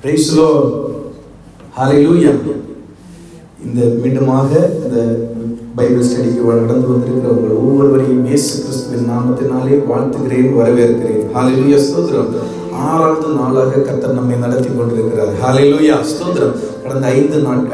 Praise the Lord. Hallelujah. இந்த மீண்டுமாக இந்த பைபிள் ஸ்டடிக்கு நடந்து வந்திருக்கிற உங்கள் ஒவ்வொருவரையும் இயேசு கிறிஸ்துவின் நாமத்தினாலே வாழ்த்துகிறேன், வரவேற்கிறேன். ஹல்லேலூயா, ஸ்தோத்திரம். 6வது நாளாக கர்த்தர் நம்மை நடத்தி கொண்டிருக்கிறார். ஹல்லேலூயா, ஸ்தோத்திரம். கடந்த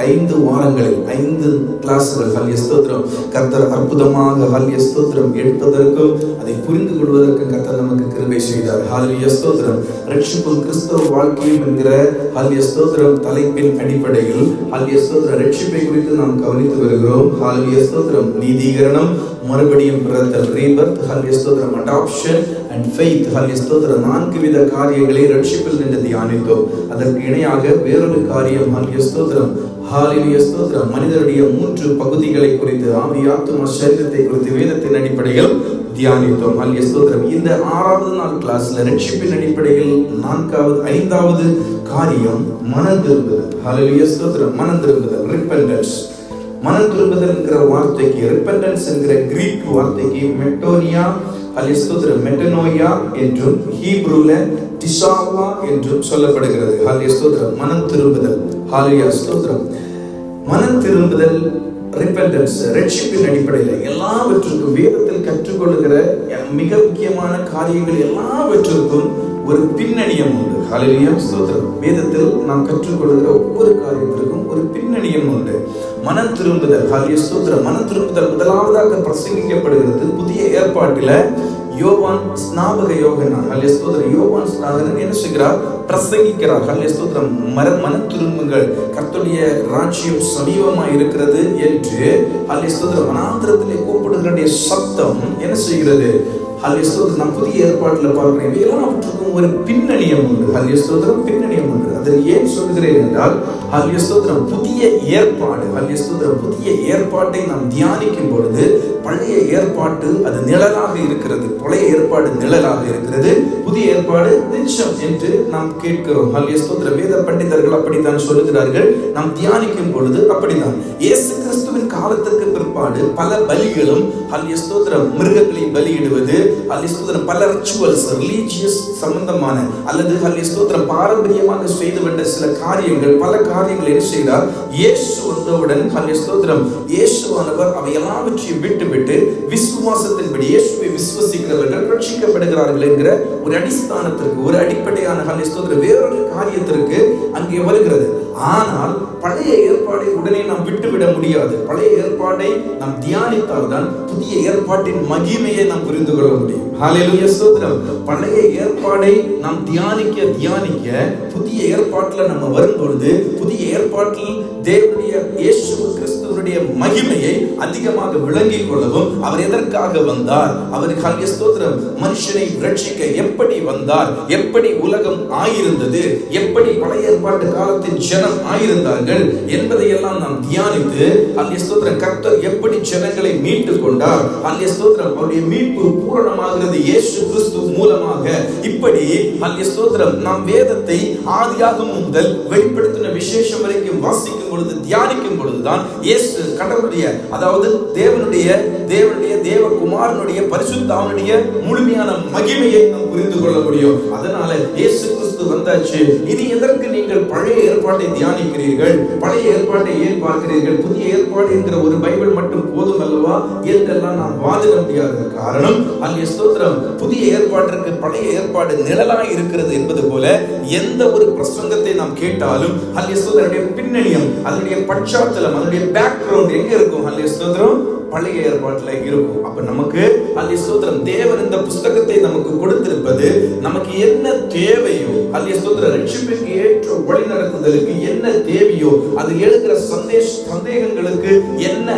5 வாரங்களில் 5 கிளாஸ்கள் ஹல்லேலூயா ஸ்தோத்திரம் கர்த்தர் அற்புதமாக ஹல்லேலூயா ஸ்தோத்திரம் எடுப்பதற்கும் அதை புரிந்து கொள்வதற்கும் கர்த்தர் நமக்கு கிருபை செய்தார். ஹல்லேலூயா ஸ்தோத்திரம். ரட்சிப்பும் கிறிஸ்தவ வாழ்க்கையும் என்கிற ஹல்லேலூயா ஸ்தோத்திரம் தலைப்பின் அடிப்படையில் ஹல்லேலூயா ஸ்தோத்திரம் ரட்சிப்பை குறித்து நாம் கவனித்து வருகிறோம். ஹல்லேலூயா ஸ்தோத்திரம். நீதிகரணம், மறுபடியும் பிறத்தல், ரீபர்த், ஹல்லேலூயா ஸ்தோத்திரம், அடாப்ஷன் அண்ட் ஃபெய்த், ஹல்லேலூயா ஸ்தோத்திரம் 4 வித காரியங்களை ரட்சிப்பில் நின்று தியானித்தோம். அதற்கு இணையாக வேறொரு காரியம் ஹல்லேலூயா ஸ்தோத்திரம், ஹல்லேலூயா ஸ்தோத்திரம் மனிதனுடைய 3 பகுதிகளை குறித்து, ஆவி, ஆத்துமா, சரீரத்தை குறித்து வேதத்தின் அடிப்படையில் தியானித்தோம். ஹல்லேலூயா ஸ்தோத்திரம். இந்த 6வது நாள் கிளாஸ்ல ரட்சிப்பின் அடிப்படையில் 5வது காரியம் மனம் திரும்புதல். ஹல்லேலூயா ஸ்தோத்திரம். மனம் திரும்புதல், ரிப்பெண்டன்ஸ். மனம் திரும்புதல் என்கிற வார்த்தைக்கு, ரிப்பெண்டன்ஸ் என்கிற கிரீக் வார்த்தைக்கு மெட்டோனியா, ஹல்லேலூயா ஸ்தோத்திரம், மெட்டனோயா என்றும் ஹீப்ரூல டிசாவா என்றும் சொல்லப்படுகிறது. ஹல்லேலூயா ஸ்தோத்திரம். மனம் திரும்புதல். ஹல்லேலூயா ஸ்தோத்திரம். மனம் திரும்புதல், ரிப்பெண்டன்ஸ் ரட்சிப்பின் அடிப்படையில் எல்லாவற்றுக்கும் வேதத்தில் கற்றுக்கொள்ளுகிற மிக முக்கியமான காரியங்கள் எல்லாவற்றுக்கும் ஒரு பின்னணியம் உண்டு. ஹல்லேலூயா ஸ்தோத்திரம். வேதத்தில் நாம் கற்றுக்கொள்ளுகிற ஒவ்வொரு காரியத்திற்கும் ஒரு பின்னணியம் உண்டு. மனம் திரும்புதல், ஹல்லேலூயா ஸ்தோத்திரம். மனம் திரும்புதல் முதலாவதாக பிரசங்கிக்கப்படுகிறது புதிய ஏற்பாட்டில யோவான் ஸ்நாபக யோகனான். ஹல்லேலூயா ஸ்தோத்திரம். யோவான் ஸ்நாபகன் என்ன செய்கிறார்? பிரசங்கிக்கிறார். ஹல்லேலூயா ஸ்தோத்திரம். மனம் திரும்புங்கள், கர்த்தருடைய ராஜ்யம் சமீபமாய் இருக்கிறது என்று ஹல்லேலூயா ஸ்தோத்திரம் வனாந்திரத்திலே கூப்பிடுகிற சத்தம் என்ன செய்கிறது? ஹல்லேலூயா ஸ்தோத்திரம். நாம் புதிய ஏற்பாட்டில் பார்க்கிறோம், எல்லாவற்றுக்கும் ஒரு பின்னணியம் உண்டு. ஹல்லேலூயா ஸ்தோத்திரம். பின்னணியம் உண்டு. அதில் ஏன் சொல்கிறேன் என்றால், ஹல்லேலூயா ஸ்தோத்திரம் புதிய ஏற்பாடு, ஹல்லேலூயா ஸ்தோத்திரம் புதிய ஏற்பாட்டை நாம் தியானிக்கும் பொழுது பழைய ஏற்பாட்டு அது நிழலாக இருக்கிறது, பழைய ஏற்பாடு நிழலாக இருக்கிறது, புதிய ஏற்பாடு நிச்சயம் என்று நாம் கேட்கிறோம். ஹல்லேலூயா ஸ்தோத்திரம். வேத பண்டிதர்கள் அப்படித்தான் சொல்லுகிறார்கள். நாம் தியானிக்கும் பொழுது அப்படித்தான். இயேசு கிறிஸ்துவின் காலத்திற்கு பிற்பாடு பல பலிகளும், ஹல்லேலூயா ஸ்தோத்திரம், மிருகங்களை பலியிடுவது, ஹல்லேலூயா ஸ்தோத்திரம், பல ரிச்சுவல்ஸ், ரிலீஜியஸ் சம்பந்தமான அல்லது ஹல்லேலூயா ஸ்தோத்திரம் பாரம்பரியமாக செய்து வந்த சில காரியங்கள், பல காரியங்கள் என்ன செய்தார்? இயேசு வந்தவுடன் ஹல்லேலூயா ஸ்தோத்திரம் இயேசுவானவர் அவை எல்லாவற்றையும் விட்டுவிட்டு விசுவாசத்தின்படி இயேசுவை விசுவசிக்கிறவர்கள் ரட்சிக்கப்படுகிறார்கள் என்கிற ஒரு அடிஸ்தானத்திற்கு, ஒரு அடிப்படையான ஹல்லேலூயா ஸ்தோத்திரம் வேறொரு காரியத்திற்கு அங்கே வருகிறது. ஆனால் பழைய ஏற்பாடை உடனே நாம் விட்டுவிட முடியாது. பழைய ஏற்பாடை நாம் தியானித்தால் தான் புதிய ஏற்பாட்டின் மகிமையை நாம் புரிந்து கொள்ள முடியும். ஹல்லேலூயா ஸ்தோத்திரம். பழைய ஏற்பாடை நாம் தியானிக்க புதிய ஏற்பாட்டில் நம்ம வரும்பொழுது புதிய ஏற்பாட்டில் தேவனுடைய இயேசு கிறிஸ்துவனுடைய மகிமையை அதிகமாக விளங்கிக் கொள்ளவும், அவர் எதற்காக வந்தார், அவர் ஹல்லேலூயா ஸ்தோத்திரம் மனுஷனை ரட்சிக்க எப்படி வந்தார், எப்படி உலகம் ஆயிருந்தது, எப்படி பழைய ஏற்பாட்டு காலத்தின் ஜனம் ஆயிருந்தார்கள் என்பதையெல்லாம் நாம் தியானித்து, ஹல்லேலூயா ஸ்தோத்திரம் கர்த்தர் எப்படி ஜனங்களை மீட்டுக் கொண்டார், ஹல்லேலூயா ஸ்தோத்திரம் அவருடைய மீட்பு பூரணமாகிறது இயேசு கிறிஸ்து மூலமாக. இப்படி ஹல்லேலூயா ஸ்தோத்திரம் நாம் வேதத்தை ஆதியாகமம் முதல் வெளிப்படுத்தின விசேஷம் வரைக்கும் வாசிக்கும் பொழுது, தியானிக்கும் பொழுதுதான் இயேசு கடவுளுடைய, அதாவது தேவனுடைய தேவகுமாரனுடைய பரிசுத்தாவினுடைய முழுமையான மகிமையை நாம் புரிந்து கொள்ள முடியும். அதனால இயேசு கிறிஸ்து வந்தாச்சு. இனி எதற்கு நீங்கள் பழைய ஏற்பாட்டை தியானிக்கிறீர்கள், பழைய ஏற்பாட்டை ஏன் பார்க்கிறீர்கள், புதிய ஏற்பாடு என்கிற ஒரு பைபிள் மட்டும் போதும் அல்லவா என்றெல்லாம் நாம் வாதிட முடியாத காரணம், ஹல்லேலூயா ஸ்தோத்திரம் புதிய ஏற்பாட்டிற்கு பழைய ஏற்பாடு நிழலாய் இருக்கிறது என்பது போல எந்த ஒரு பிரசங்கத்தை நாம் கேட்டாலும் ஹல்லேலூயா ஸ்தோத்திரம் பின்னணியம், அதனுடைய பட்சாத்தலம், அதனுடைய பேக்ரவுண்ட் எங்க இருக்கும்? ஹல்லேலூயா ஸ்தோத்திரம் பழைய ஏற்பாட்டில் இருக்கும். அப்ப நமக்கு ஹல்லேலூயா ஸ்தோத்திரம் தேவன் இந்த புத்தகத்தை நமக்கு கொடுத்திருப்பது நமக்கு என்ன தேவையோ, ஹல்லேலூயா ஸ்தோத்திரம் ரட்சிப்புக்கு ஏற்ற வழி நடத்துதலுக்கு என்ன தேவையோ, அது எழுகிற சந்தேகங்களுக்கு என்ன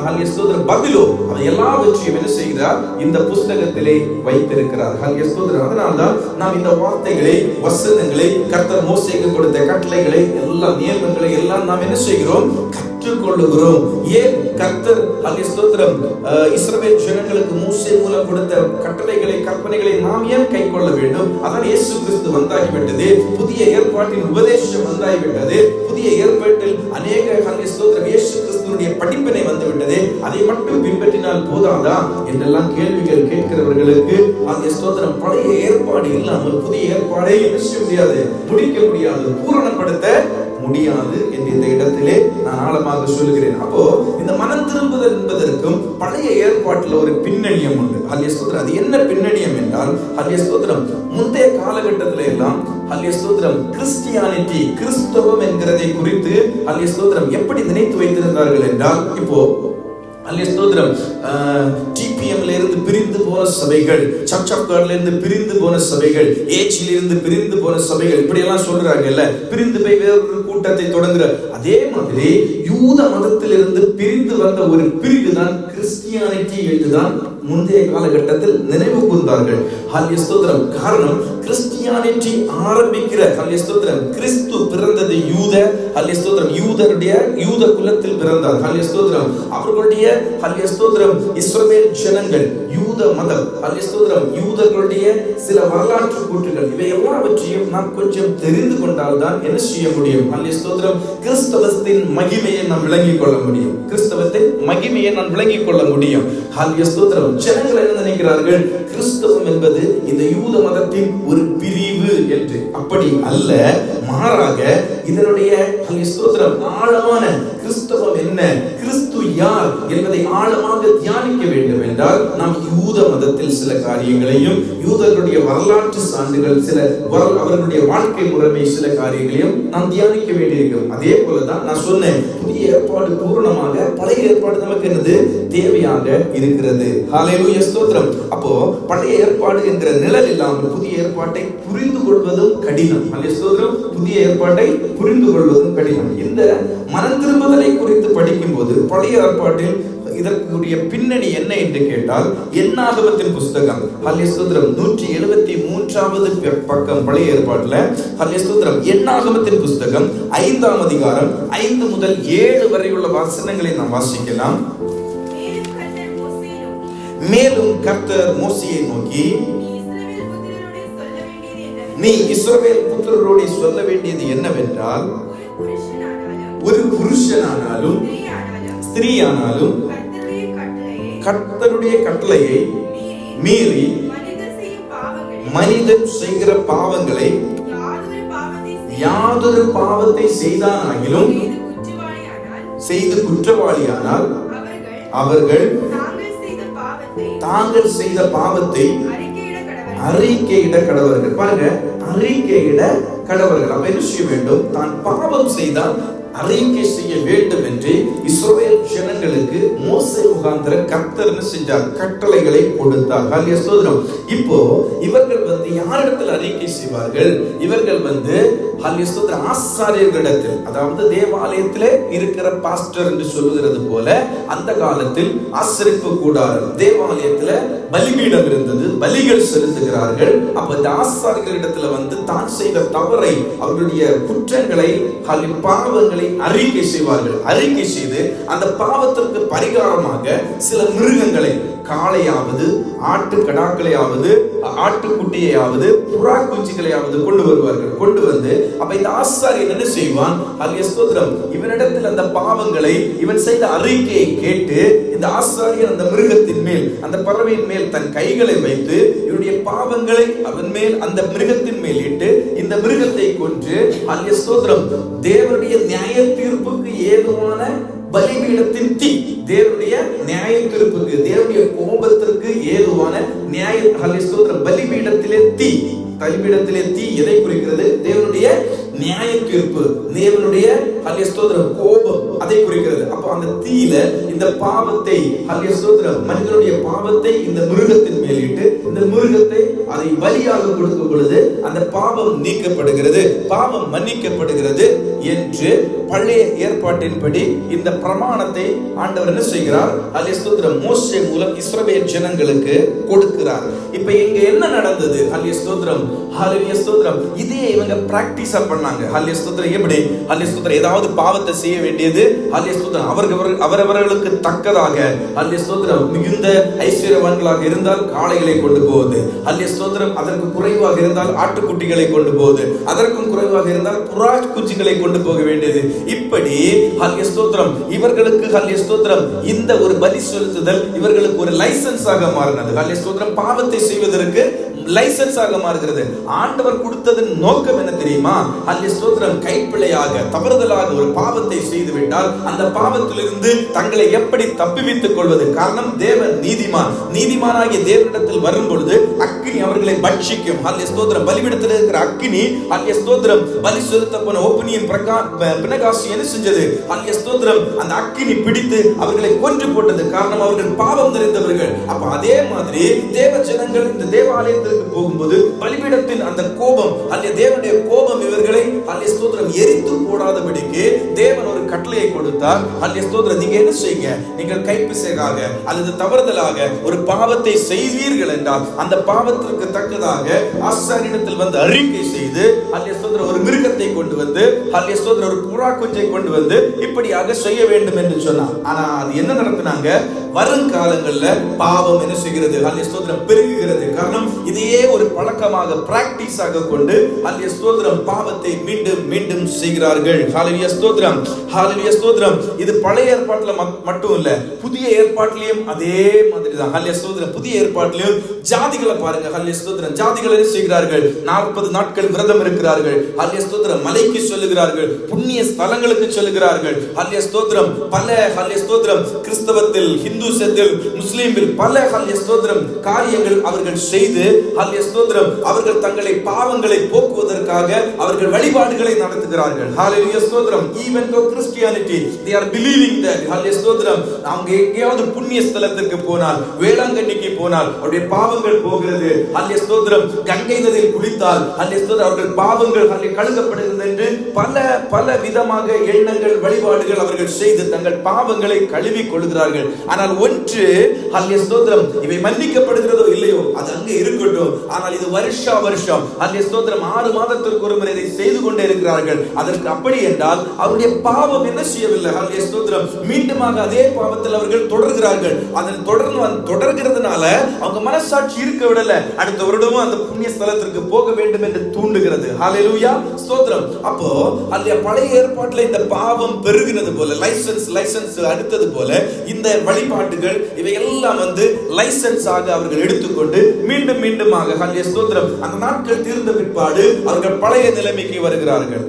ஹல்லேலூயா ஸ்தோத்திரம் பதிலோ, அது எல்லாவற்றையும் என்ன செய்கிறார்? இந்த புத்தகத்திலே வைத்திருக்கிறார். ஹல்லேலூயா ஸ்தோத்திரம். அதனால்தான் நாம் இந்த வார்த்தைகளை, வசனங்களை, கர்த்தர் மோசேக்கு கொடுத்த கட்டளைகளை, எல்லா நியமங்களை எல்லாம் நாம் என்ன செய்கிறோம்? கற்றுக்கொள்ளுகிறோம். ஏன் கர்த்தர் ஸ்தோத்திரம் இஸ்ரவேல் ஜனங்களுக்கு மோசே மூலம் கொடுத்த கட்டளைகளை கற்பனைகளை நாம் ஏன் கை கொள்ள வேண்டும்? அதான் இயேசு கிறிஸ்து வந்தாகிவிட்டது. புதிய ஏற்பாட்டின் உபதேசம் வந்தாகிவிட்டது. புதிய ஏற்பாட்டில் அநேக ஸ்தோத்திரம் இயேசு கிறிஸ்துவினுடைய படிப்பினை வந்துவிட்டது. அதை மட்டும் பின்பற்றினால் போதாதா என்றெல்லாம் கேள்விகள் கேட்கிறவர்களுக்கு ஸ்தோத்திரம் பழைய ஏற்பாடு இல்லாமல் புதிய ஏற்பாடை என்ன செய்ய முடியாது, முடிக்க முடியாது, பூரணப்படுத்த முடியாது என்று இந்த இடத்திலே நான் ஆழமாக சொல்லுகிறேன். அப்போ இந்த மனம் திரும்புதல் என்பதற்கும் பழைய ஏற்பாட்டில் ஒரு பின்னணியம் உண்டு. ஸ்தோத்திரம் அது என்ன பின்னணியம் என்றால் ஸ்தோத்திரம் முந்தைய காலகட்டத்தில எல்லாம் ஸ்தோத்திரம் கிறிஸ்டியானிட்டி கிறிஸ்தவம் என்கிறதை குறித்து ஸ்தோத்திரம் எப்படி நினைத்து வைத்திருந்தார்கள் என்றால், இப்போ ஸ்தோத்திரம் டிபிஎம்ல இருந்து பிரிந்து போன சபைகள், சர்ச் ஆஃப் காட்ல இருந்து பிரிந்து போன சபைகள், ஏச்சில இருந்து பிரிந்து போன சபைகள், இப்படி எல்லாம் சொல்றாங்கல்ல, பிரிந்து போய் வேறொரு கூட்டத்தை தொடங்குற. அதே மாதிரி யூத மதத்திலிருந்து பிரிந்து வந்த ஒரு பிரிவு தான் கிறிஸ்டியானிட்டி என்றுதான் முந்தைய காலகட்டத்தில் நினைவு கூர்ந்தார்கள். ஸ்தோத்திரம் காரணம் கிறிஸ்டியானிட்டி ஆரம்பிக்கிற ஸ்தோத்திரம் கிறிஸ்து பிறந்தது யூத ஸ்தோத்திரம் யூதருடைய யூத குலத்தில் பிறந்தார். ஸ்தோத்திரம் அவர்களுடைய ஸ்தோத்திரம் இஸ்ரவேல் ஜனங்கள் யூத மதம் ஸ்தோத்திரம் யூதர்களுடைய சில வரலாற்று கூற்றுகள் இவை எல்லாவற்றையும் நாம் கொஞ்சம் தெரிந்து கொண்டால் தான் என்ன செய்ய முடியும்? ஸ்தோத்திரம் கிறிஸ்தவத்தின் மகிமையை நாம் விளங்கிக் கொள்ள முடியும். கிறிஸ்தவத்தின் மகிமையை நாம் விளங்கிக் கொள்ள முடியும். ஸ்தோத்திரம் ஜனங்கள் என்ன நினைக்கிறார்கள்? கிறிஸ்தவம் என்பது இந்த யூத மதத்தின் ஒரு பிரிவு என்று. அப்படி அல்ல, மாறாக இதனுடைய ஸ்தோத்திரம் ஆழமான கிறிஸ்தவம் என்ன, கிறிஸ்து யார் என்பதை ஆழமாக தியானிக்க வேண்டும் என்றால் நாம் யூத மதத்தில் சில காரியங்களையும் யூதர்களுடைய வரலாற்று சான்றுகள் சில அவர்களுடைய வாழ்க்கை முறைமை சில காரியங்களையும் நாம் தியானிக்க வேண்டியிருக்கும். அதே போலதான் நான் சொன்னேன், புதிய ஏற்பாடு பூரணமாக பழைய ஏற்பாடு நமக்கு என்னது தேவையாக இருக்கிறது. ஹல்லேலூயா ஸ்தோத்திரம். அப்போ பழைய ஏற்பாடு என்கிற நிழல் இல்லாமல் புதிய ஏற்பாட்டை புரிந்து கொள்வதும் கடினம். ஸ்தோத்திரம் புதிய ஏற்பாட்டை புரிந்து கொள்வதும் கடினம். இந்த மனம் திரும்புதலை குறித்து படிக்கும் போது பழைய ஏற்பாட்டில் இதற்குரிய பின்னணி என்ன என்று கேட்டால், என்னாகமத்தின் புஸ்தகம் ஸ்தோத்திரம் 173வது பக்கம் பழைய ஏற்பாட்டில் ஸ்தோத்திரம் என்னாகமத்தின் புஸ்தகம் 5ஆம் அதிகாரம் 5 முதல் 7 வரை உள்ள வசனங்களை நாம் வாசிக்கலாம். மேலும் கர்த்தர் மோசேயை நோக்கி, நீ இஸ்ரவேல் புத்திரரோடு சொல்ல வேண்டியது என்னவென்றால், ஒரு புருஷனானாலும் ஸ்திரீயானாலும் கர்த்தருடைய கட்டளையை மீறி மனிதன் செய்கிற பாவங்களை யாதொரு பாவத்தை செய்தானாகிலும் செய்து குற்றவாளியானால் அவர்கள் தாங்கள் செய்த பாவத்தை அறிக்கையிட கடவர்கள். பாருங்க, அறிக்கையிட கடவர்கள். அப்ப என்ன செய்ய வேண்டும்? தான் பாவம் செய்தால் அறிக்கை செய்ய வேண்டும் என்று இஸ்ரவேல் ஜனங்களுக்கு மோசே முகாந்திர கர்த்தர் என்ன செஞ்சார்? கட்டளைகளை கொடுத்தார். ஸ்தோத்திரம். இப்போ இவர்கள் யாரிடத்தில் அறிக்கை செய்வார்கள்? இவர்கள் ஆசாரியர்களிடத்தில், அதாவது தேவாலயத்திலே இருக்கிற பாஸ்டர் என்று சொல்லுகிறது போல அந்த காலத்தில் ஆசரிப்பு கூடாரம் தேவாலயத்துல பலிபீடம் இருந்தது, பலிகள் செலுத்துகிறார்கள். அப்ப இந்த ஆசாரியர்களிடத்துல தான் செய்த தவறை, அவர்களுடைய குற்றங்களை, பாவங்களை அறிக்கை செய்வார்கள். அறிக்கை செய்து அந்த பாவத்திற்கு பரிகாரமாக சில மிருகங்களை, காளையாவது ஆட்டு கடாக்களையாவது ஆட்டுக்குட்டியையாவது புறா குஞ்சுகளையாவது கொண்டு வருவார்கள். கொண்டு வந்து அப்ப இந்த ஆசாரியன் என்ன செய்வான்? ஸ்தோத்திரம் இவனிடத்தில் அந்த பாவங்களை, இவன் செய்த அறிக்கையை கேட்டு இந்த ஆசாரியன் அந்த மிருகத்தின் மேல், அந்த பறவையின் மேல் தன் கைகளை வைத்து இவனுடைய பாவங்களை அவன் மேல், அந்த மிருகத்தின் மேல் இட்டு இந்த மிருகத்தை கொன்று ஸ்தோத்திரம் தேவனுடைய நியாய தீர்ப்புக்கு ஏதுவான பலிபீடத்தின் தீ, தேவனுடைய நியாய தீர்ப்புக்கு, தேவனுடைய கோபத்திற்கு ஏதுவான நியாய ஸ்தோத்திரம் பலிபீடத்திலே தீ. பலிபீடத்திலே தீ எதை குறிக்கிறது? தேவனுடைய நியாய தீர்ப்பு, தேவனுடைய ஸ்தோத்திரம் கோபம் அதை குறிக்கிறது. அப்ப அந்த தீயில இந்த பாவத்தை ஸ்தோத்திரம் மனிதனுடைய பாவத்தை இந்த மிருகத்தின் மேலிட்டு இந்த மிருகத்தை அதை பலியாக கொடுக்கும் பொழுது அந்த பாவம் நீக்கப்படுகிறது, பாவம் மன்னிக்கப்படுகிறது என்று பழைய ஏற்பாட்டின்படி இந்த பிரமாணத்தை ஆண்டவர் என்ன செய்கிறார்? ஸ்தோத்திரம் மோசே மூலம் இஸ்ரவேல் ஜனங்களுக்கு கொடுக்கிறார். இப்ப இப்ப இங்க என்ன நடந்தது? ஹல்லேலூயா ஸ்தோத்திரம், ஹல்லேலூயா ஸ்தோத்திரம். இதே இவங்க பிராக்டிஸா பண்ணாங்க. ஹல்லேலூயா ஸ்தோத்திரம். எப்படி? ஹல்லேலூயா ஸ்தோத்திரம். ஏதாவது பாவத்தை செய்ய வேண்டியது ஹல்லேலூயா ஸ்தோத்திரம் அவரவர்களுக்கு தக்கதாக ஹல்லேலூயா ஸ்தோத்திரம். மிகுந்த ஐஸ்வர்யவான்களாக இருந்தால் காளைகளை கொண்டு போவது, ஹல்லேலூயா ஸ்தோத்திரம். அதற்கு குறைவாக இருந்தால் ஆட்டுக்குட்டிகளை கொண்டு போவது, அதற்கும் குறைவாக இருந்தால் புறா குஞ்சுகளை கொண்டு போக வேண்டியது. இப்படி ஹல்லேலூயா ஸ்தோத்திரம் இவர்களுக்கு ஹல்லேலூயா ஸ்தோத்திரம் இந்த ஒரு பலி செலுத்துதல் இவர்களுக்கு ஒரு லைசன்ஸாக மாறினது. ஹல்லேலூயா ஸ்தோத்திரம். பாவத்தை செய்வதற்கு லைசன்ஸாக மாறுகிறது. ஆண்டவர் கொடுத்ததன் நோக்கம் என்ன தெரியுமா? ஹல்லேலூயா ஸ்தோத்திரம். கைப்பிழையாக தவறுதலாக ஒரு பாவத்தை செய்து விட்டால் அந்த பாவத்திலிருந்து தங்களை எப்படி தப்புவித்துக் கொள்வது? காரணம், தேவன் நீதிமான். நீதிமானாகிய தேவனிடத்தில் வரும் பொழுது அக்கினி அவர்களை பட்சிக்கும். ஹல்லேலூயா ஸ்தோத்திரம். பலிபீடத்தில் இருக்கிற அக்கினி ஹல்லேலூயா ஸ்தோத்திரம் பலி செலுத்த போன ஓப்பனியின் பினகாசி என்ன செஞ்சது? ஹல்லேலூயா ஸ்தோத்திரம். அந்த அக்கினி பிடித்து அவர்களை கொன்று போட்டது. காரணம், அவர்கள் பாவம் நிறைந்தவர்கள். அப்ப அதே மாதிரி தேவ ஜனங்கள் இந்த தேவாலயத்திற்கு போகும்போது பலிபீடத்தின் அந்த கோபம், அல்ல தேவனுடைய கோபம் இவர்களை ஹல்லேலூயா ஸ்தோத்திரம் எரித்து போடாதபடிக்கு தேவன் ஒரு கட்டளையை கொடுத்தார். ஹல்லேலூயா ஸ்தோத்திரம். நீங்க என்ன செய்யுங்க? நீங்கள் கைப்பிசையாக அல்லது தவறுதலாக ஒரு பாவத்தை செய்வீர்கள் என்றால் அந்த பாவத்திற்கு தக்கதாக ஆசாரியனிடத்தில் வந்து அறிக்கை செய்து ஹல்லேலூயா ஸ்தோத்திரம் ஒரு மிருகத்தை கொண்டு வந்து ஹல்லேலூயா ஸ்தோத்திரம் ஒரு புறா குஞ்சை கொண்டு வந்து இப்படியாக செய்ய வேண்டும் என்று சொன்னார். ஆனா அது என்ன நடத்தினாங்க? வருங்காலங்கள்ல பாவம் என்ன செய்கிறது? ஹல்லேலூயா ஸ்தோத்திரம் பெருகுகிறது. காரணம், இதையே ஒரு பழக்கமாக பிராக்டிஸாக கொண்டு ஹல்லேலூயா ஸ்தோத்திரம் பாவத்தை மீண்டும் மீண்டும் செய்கிறார்கள். ஹல்லேலூயா ஸ்தோத்திரம், ஹல்லேலூயா ஸ்தோத்திரம். இது பழைய ஏற்பாட்டுல மட்டும் இல்ல, புதிய ஏற்பாட்டிலையும் அதே மாதிரி தான். ஹல்லேலூயா ஸ்தோத்திரம். புதிய ஏற்பாட்டிலையும் ஜாதிகளை பாருங்க. ஹல்லேலூயா ஸ்தோத்திரம். ஜாதிகள் என்ன செய்கிறார்கள்? 40 நாட்கள் விரதம் இருக்கிறார்கள். ஹல்லேலூயா ஸ்தோத்திரம். மலைக்கு சொல்லுகிறார்கள், புண்ணிய ஸ்தலங்களுக்கு சொல்லுகிறார்கள். ஹல்லேலூயா ஸ்தோத்திரம். பல ஹல்லேலூயா ஸ்தோத்திரம் கிறிஸ்தவத்தில், இந்துசத்தில், முஸ்லிமில் பல ஹல்லேலூயா ஸ்தோத்திரம் காரியங்கள் அவர்கள் செய்து ஹல்லேலூயா ஸ்தோத்திரம் அவர்கள் தங்களை பாவங்களை போக்குவதற்காக அவர்கள் வழிபாடுகளை நடத்துகிறார்கள். ஹல்லேலூயா ஸ்தோத்திரம். even though Christianity they are believing that ஹல்லேலூயா ஸ்தோத்திரம் அவங்க எங்கேயாவது புண்ணிய ஸ்தலத்திற்கு போனால், வேளாங்கண்ணிக்கு போனால் அவருடைய பாவங்கள் போகிறது. ஹல்லேலூயா ஸ்தோத்திரம். கங்கை நதியில் குளித்தால் ஹல்லேலூயா ஸ்தோத்திரம் அவர்கள் பாவங்கள் கழுகப்படுகிறது என்று பல விதமாக எண்ணங்கள், வழிபாடுகள் அவர்கள் செய்து தங்கள் பாவங்களை கழுவி கொள்கிறார்கள். ஆனால் ஒன்று ஹல்லேலூயா ஸ்தோத்திரம், இவை மன்னிக்கப்படுகிறதோ இல்லையோ அது அங்கே இருக்கட்டும். ஆனால் இது வருஷா வருஷம் ஹல்லேலூயா ஸ்தோத்திரம் 6 மாதத்திற்கு ஒரு முறை இதை செய்து கொண்டே இருக்கிறார்கள். அதற்கு அப்படி என்றால் அவருடைய பாவம் என்ன செய்யவில்லை? ஹல்லேலூயா ஸ்தோத்திரம். மீண்டுமாக அதே பாவத்தில் அவர்கள் தொடர்கிறார்கள். அதன் தொடர்கிறதுனால அவங்க மனசாட்சி இருக்க விடல. அடுத்த வருடமும் அந்த புண்ணிய ஸ்தலத்திற்கு போக வேண்டும் என்று தூண்டுகிறது. ஹல்லேலூயா ஸ்தோத்திரம். அப்போ அல்ல பழைய ஏற்பாட்டில் இந்த பாவம் பெருகினது போல, லைசன்ஸ் அடுத்தது போல இந்த வழிபாட்டுகள் இவை எல்லாம் வந்து லைசன்ஸ் ஆக அவர்கள் எடுத்துக்கொண்டு மீண்டும் மீண்டுமாக ஹல்லேலூயா ஸ்தோத்திரம் அந்த நாட்கள் தீர்ந்த பிற்பாடு அவர்கள் பழைய நிலைமைக்கு வருகிறார்கள்.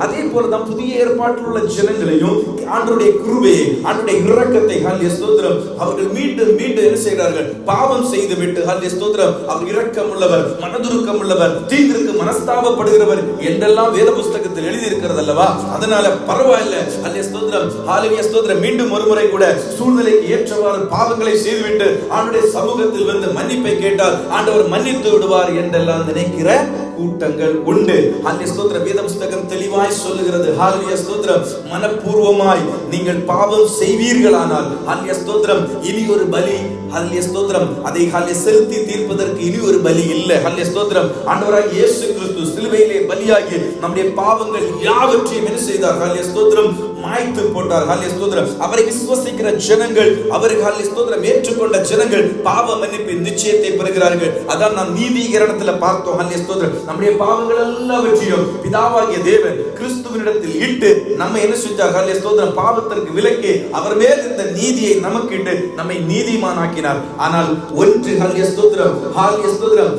அதே போல தான் புதிய ஏற்பாட்டில் உள்ள ஜனங்களையும் ஆண்டவருடைய கிருபையை, ஆண்டவருடைய இரக்கத்தை ஹல்லேலூயா ஸ்தோத்திரம் அவர்கள் மீண்டும் மீண்டும் என்ன செய்கிறார்கள்? பாவம் செய்துவிட்டு ஹல்லேலூயா ஸ்தோத்திரம் அவர் இரக்கம் உள்ளவர், மனதுருக்கம் உள்ளவர், தீங்கிற்கு மனஸ்தாபப்படுகிறவர் என்றெல்லாம் வேத புஸ்தகத்தில் எழுதி இருக்கிறது அல்லவா? அதனால பரவாயில்லை ஹல்லேலூயா ஸ்தோத்திரம், ஹல்லேலூயா ஸ்தோத்திரம். மீண்டும் ஒரு முறை கூட சூழ்நிலைக்கு ஏற்றவாறு பாவங்களை செய்துவிட்டு ஆண்டவருடைய சமூகத்தில் வந்து மன்னிப்பை கேட்டால் ஆண்டவர் மன்னித்து விடுவார் என்றெல்லாம் நினைக்கிற கூட்டங்கள் உண்டு. ஹல்லேலூயா ஸ்தோத்திரம். வேத புஸ்தகம் தெளிவாய் சொல்லுகிறது. ஹல்லேலூயா ஸ்தோத்திரம். மனப்பூர்வமாய் நீங்கள் பாவம் செய்வீர்களானால் ஹல்லேலூயா ஸ்தோத்திரம் இனி ஒரு பலி, ஹல்லேலூயா ஸ்தோத்திரம், அதை ஹல்லேலூயா செலுத்தி தீர்ப்பதற்கு இனி ஒரு பலி இல்லை. ஹல்லேலூயா ஸ்தோத்திரம். ஆண்டவராகிய இயேசு கிறிஸ்து சிலுவையிலே பலியாகி நம்முடைய பாவங்கள் யாவற்றையும் என்ன செய்தார்? ஹல்லேலூயா ஸ்தோத்திரம் மாய்த்து போட்டார். ஹல்லேலூயா ஸ்தோத்திரம். அவரை விசுவாசிக்கிற ஜனங்கள், அவர்கள் ஹல்லேலூயா ஸ்தோத்திரம் ஏற்றுக்கொண்ட ஜனங்கள் பாவ மன்னிப்பின் நிச்சயத்தை பெறுகிறார்கள். அதான் நாம் நீதிகரணத்துல பார்த்தோம். ஹல்லேலூயா ஸ்தோத்திரம். நம்முடைய பாவங்கள் எல்லாவற்றையும் பிதாவாகிய தேவன் கிறிஸ்துவினிடத்தில் இட்டு நம்ம என்ன செஞ்சார்? ஹல்லேலூயா ஸ்தோத்திரம் பாவத்திற்கு விலக்கி அவர் மேல் இந்த நீதியை நமக்கு இட்டு நம்மை நீதிமானாக்கினார். ஆனால் ஒன்று ஹல்லேலூயா ஸ்தோத்திரம், ஹல்லேலூயா ஸ்தோத்திரம்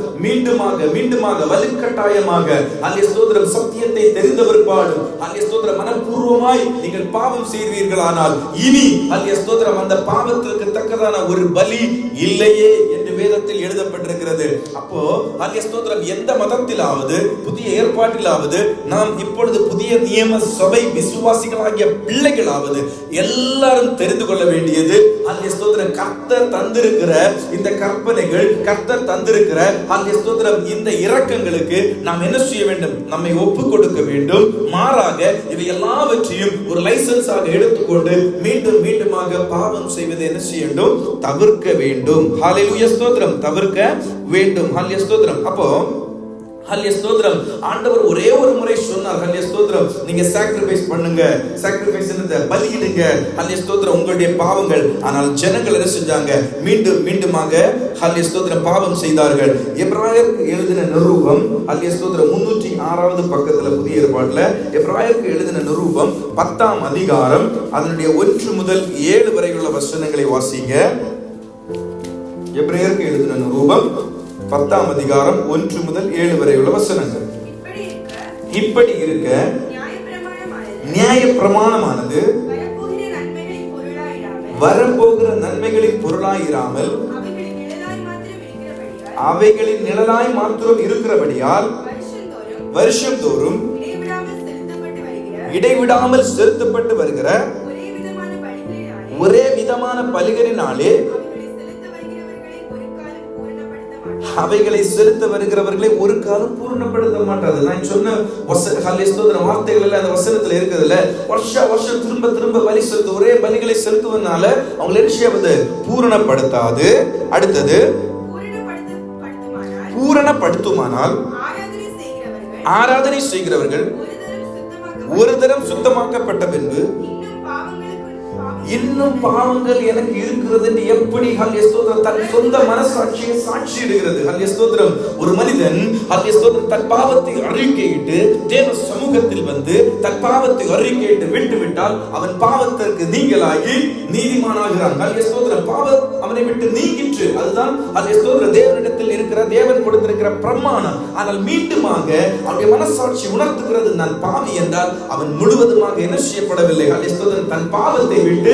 மீண்டுமாக வலுக்கட்டாயமாக ஹல்லேலூயா ஸ்தோத்திரம் சத்தியத்தை தெரிந்தவர் பாடும் ஹல்லேலூயா ஸ்தோத்திரம் மனப்பூர்வமாய் நீங்கள் பாவம் செய்வீர்களானால் இனி ஹல்லேலூயா ஸ்தோத்திரம் அந்த பாவத்திற்கு தக்கதான ஒரு பலி இல்லையே என்று வேத வேதத்தில் எழுதப்பட்டிருக்கிறது. அப்போ ஹல்லேலூயா ஸ்தோத்திரம், எந்த மதத்திலாவது புதிய ஏற்பாட்டிலாவது நாம் இப்பொழுது புதிய நியம சபை விசுவாசிகளாகிய பிள்ளைகளாவது எல்லாரும் தெரிந்து கொள்ள வேண்டியது, ஹல்லேலூயா ஸ்தோத்திரம், கர்த்தர் தந்திருக்கிற இந்த கற்பனைகள், கர்த்தர் தந்திருக்கிற ஹல்லேலூயா ஸ்தோத்திரம் இந்த இரக்கங்களுக்கு நாம் என்ன செய்ய வேண்டும்? நம்மை ஒப்பு கொடுக்க வேண்டும். மாறாக இவை எல்லாவற்றையும் ஒரு லைசன்ஸாக எடுத்துக்கொண்டு மீண்டும் மீண்டுமாக பாவம் செய்வதை என்ன செய்ய வேண்டும்? தவிர்க்க வேண்டும். ஹல்லேலூயா ஸ்தோத்திரம், தவிர்க்க வேண்டும். ஹல்லேலூயா ஸ்தோத்திரம். அப்போ ஹல்லேலூயா ஸ்தோத்திரம், ஆண்டவர் ஒரே ஒரு முறை சொன்னார், ஹல்லேலூயா ஸ்தோத்திரம், நீங்க சாக்ரிஃபைஸ் பண்ணுங்க, சாக்ரிஃபைஸ் என்னது? பலியிடுங்க, ஹல்லேலூயா ஸ்தோத்திரம், உங்களுடைய பாவங்கள். ஆனால் ஜனங்கள் என்ன செஞ்சாங்க? மீண்டும் மீண்டுமாக ஹல்லேலூயா ஸ்தோத்திரம் பாவம் செய்தார்கள். எபிரேயருக்கு எழுதின நிருபம், ஹல்லேலூயா ஸ்தோத்திரம், 306வது பக்கத்துல புதிய ஏற்பாட்டுல எபிரேயருக்கு எழுதின நிருபம் 10ஆம் அதிகாரம் அதனுடைய 1 முதல் 7 வரை உள்ள வசனங்களை வாசிங்க. எபிரேயருக்கு எழுதின நிருபம் 10ஆம் அதிகாரம் 1 முதல் 7 வரை உள்ள வசனங்கள். இப்படி இருக்க நியாயப்பிரமாணமானது வரப்போகிற நன்மைகளின் பொருளாயிராமல் அவைகளின் நிழலாய் மாத்திரம் இருக்கிறபடியால் வருஷந்தோறும் இடைவிடாமல் செலுத்தப்பட்டு வருகிற ஒரே விதமான பலிகளினாலே அவைகளை செலுத்த வருகிறவர்களை ஒரு காலம் பூர்ணப்படுத்த மாட்டாது. நான் சொன்ன ஹல்லேலூயா ஸ்தோத்திரம் வார்த்தைகள் எல்லாம் அந்த வசனத்துல இருக்குதுல்ல, வருஷம் திரும்ப திரும்ப பலி செலுத்த, ஒரே பலிகளை செலுத்துவதனால அவங்களை என்ன செய்வது? பூரணப்படுத்தாது. அடுத்தது, பூரணப்படுத்துமானால் ஆராதனை செய்கிறவர்கள் ஒரு தரம் சுத்தமாக்கப்பட்ட பின்பு இன்னும் பாவங்கள் எனக்கு இருக்கிறது என்று எப்படி ஹல்லேலூயா ஸ்தோத்திரம் தன் சொந்த மனசாட்சியை சாட்சியிடுகிறது? ஹல்லேலூயா ஸ்தோத்திரம், ஒரு மனிதன் ஹல்லேலூயா ஸ்தோத்திரம் தன் பாவத்தை அறிக்கையிட்டு தேவ சமூகத்தில் வந்து தன் பாவத்தை அறிக்கையிட்டு விட்டு விட்டால் அவன் பாவத்திற்கு நீங்களாகி நீதிமானாகிறான். ஹல்லேலூயா ஸ்தோத்திரம், பாவம் அவனை விட்டு நீங்கிற்று. அதுதான் ஹல்லேலூயா ஸ்தோத்திரம் தேவனிடத்தில் இருக்கிற, தேவன் கொடுத்திருக்கிற பிரமாணம். ஆனால் மீண்டுமாக அவனுடைய மனசாட்சி உணர்த்துகிறது, நான் பாவி என்றால் அவன் முழுவதுமாக என்ன செய்யப்படவில்லை? ஹல்லேலூயா ஸ்தோத்திரம், தன் பாவத்தை விட்டு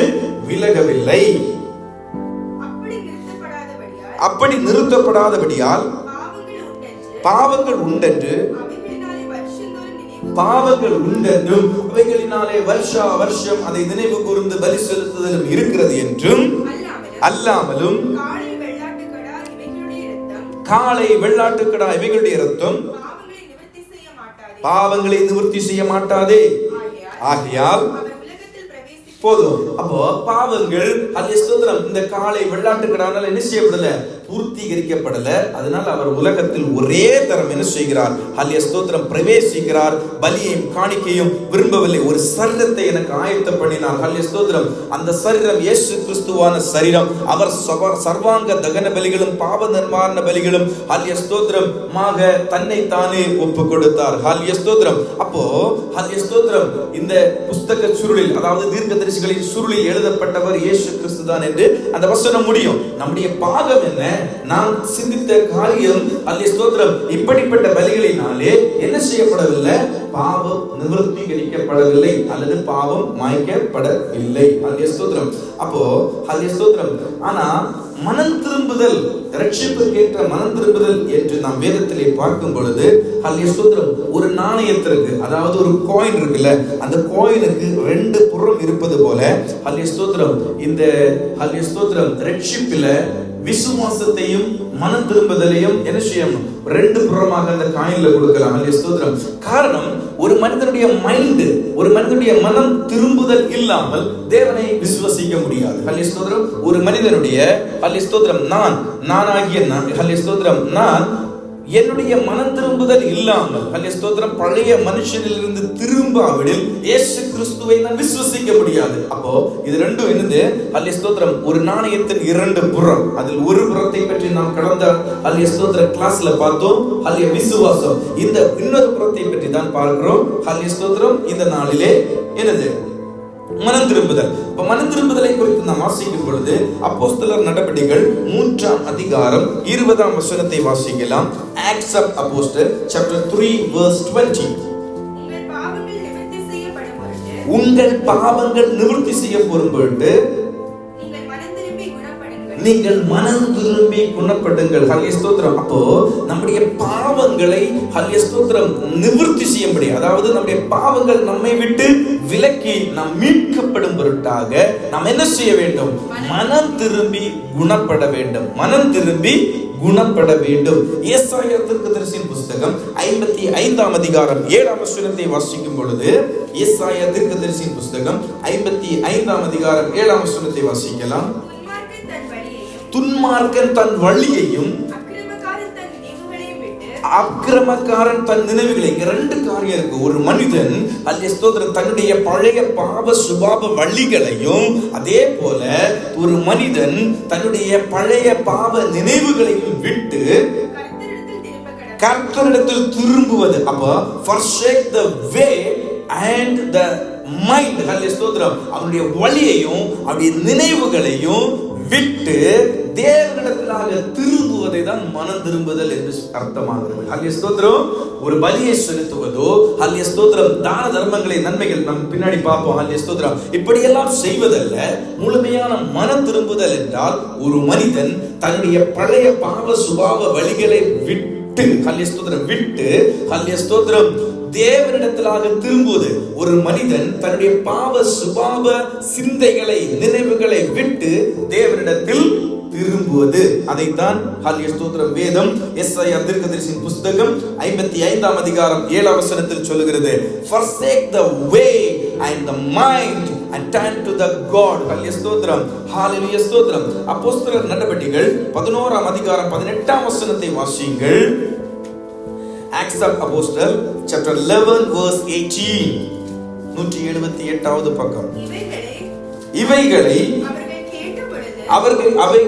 விலகவில்லை. அப்படி நிறுத்தப்படாதபடியால் பாவங்கள் உண்டென்று அவைகளினாலே வருஷா வருஷம் அதை நினைவு கூர்ந்து பலி செலுத்துதலும் இருக்கிறது என்றும் அல்லாமலும் காளை வெள்ளாட்டுக்கடா இவைகளுடைய இரத்தம் பாவங்களை நிவர்த்தி செய்ய மாட்டாதே. ஆகையால் போதும். அப்போ பாவங்கள் ஹல்லேலூயா ஸ்தோத்திரம் இந்த காளை வெள்ளாட்டுக்கடானால் என்ன செய்யப்படல? பூர்த்தீகரிக்கப்படல. அதனால அவர் உலகத்தில் ஒரே தரம் என்ன செய்கிறார்? ஹல்லேலூயா ஸ்தோத்திரம் பிரவேசிக்கிறார். பலியையும் காணிக்கையும் விரும்பவில்லை. ஒரு சரீரத்தை எனக்கு ஆயத்த பண்ணினார். ஹல்லேலூயா ஸ்தோத்திரம், அந்த சரீரம் இயேசு கிறிஸ்துவான சரீரம். அவர் சர்வாங்க தகன பலிகளும் பாவ நிர்வாரண பலிகளும் ஹல்லேலூயா ஸ்தோத்திரம் தன்னை தானே ஒப்பு கொடுத்தார். ஹல்லேலூயா ஸ்தோத்திரம். அப்போ ஹல்லேலூயா ஸ்தோத்திரம் இந்த புஸ்தக சுருளில், அதாவது தீர்க்கதரிசிகளின் சுருளில் எழுதப்பட்டவர் இயேசு கிறிஸ்து தான் என்று அந்த வசனம் முடியும். நம்முடைய பாகம் என்ன? நாம் சிந்தித்த காரியம் ஹல்லேலூயா ஸ்தோத்திரம் இப்படிப்பட்ட பலிகளினாலே என்ன செய்யப்படவில்லை? பாவம் நிவர்த்திகரிக்கப்படவில்லை அல்லது பாவம் மாய்க்கப்படவில்லை. ஹல்லேலூயா ஸ்தோத்திரம். அப்போ ஹல்லேலூயா ஸ்தோத்திரம், ஆனா மனம் திரும்புதல், ரட்சிப்புக்கேற்ற மனம் திரும்புதல் என்று நாம் வேதத்திலே பார்க்கும் பொழுது ஹல்லேலூயா ஸ்தோத்திரம் ஒரு நாணயத்திற்கு, அதாவது ஒரு காயின் இருக்குல்ல, அந்த காயினுக்கு 2 புறம் இருப்பது போல ஹல்லேலூயா ஸ்தோத்திரம் இந்த ஹல்லேலூயா ஸ்தோத்திரம் ரட்சிப்பில விசுவாசத்தையும் மனம் திரும்புதலையும் என்ன செய்யணும்? 2 புறமாக அந்த காயின்ல கொடுக்கலாம். ஹல்லேலூயா ஸ்தோத்திரம். காரணம், ஒரு மனிதனுடைய மைண்ட், ஒரு மனிதனுடைய மனம் திரும்புதல் இல்லாமல் தேவனை விசுவசிக்க முடியாது. ஹல்லேலூயா ஸ்தோத்திரம். ஒரு மனிதனுடைய ஹல்லேலூயா ஸ்தோத்திரம் நானாகிய ஹல்லேலூயா ஸ்தோத்திரம் நான் என்னுடைய மனம் திரும்புதல் இல்லாமல் ஹல்லேலூயா ஸ்தோத்திரம் பழைய மனுஷனிலிருந்து திரும்பாவிடில் இயேசு கிறிஸ்துவை நான் விசுவசிக்க முடியாது. அப்போ இது ரெண்டும் என்னது? ஹல்லேலூயா ஸ்தோத்திரம் ஒரு நாணயத்தின் 2 புறம். அதில் ஒரு புறத்தை பற்றி நாம் கடந்த ஹல்லேலூயா ஸ்தோத்திரம் கிளாஸ்ல பார்த்தோம். ஹல்லேலூயா விசுவாசம். இந்த இன்னொரு புறத்தை பற்றி தான் பார்க்கிறோம். ஹல்லேலூயா ஸ்தோத்திரம் இந்த நாளிலே என்னது? மனம் திரும்புதல். இப்ப மனம் திரும்புதலை குறித்து நாம் வாசிக்கும் பொழுது அப்போஸ்தலர் நடபடிகள் 3ஆம் அதிகாரம் 20ஆம் வசனத்தை வாசிக்கலாம். Acts of Apostles chapter 3 verse 20. உங்கள் பாவங்கள் நிவர்த்தி செய்யப்படும் பொருட்டு நீங்கள் மனம் திரும்பி குணப்படுங்கள். ஹல்லேலூயா ஸ்தோத்திரம். அப்போ நம்முடைய பாவங்களை ஹல்லேலூயா ஸ்தோத்திரம் நிவர்த்தி செய்யும்படி, அதாவது நம்முடைய பாவங்கள் நம்மை விட்டு விலக்கி நாம் மீட்கப்படும் பொருட்டாக நாம் என்ன செய்ய வேண்டும்? மனம் திரும்பி குணப்பட வேண்டும். மனம் திரும்பி குணப்பட வேண்டும். ஏசாயா தீர்க்கதரிசியின் புத்தகம் 55ஆம் அதிகாரம் 7ஆம் வசனத்தை வாசிக்கும் பொழுது, ஏசாயா தீர்க்கதரிசியின் புத்தகம் 55ஆம் அதிகாரம் 7ஆம் வசனத்தை வாசிக்கலாம். துன்மார்க்கன் தன் வழியையும் அக்கிரமக்காரன் தன் நினைவுகளை. ரெண்டு காரியம் இருக்கு. ஒரு மனிதன் ஹல்லேலூயா ஸ்தோத்திரம் தன்னுடைய பழைய பாவ சுபாவ வழிகளையும், அதே போல ஒரு மனிதன் தன்னுடைய பழைய பாவ நினைவுகளையும் விட்டு கர்த்தரிடத்தில் திரும்புவது. அப்போ forsake the way and the mind. ஹல்லேலூயா ஸ்தோத்திரம் அவனுடைய வழியையும் அவனுடைய நினைவுகளையும் விட்டு தேவனிடத்திலாக திரும்புவதை தான் மனம் திரும்புதல் என்று அர்த்தமாகிறது. ஹல்லேலூயா ஸ்தோத்திரம். ஒரு பலியை செலுத்துவதோ, ஹல்லேலூயா ஸ்தோத்திரம் தான தர்மங்களை, நன்மைகள் நம்ம பின்னாடி பார்ப்போம். ஹல்லேலூயா ஸ்தோத்திரம் இப்படியெல்லாம் செய்வதல்ல. முழுமையான மனம் திரும்புதல் என்றால் ஒரு மனிதன் தன்னுடைய பழைய பாவ சுபாவ வழிகளை விட்டு, ஹல்லேலூயா ஸ்தோத்திரம் விட்டு, ஹல்லேலூயா ஸ்தோத்திரம் தேவனிடத்திலாக திரும்புவது. ஒரு மனிதன் தன்னுடைய பாவ சுபாவ சிந்தைகளை, நினைவுகளை விட்டு தேவனிடத்தில் திரும்புவது. அதைத்தான் ஹல்லேலூயா ஸ்தோத்திரம் வேதம் ஏசாயா தீர்க்கதரிசியின் புத்தகம் 55ஆம் அதிகாரம் 7ஆம் வசனத்தில் சொல்லுகிறது. forsake the way and the mind and turn to the God. ஹல்லேலூயா ஸ்தோத்திரம். ஹல்லேலூயா ஸ்தோத்திரம். அப்போஸ்தலர் நடபடிகள் 11ஆம் அதிகாரம் 18ஆம் வசனத்தை வாசியுங்கள். Acts of Apostles chapter 11 verse 18. 178வது பக்கம். இவைகளை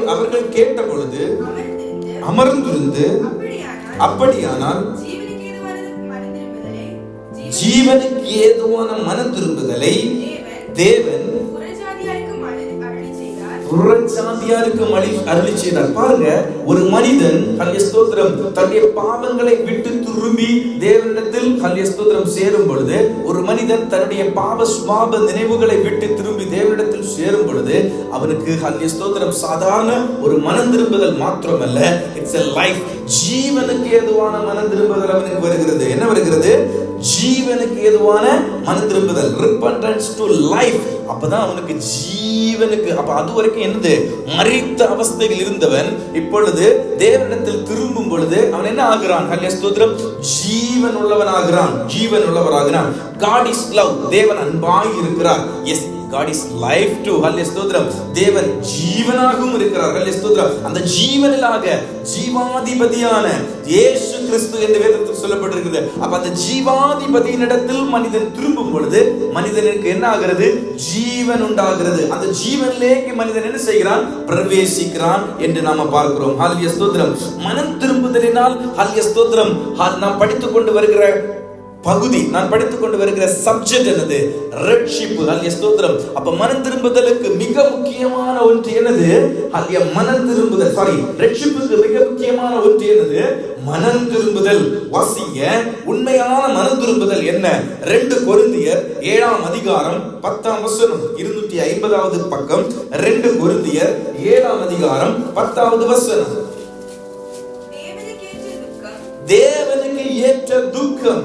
அவர்கள் கேட்ட பொழுது அமர்ந்திருந்து, அப்படியானால் ஜீவனுக்கு ஏதுவான மனம் திரும்புதலை தேவன் புறஜாதியாருக்கு அருளி செய்தார். பாருங்க, ஒரு மனிதன் ஹல்லேலூயா ஸ்தோத்திரம் தன்னுடைய பாவங்களை விட்டு திரும்பி தேவனிடத்தில் ஹல்லேலூயா ஸ்தோத்திரம் சேரும் பொழுது, ஒரு மனிதன் தன்னுடைய பாவ சுபாவ நினைவுகளை விட்டு திரும்பி தேவனிடத்தில் சேரும் பொழுது, அவனுக்கு ஹல்லேலூயா ஸ்தோத்திரம் சாதாரண ஒரு மனம் திரும்புதல் மாத்திரமல்ல, இட்ஸ் a லைஃப். ஜீவனுக்கு ஏதுவான மனம் திரும்புதல் அவனுக்கு வருகிறது. என்ன வருகிறது? ஜீவனுக்கு ஏதுவான மனம் திரும்புதல், repentance to life. அப்பதான் அவனுக்கு ஜீவனுக்கு. அப்ப அது வரைக்கும் என்னது? மரித்த அவஸ்தையில் இருந்தவன் இப்பொழுது தேவனிடத்தில் திரும்பும் பொழுது அவன் என்ன ஆகிறான்? ஹல்லேலூயா ஸ்தோத்திரம் ஜீவன் உள்ளவனாகிறான். ஜீவன் உள்ளவராகிறான். God is love. தேவன் அன்பாய் இருக்கிறார். Yes, God is life too. Hallelujah ஸ்தோத்திரம். தேவன் ஜீவனாகவும் இருக்கிறார். ஹல்லேலூயா ஸ்தோத்திரம். அந்த ஜீவனிலாக ஜீவாதிபதியான இயேசு கிறிஸ்து என்று வேதத்தில் சொல்லப்பட்டிருக்கிறது. அப்ப அந்த ஜீவாதிபதியினிடத்தில் மனிதன் திரும்பும் பொழுது மனிதனுக்கு என்ன ஆகிறது? ஜீவன் உண்டாகிறது. அந்த ஜீவனிலேக்கு மனிதன் என்ன செய்கிறான்? பிரவேசிக்கிறான் என்று நாம பார்க்கிறோம். ஹல்லேலூயா ஸ்தோத்திரம். மனம் திரும்புதலினால் ஹல்லேலூயா ஸ்தோத்திரம் நாம் படித்துக் கொண்டு வருகிற பகுதி, நான் படித்துக் கொண்டு வருகிற சப்ஜெக்ட் என்னது? ரட்சிப்பு. ஹல்லேலூயா ஸ்தோத்திரம். அப்ப மனம் திரும்புதலுக்கு மிக முக்கியமான ஒன்று என்னது? ஹல்லேலூயா மனம் திரும்புதல். ரட்சிப்புக்கு மிக முக்கியமான ஒன்று என்னது? மனம் திரும்புதல். வாசிங்க, உண்மையான மனம் திரும்புதல் என்ன? 2 கொரிந்தியர் 7ஆம் அதிகாரம் 10ஆம் வசனம், 250வது பக்கம். 2 கொரிந்தியர் 7ஆம் அதிகாரம் 10வது வசனம். தேவனுக்கு ஏற்ற துக்கம்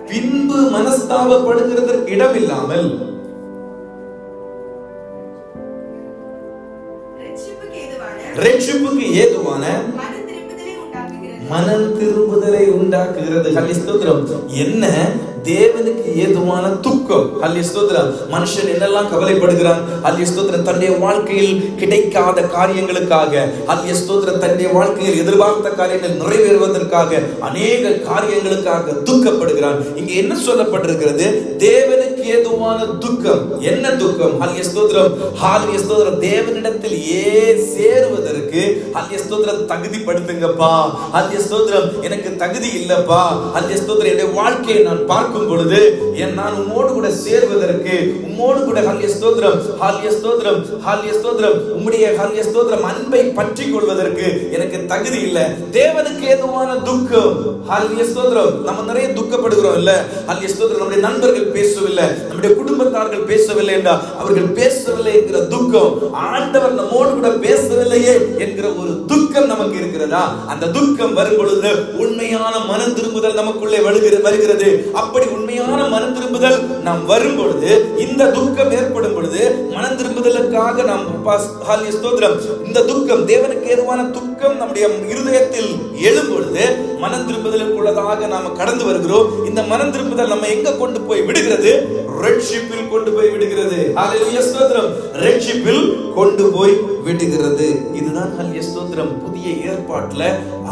பின்பு மனஸ்தாபப்படுகிறதற்கு இடமில்லாமல் ரட்சிப்புக்கு ஏதுவான மனம் திரும்புதலை உண்டாக்குகிறது. ஹல்லேலூயா ஸ்தோத்திரம். என்ன? தேவனுக்கு ஏதுவான துக்கம். ஹல்லேலூயா ஸ்தோத்திரம். மனுஷன் என்னெல்லாம் கவலைப்படுகிறான்? ஹல்லேலூயா ஸ்தோத்திரம் தன்னுடைய வாழ்க்கையில் கிடைக்காத காரியங்களுக்காக, ஹல்லேலூயா ஸ்தோத்திரம் தன்னுடைய வாழ்க்கையில் எதிர்பார்த்த காரியங்கள் நிறைவேறுவதற்காக, அநேக காரியங்களுக்காக துக்கப்படுகிறான். இங்க என்ன சொல்லப்பட்டிருக்கிறது? தேவனுக்கு ஏதுவான துக்கம். என்ன துக்கம்? ஹல்லேலூயா ஸ்தோத்திரம். ஹல்லேலூயா ஸ்தோத்திரம். தேவனிடத்தில் சேருவதற்கு ஹல்லேலூயா ஸ்தோத்திரம் தகுதிப்படுத்துங்கப்பா. ஹல்லேலூயா ஸ்தோத்திரம். எனக்கு தகுதி இல்லப்பா. ஹல்லேலூயா ஸ்தோத்திரம். என்னுடைய வாழ்க்கையை நான் பார்க்கும் பார்க்கும் பொழுது நான் உம்மோடு கூட சேர்வதற்கு, உம்மோடு கூட ஹல்லேலூயா ஸ்தோத்திரம், ஹல்லேலூயா ஸ்தோத்திரம், ஹல்லேலூயா ஸ்தோத்திரம், உம்முடைய ஹல்லேலூயா ஸ்தோத்திரம் அன்பை பற்றி கொள்வதற்கு எனக்கு தகுதி இல்லை. தேவனுக்கு ஏதுவான துக்கம். ஹல்லேலூயா ஸ்தோத்திரம். நம்ம நிறைய துக்கப்படுகிறோம் இல்ல? ஹல்லேலூயா ஸ்தோத்திரம். நம்முடைய நண்பர்கள் பேசவில்லை, நம்முடைய குடும்பத்தார்கள் பேசவில்லை என்றா அவர்கள் பேசவில்லை என்கிற துக்கம், ஆண்டவர் நம்மோடு கூட பேசவில்லையே என்கிற ஒரு துக்கம் நமக்கு இருக்கிறதா? அந்த துக்கம் வரும் பொழுது உண்மையான மனம் திரும்புதல் நமக்குள்ளே வருகிறது. அப்படி உண்மையான மனம் திரும்புதல் நாம் வரும் பொழுது, இந்த துக்கம் ஏற்படும் பொழுது, மனம் திரும்புதலுக்காக நாம் ஹல்லேலூயா ஸ்தோத்திரம், இந்த துக்கம் தேவனுக்கு ஏதுவான துக்கம் நம்முடைய இருதயத்தில் எழும் பொழுது மனம் திரும்புதலுக்குள்ளதாக நாம் கடந்து வருகிறோம். இந்த மனம் திரும்புதல் நம்ம எங்க கொண்டு போய் விடுகிறது? ரட்சிப்பில் கொண்டு போய் விடுகிறது. ஹல்லேலூயா ஸ்தோத்திரம். ரட்சிப்பில் கொண்டு போய் விடுகிறது. இதுதான் ஹல்லேலூயா ஸ்தோத்திரம். புதிய ஏற்பாட்டுல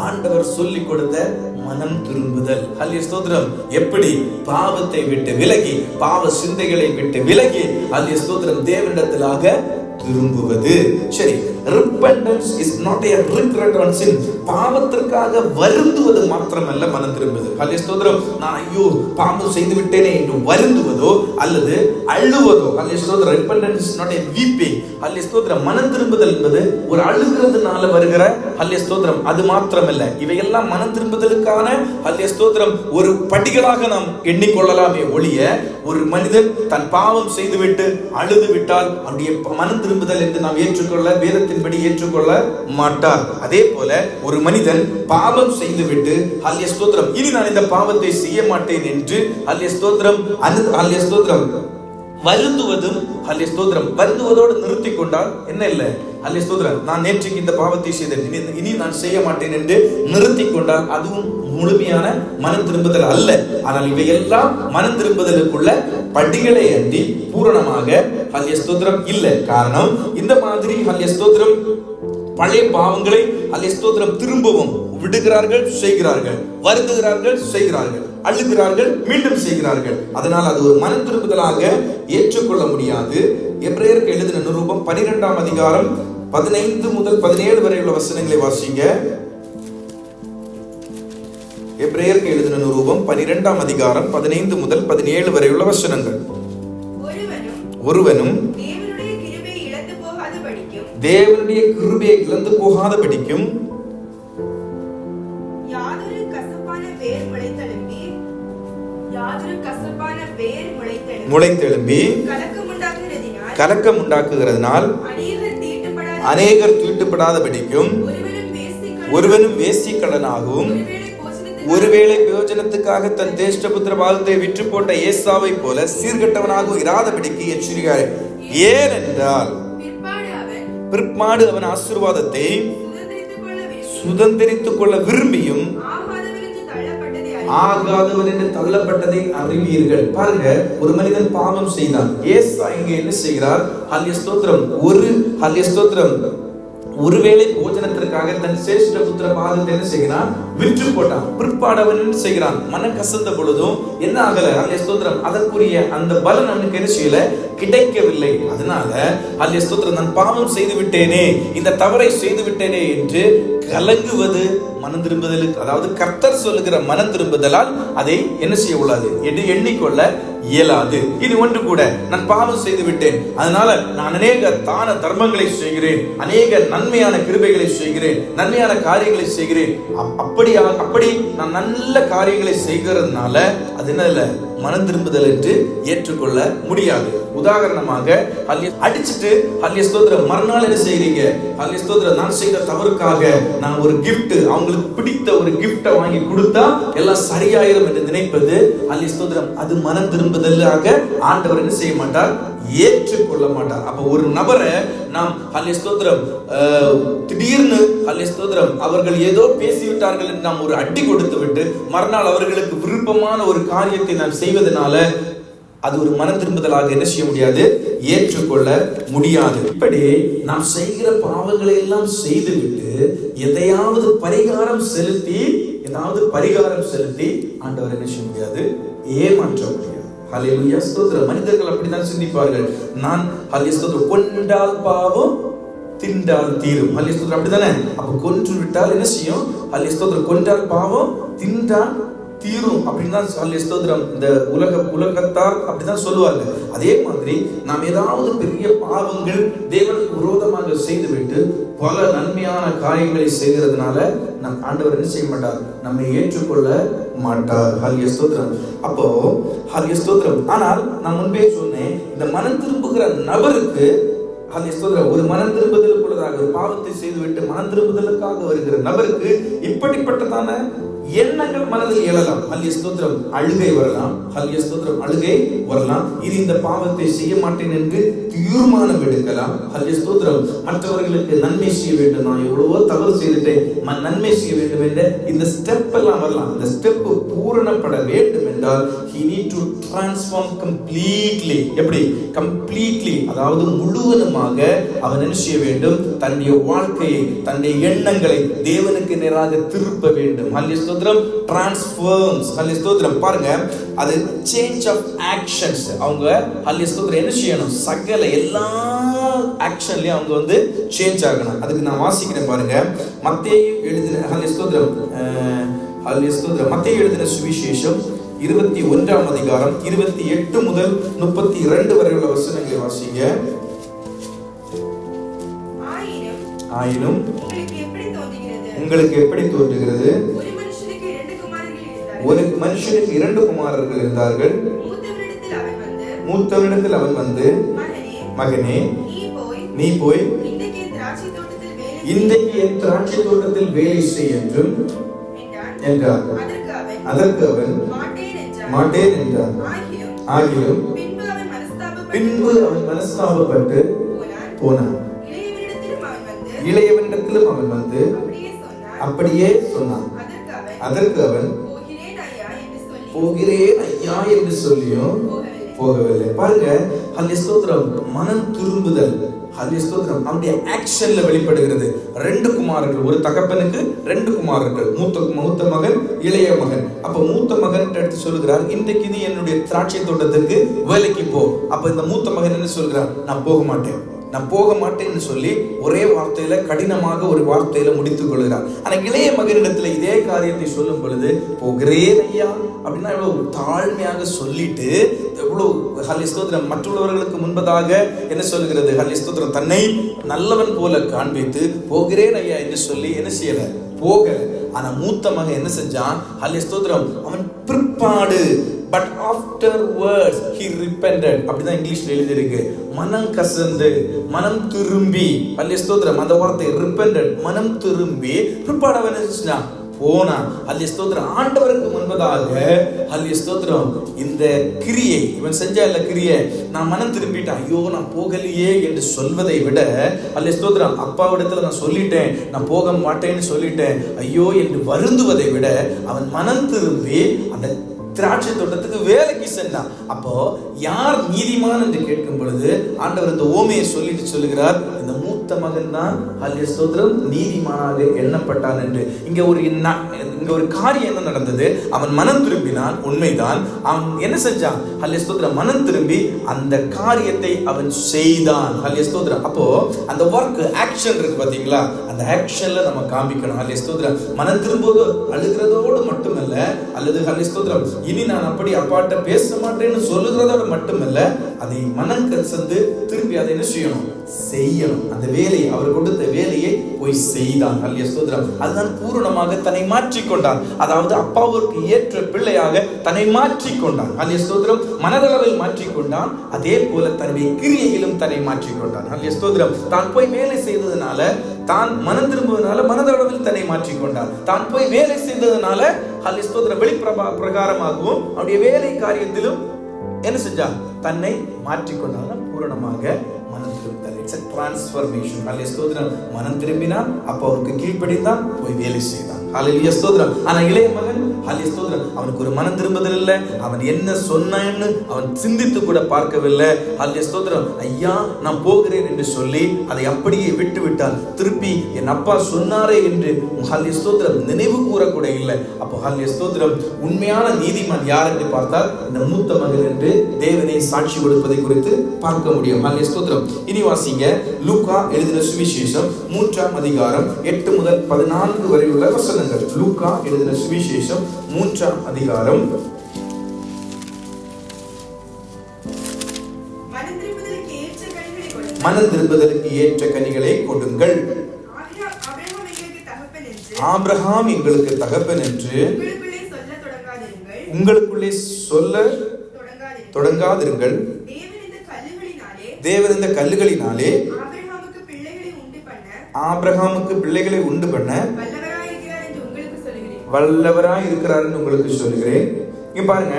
ஆண்டவர் சொல்லிக் கொடுத்த மனம் திரும்புதல். ஹல்லேலூயா ஸ்தோத்திரம். எப்படி பாவத்தை விட்டு விலகி, பாவ சிந்தைகளை விட்டு விலகி ஹல்லேலூயா ஸ்தோத்திரம் தேவனிடத்திலாக திரும்புவது. சரி, repentance is not a regret on sin. பாவத்திற்காக வருந்துவது மாத்திரமல்ல மனம் திரும்புவது. ஹல்லேலூயா ஸ்தோத்திரம். நான் ஐயோ பாவம் செய்து விட்டேனே என்று வருந்துவதோ அல்லது அழுவதோ. ஹல்லேலூயா ஸ்தோத்திரம். repentance is not a weeping. ஹல்லேலூயா ஸ்தோத்திரம். மனம் திரும்புதல் என்பது ஒரு அழுகிறதுனால வருகிற ஹல்லேலூயா ஸ்தோத்திரம் அது மாத்திரமல்ல. இவையெல்லாம் மனம் திரும்புதலுக்கான ஹல்லேலூயா ஸ்தோத்திரம் ஒரு படிகளாக நாம் எண்ணிக்கொள்ளலாமே ஒழிய, ஒரு மனிதன் தன் பாவம் செய்துவிட்டு அழுது விட்டால் அவருடைய மனம் திரும்புதல் என்று நாம் ஏற்றுக்கொள்ள, வேதத்தின்படி ஏற்றுக்கொள்ள மாட்டார். அதே போல ஒரு மனிதன் பாவம் செய்துவிட்டு ஹல்லேலூயா ஸ்தோத்திரம் இனி நான் இந்த பாவத்தை செய்ய மாட்டேன் என்று ஹல்லேலூயா ஸ்தோத்திரம் ஹல்லேலூயா ஸ்தோத்திரம் வருந்துவதும் ஹல்லேலூயா ஸ்தோத்திரம் வருந்துவதோடு நிறுத்தி கொண்டால் என்ன இல்லை? ஹல்லேலூயா ஸ்தோத்திரம் நான் நேற்றுக்கு இந்த பாவத்தை செய்தேன், இனி நான் செய்ய மாட்டேன் என்று நிறுத்தி கொண்டால் அதுவும் முழுமையான மனம் திரும்புதல் அல்ல. ஆனால் இவையெல்லாம் மனம் திரும்புதலுக்குள்ள படிகளை அன்றி பூரணமாக ஹல்லேலூயா ஸ்தோத்திரம் இல்லை. காரணம், இந்த மாதிரி ஹல்லேலூயா ஸ்தோத்திரம் பழைய பாவங்களை ஹல்லேலூயா ஸ்தோத்திரம் திரும்பவும் விடுகிறார்கள், செய்கிறார்கள், வருந்துகிறார்கள், செய்கிறார்கள், அழுகிறார்கள், மீண்டும் செய்கிறார்கள். அதனால் அது ஒரு மனம் திரும்புதலாக ஏற்றுக்கொள்ள முடியாது. எபிரேயருக்கு எழுதின நிருபம் 12ஆம் அதிகாரம் 15 முதல் 17 வரை உள்ள வசனங்களை வாசிங்க. எபிரேயருக்கு எழுதின நிருபம் 12ஆம் அதிகாரம் 15 முதல் 17 வரை உள்ள வசனங்கள். ஒருவனும் தேவனுடைய கிருபையை இழந்து போகாதபடிக்கும் முளைத்தெழும்பி கலக்கம் உண்டாக்குகிறதுனால் அநேகர் தீட்டுப்படாதபடிக்கும் ஒருவனும் வேசிக்கடனாகவும் ஒருவேளை பிரயோஜனத்துக்காக தன் தேஷ்டபுத்திர பாகத்தை விற்று போட்ட ஏசாவை போல சீர்கட்டவனாக இராதபடிக்கு எச்சரிக்கிறார். ஏனென்றால் பிற்பாடு அவன் ஆசீர்வாதத்தை சுதந்திரித்துக் கொள்ள விரும்பியும் ஆகாதவன் என்று தள்ளப்பட்டதை அறிவீர்கள். பாருங்க, ஒரு மனிதன் பாவம் செய்தான். ஏசா இங்க என்ன செய்கிறார்? ஹல்லேலூயா ஸ்தோத்திரம் ஹல்லேலூயா ஸ்தோத்திரம் ஒருவேளை போஜனத்திற்காக தன் சேஷ்ட புத்திர பாகத்தை என்ன செய்கிறான்? விற்று போட்டான். பிற்பாடவன் என்ன செய்கிறான்? மனம் கசந்த பொழுதும் என்ன ஆகல? ஹல்லேலூயா ஸ்தோத்திரம் அதற்குரிய அந்த பலன் அவனுக்கு என்ன செய்யல? கிடைக்கவில்லை. அதனால ஹல்லேலூயா ஸ்தோத்திரம் நான் பாவம் செய்து விட்டேனே, இந்த தவறை செய்து விட்டேனே என்று கலங்குவது மனம் திரும்புதலுக்கு, அதாவது கர்த்தர் சொல்லுகிற மனம் திரும்புதலால் அதை என்ன செய்ய உள்ளாது? எண்ணிக்கொள்ள இயலாது. இது ஒன்று கூட, நான் பாவம் செய்து விட்டேன், அதனால நான் அநேக தான தர்மங்களை செய்கிறேன், அநேக நன்மையான கிருபைகளை செய்கிறேன், நன்மையான காரியங்களை செய்கிறேன், அப்படி நான் நல்ல காரியங்களை செய்கிறதுனால அது என்ன இல்ல? மனம் திரும்புதல் என்று ஏற்றுக்கொள்ள முடியாது. உதாரணமாக அடிச்சுட்டு ஹல்லேலூயா ஸ்தோத்திரம் மறுநாள் என்ன செய்றீங்க? ஹல்லேலூயா ஸ்தோத்திரம் நான் செய்த தவறுக்காக நான் ஒரு கிஃப்ட், அவங்களுக்கு பிடித்த ஒரு கிஃப்டை வாங்கி கொடுத்தா எல்லாம் சரியாயிரும் என்று நினைப்பது ஹல்லேலூயா ஸ்தோத்திரம் அது மனம் திரும்புதலாக ஆண்டவர் என்ன செய்ய மாட்டார்? ஏற்றுக்கொள்ள மாட்டார். அப்ப ஒரு நபரை நாம் ஹல்லேலூயா ஸ்தோத்திரம் திடீர்னு ஹல்லேலூயா ஸ்தோத்திரம் அவர்கள் ஏதோ பேசிவிட்டார்கள் என்று நாம் ஒரு அடி கொடுத்து விட்டு மறுநாள் அவர்களுக்கு விருப்பமான ஒரு காரியத்தை நாம் செய்வதனால அது ஒரு மனம் திரும்புதலாக என்ன செய்ய முடியாது? ஏற்றுக்கொள்ள முடியாது. இப்படி நாம் செய்கிற பாவங்களை எல்லாம் செய்துவிட்டு எதையாவது பரிகாரம் செலுத்தி ஆண்டவர் என்ன செய்ய முடியாது? ஏமாற்ற முடியாது. ஹல்லேலூயா ஸ்தோத்திரம். மனிதர்கள் அப்படிதான் சிந்திப்பார்கள். நான் ஹல்லேலூயா ஸ்தோத்திரம் கொண்டால் பாவம் தின்றால் தீரும். ஹல்லேலூயா ஸ்தோத்திரம் அப்படிதானே? அப்ப கொன்று விட்டால் என்ன செய்யும்? ஹல்லேலூயா ஸ்தோத்திரம் கொன்றால் பாவம் தின்றால் தீரும் அப்படின்னு தான் ஸ்தோத்திரம் இந்த உலகத்தார் அப்படிதான் சொல்லுவாங்க. அதே மாதிரி நாம் ஏதாவது பெரிய பாவங்கள் தேவனுக்கு விரோதமாக செய்துவிட்டு பல நன்மையான காரியங்களை செய்கிறதுனால நம் ஆண்டவர் என்ன செய்ய மாட்டார், நம்மை ஏற்றுக்கொள்ள மாட்டார். ஹல்லேலூயா ஸ்தோத்திரம். அப்போ ஹல்லேலூயா ஸ்தோத்திரம். ஆனால் நான் முன்பே சொன்னேன், இந்த மனம் திரும்புகிற நபருக்கு ஹல்லேலூயா ஸ்தோத்திரம், ஒரு மனம் திரும்புதலுக்குள்ளதாக பாவத்தை செய்துவிட்டு மனம் திரும்புதலுக்காக வருகிற நபருக்கு இப்படிப்பட்டதான எண்ணங்கள் மனதில் எழலாம். ஹல்லேலூயா ஸ்தோத்திரம். அழுகை வரலாம். ஹல்லேலூயா ஸ்தோத்திரம். அழுகை வரலாம். இது இந்த பாவத்தை செய்ய மாட்டேன் என்று தீர்மானம் எடுக்கலாம். ஹல்லேலூயா ஸ்தோத்திரம். மற்றவர்களுக்கு நன்மை செய்ய வேண்டும், நான் எவ்வளவோ தவறு செய்துட்டேன், நன்மை செய்ய வேண்டும் என்ற இந்த ஸ்டெப் எல்லாம் வரலாம். இந்த ஸ்டெப் பூரணப்பட வேண்டும் என்றால் he need to transform completely. எப்படி? completely, அதாவது முழுவதுமாக அவன் என்ன செய்ய வேண்டும், தன்னுடைய வாழ்க்கையை, தன்னுடைய எண்ணங்களை தேவனுக்கு நேராக திருப்ப வேண்டும். ஹல்லேலூயா ஸ்தோத்திரம். transforms. ஹல்லேலூயா ஸ்தோத்திரம். பாருங்க, அது சேஞ்ச் ஆஃப் ஆக்ஷன்ஸ். அவங்க ஹல்லேலூயா ஸ்தோத்திரம் என்ன செய்யணும், சகல எல்லா ஆக்ஷன்லயும் அவங்க வந்து சேஞ்ச் ஆகணும். அதுக்கு நான் வாசிக்கிறேன் பாருங்க. மத்தேயு எழுதின ஹல்லேலூயா ஸ்தோத்திரம், ஹல்லேலூயா ஸ்தோத்திரம், மத்தேயு எழுதின சுவிசேஷம் 21ஆம் அதிகாரம் 28 முதல் 32 வரை உள்ள வசனங்களை வாசிங்க. ஆயினும் உங்களுக்கு எப்படி தோன்றுகிறது, ஒரு மனுஷனுக்கு 2 குமாரர்கள் இருந்தார்கள். மூத்தவனிடத்தில் அவன் வந்து, மகனே, நீ போய் இன்றைக்கு என் திராட்சை தோட்டத்தில் வேலை செய் என்றும் என்றார். அதற்கு அவன் மாட்டேன் என்றார். ஆகிலும் பின்பு அவன் மனஸ்தாபப்பட்டு போனான். இளையவனிடத்திலும் அவன் வந்து அப்படியே சொன்னான். அதற்கு அவன் போகிறேன் ஐயா என்று சொல்லியும் போகவில்லை. பாருங்க, ஹல்லேலூயா ஸ்தோத்திரம். மனம் திரும்புதல் ஹல்லேலூயா ஸ்தோத்திரம் அவருடைய ஆக்ஷன்ல வெளிப்படுகிறது. 2 குமாரர்கள், ஒரு தகப்பனுக்கு 2 குமாரர்கள், மூத்த மகன், இளைய மகன். அப்ப மூத்த மகன் எடுத்து சொல்லுகிறார், இன்றைக்கு நீ என்னுடைய திராட்சை தோட்டத்துக்கு வேலைக்கு போ. அப்ப இந்த மூத்த மகன் என்ன சொல்கிறார், நான் போக மாட்டேன்னு சொல்லி ஒரே வார்த்தையில, கடினமாக ஒரு வார்த்தையில முடித்துக் கொள்கிறார். ஆனா இளைய மகனிடத்துல இதே காரியத்தை சொல்லும் பொழுது, போகிறேன் ஐயா அப்படின்னா எவ்வளவு தாழ்மையாக சொல்லிட்டு, எவ்வளவு ஹல்லேலூயா ஸ்தோத்திரம் மற்றவர்களுக்கு முன்பதாக என்ன சொல்கிறது, ஹல்லேலூயா ஸ்தோத்திரம் தன்னை நல்லவன் போல காண்பித்து போகிறேன் ஐயா என்று சொல்லி என்ன செய்யல, போகல. ஆனா மூத்த மகன் என்ன செஞ்சான், ஹல்லேலூயா ஸ்தோத்திரம், அவன் பிற்பாடு but afterwards he repented. அப்படிதான் இங்கிலீஷ்ல எழுதி இருக்கு. மனம் கசந்து, மனம் திரும்பி, ஹல்லேலூயா ஸ்தோத்திரம், அந்த வார்த்தை repented, மனம் திரும்பி பிற்பாடு அவன் என்ன செஞ்சான், போனா. ஹல்லேலூயா ஸ்தோத்திரம். ஆண்டவருக்கு முன்பதாக ஹல்லேலூயா ஸ்தோத்திரம் இந்த கிரியை இவன் செஞ்ச கிரியை, நான் மனம் திரும்பிட்டேன், ஐயோ நான் போகலையே என்று சொல்வதை விட, ஹல்லேலூயா ஸ்தோத்திரம், அப்பாவிடத்துல நான் சொல்லிட்டேன், நான் போக மாட்டேன்னு சொல்லிட்டேன், ஐயோ என்று வருந்துவதை விட அவன் மனம் திரும்பி அந்த திராட்சை தோட்டத்துக்கு வேலைக்கு சென்றான். அப்போ யார் நீதிமான் என்று கேட்கும் பொழுது ஆண்டவர் இந்த ஓமையை சொல்லிட்டு சொல்லுகிறார், இந்த மூத்த மகன் தான் ஹல்லேலூயா ஸ்தோத்திரம் நீதிமானாக எண்ணப்பட்டான் என்று. இங்க ஒரு காரியம் என்ன நடந்தது, அவன் மனம் திரும்பினான், உண்மைதான். அவன் என்ன செஞ்சான், ஹல்லேலூயா ஸ்தோத்திரம், மனம் திரும்பி அந்த காரியத்தை அவன் செய்தான். ஹல்லேலூயா ஸ்தோத்திரம். அப்போ அந்த வர்க் ஆக்ஷன் இருக்கு பாத்தீங்களா, அந்த ஆக்ஷன்ல நம்ம காமிக்கணும். ஹல்லேலூயா ஸ்தோத்திரம். மனம் திரும்புவது அழுகிறதோடு மட்டுமல்ல, அல்லது ஹல்லேலூயா ஸ்தோத்திரம் இனி நான் அப்படி அப்பாட்ட பேச மாட்டேன்னு சொல்லுகிறதோட மட்டுமல்ல, அதை மனம் கசந்து திரும்பி அதை என்ன செய்யணும், செய்யணும். அந்த வேலையை, அவர் கொடுத்த வேலையை போய் செய்தான். ஹல்லேலூயா ஸ்தோத்திரம். அதுதான் பூரணமாக தன்னை மாற்றிக்கொண்டான். அதாவது அப்பாவுக்கு ஏற்ற பிள்ளையாக தன்னை மாற்றிக்கொண்டான். ஹல்லேலூயா ஸ்தோத்திரம். மனதளவில் மாற்றிக்கொண்டான், அதே போல தன்னுடைய கிரியையிலும் தன்னை மாற்றிக்கொண்டான். ஹல்லேலூயா ஸ்தோத்திரம். தான் போய் வேலை செய்ததுனால, தான் மனம் திரும்புவதனால மனதளவில் தன்னை மாற்றிக்கொண்டான். தான் போய் வேலை செய்ததுனால ஹல்லேலூயா ஸ்தோத்திரம் வெளிப்பிரகாரமாகவும் அவருடைய வேலை காரியத்திலும் என்ன செஞ்சான், தன்னை மாற்றிக்கொண்டான். பூரணமாக மனம் திரும்புதல், இட்ஸ் a transformation. ஹல்லேலூயா ஸ்தோத்திரம். மனம் திரும்பினான், அப்போ அவருக்கு கீழ்ப்படிந்தான், போய் வேலை செய்தான். ஹல்லேலூயா ஸ்தோத்திரம். ஆனா இளைய மகன் ஹல்லேலூயா ஸ்தோத்திரம், அவனுக்கு ஒரு மனம் திரும்புதல் இல்லை. அவன் என்ன சொன்னான்னு அவன் சிந்தித்து கூட பார்க்கவில்லை. ஹல்லேலூயா ஸ்தோத்திரம். ஐயா நான் போகிறேன் என்று சொல்லி அதை அப்படியே விட்டு விட்டான். திருப்பி என் அப்பா சொன்னாரே என்று ஹல்லேலூயா ஸ்தோத்திரம் நினைவு கூற கூட இல்லை. அப்போ ஹல்லேலூயா ஸ்தோத்திரம் உண்மையான நீதிமான் யார் என்று பார்த்தால் இந்த மூத்த மகன் என்று தேவனை சாட்சி கொடுப்பதை குறித்து பார்க்க முடியும். ஹல்லேலூயா ஸ்தோத்திரம். இனி வாசிங்க லூக்கா எழுதின சுவிசேஷம் 3ஆம் அதிகாரம் 8 முதல் 14 வரை உள்ள வசனம். வசனங்கள். லூக்கா எழுதின சுவிசேஷம் 3ஆம் அதிகாரம். மனம் திரும்புதலுக்கு ஏற்ற கனிகளை கொடுங்கள். ஆபிரகாம் எங்களுக்கு தகப்பன் என்று உங்களுக்குள்ளே சொல்ல தொடங்காதிருங்கள். தேவன் இந்த கல்லுகளினாலே ஆபிரகாமுக்கு பிள்ளைகளை உண்டு பண்ண வல்லவராய் இருக்கிறார் என்று உங்களுக்கு சொல்லுகிறேன். இங்க பாருங்க,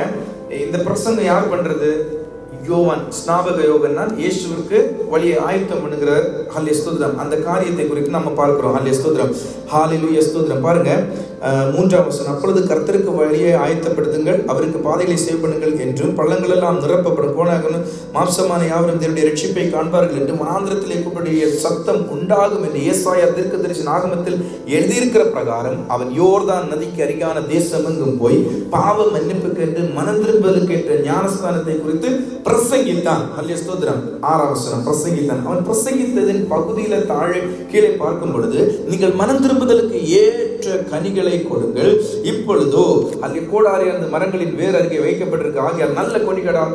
இந்த பிரசங்கம் யார் பண்றது? யோவான், ஸ்நாபக யோகன்னான் இயேசுவிற்கு வழியை ஆயத்தம் பண்ணுகிறார். ஹல்லேலூயா ஸ்தோத்திரம். அந்த காரியத்தை குறித்து நம்ம பார்க்கிறோம். ஹல்லேலூயா ஸ்தோத்திரம், ஹல்லேலூயா ஸ்தோத்திரம். பாருங்க 3ஆம் வசனம். அப்பொழுது கர்த்தருக்கு வழியை ஆயத்தப்படுத்துங்கள், அவருக்கு பாதைகளை சேவ் பண்ணுங்கள் என்றும், பள்ளங்கள் எல்லாம் நிரப்பப்படும், கோணாகணும் மாம்சமான யாவரும் தேவனுடைய ரட்சிப்பை காண்பார்கள் என்றும், வனாந்திரத்திலே கூப்பிடுகிற சத்தம் உண்டாகும் என்று ஏசாயா தீர்க்கதரிசன ஆகமத்தில் எழுதியிருக்கிற பிரகாரம் அவன் யோர்தான் நதிக்கு அருகான தேசம் எங்கும் போய் பாவ மன்னிப்புக்கு என்று மனம் திரும்பலுக்கு ஏற்ற ஞானஸ்தானத்தை குறித்து பிரசங்கித்தான். ஹல்லேலூயா ஸ்தோத்திரம். 6ஆம் வசனம். பிரசங்கித்தான். அவன் பிரசங்கித்ததின் பகுதியில தாழே கீழே பார்க்கும் பொழுது, நீங்கள் மனம் திரும்புதலுக்கு ஏற்ற கனிகளை கொடுங்கள். இப்பொழுதோ அங்கே கோடாரி அந்த மரங்களின் வேர் அருகே வைக்கப்பட்டிருக்கு. ஆகியால் நல்ல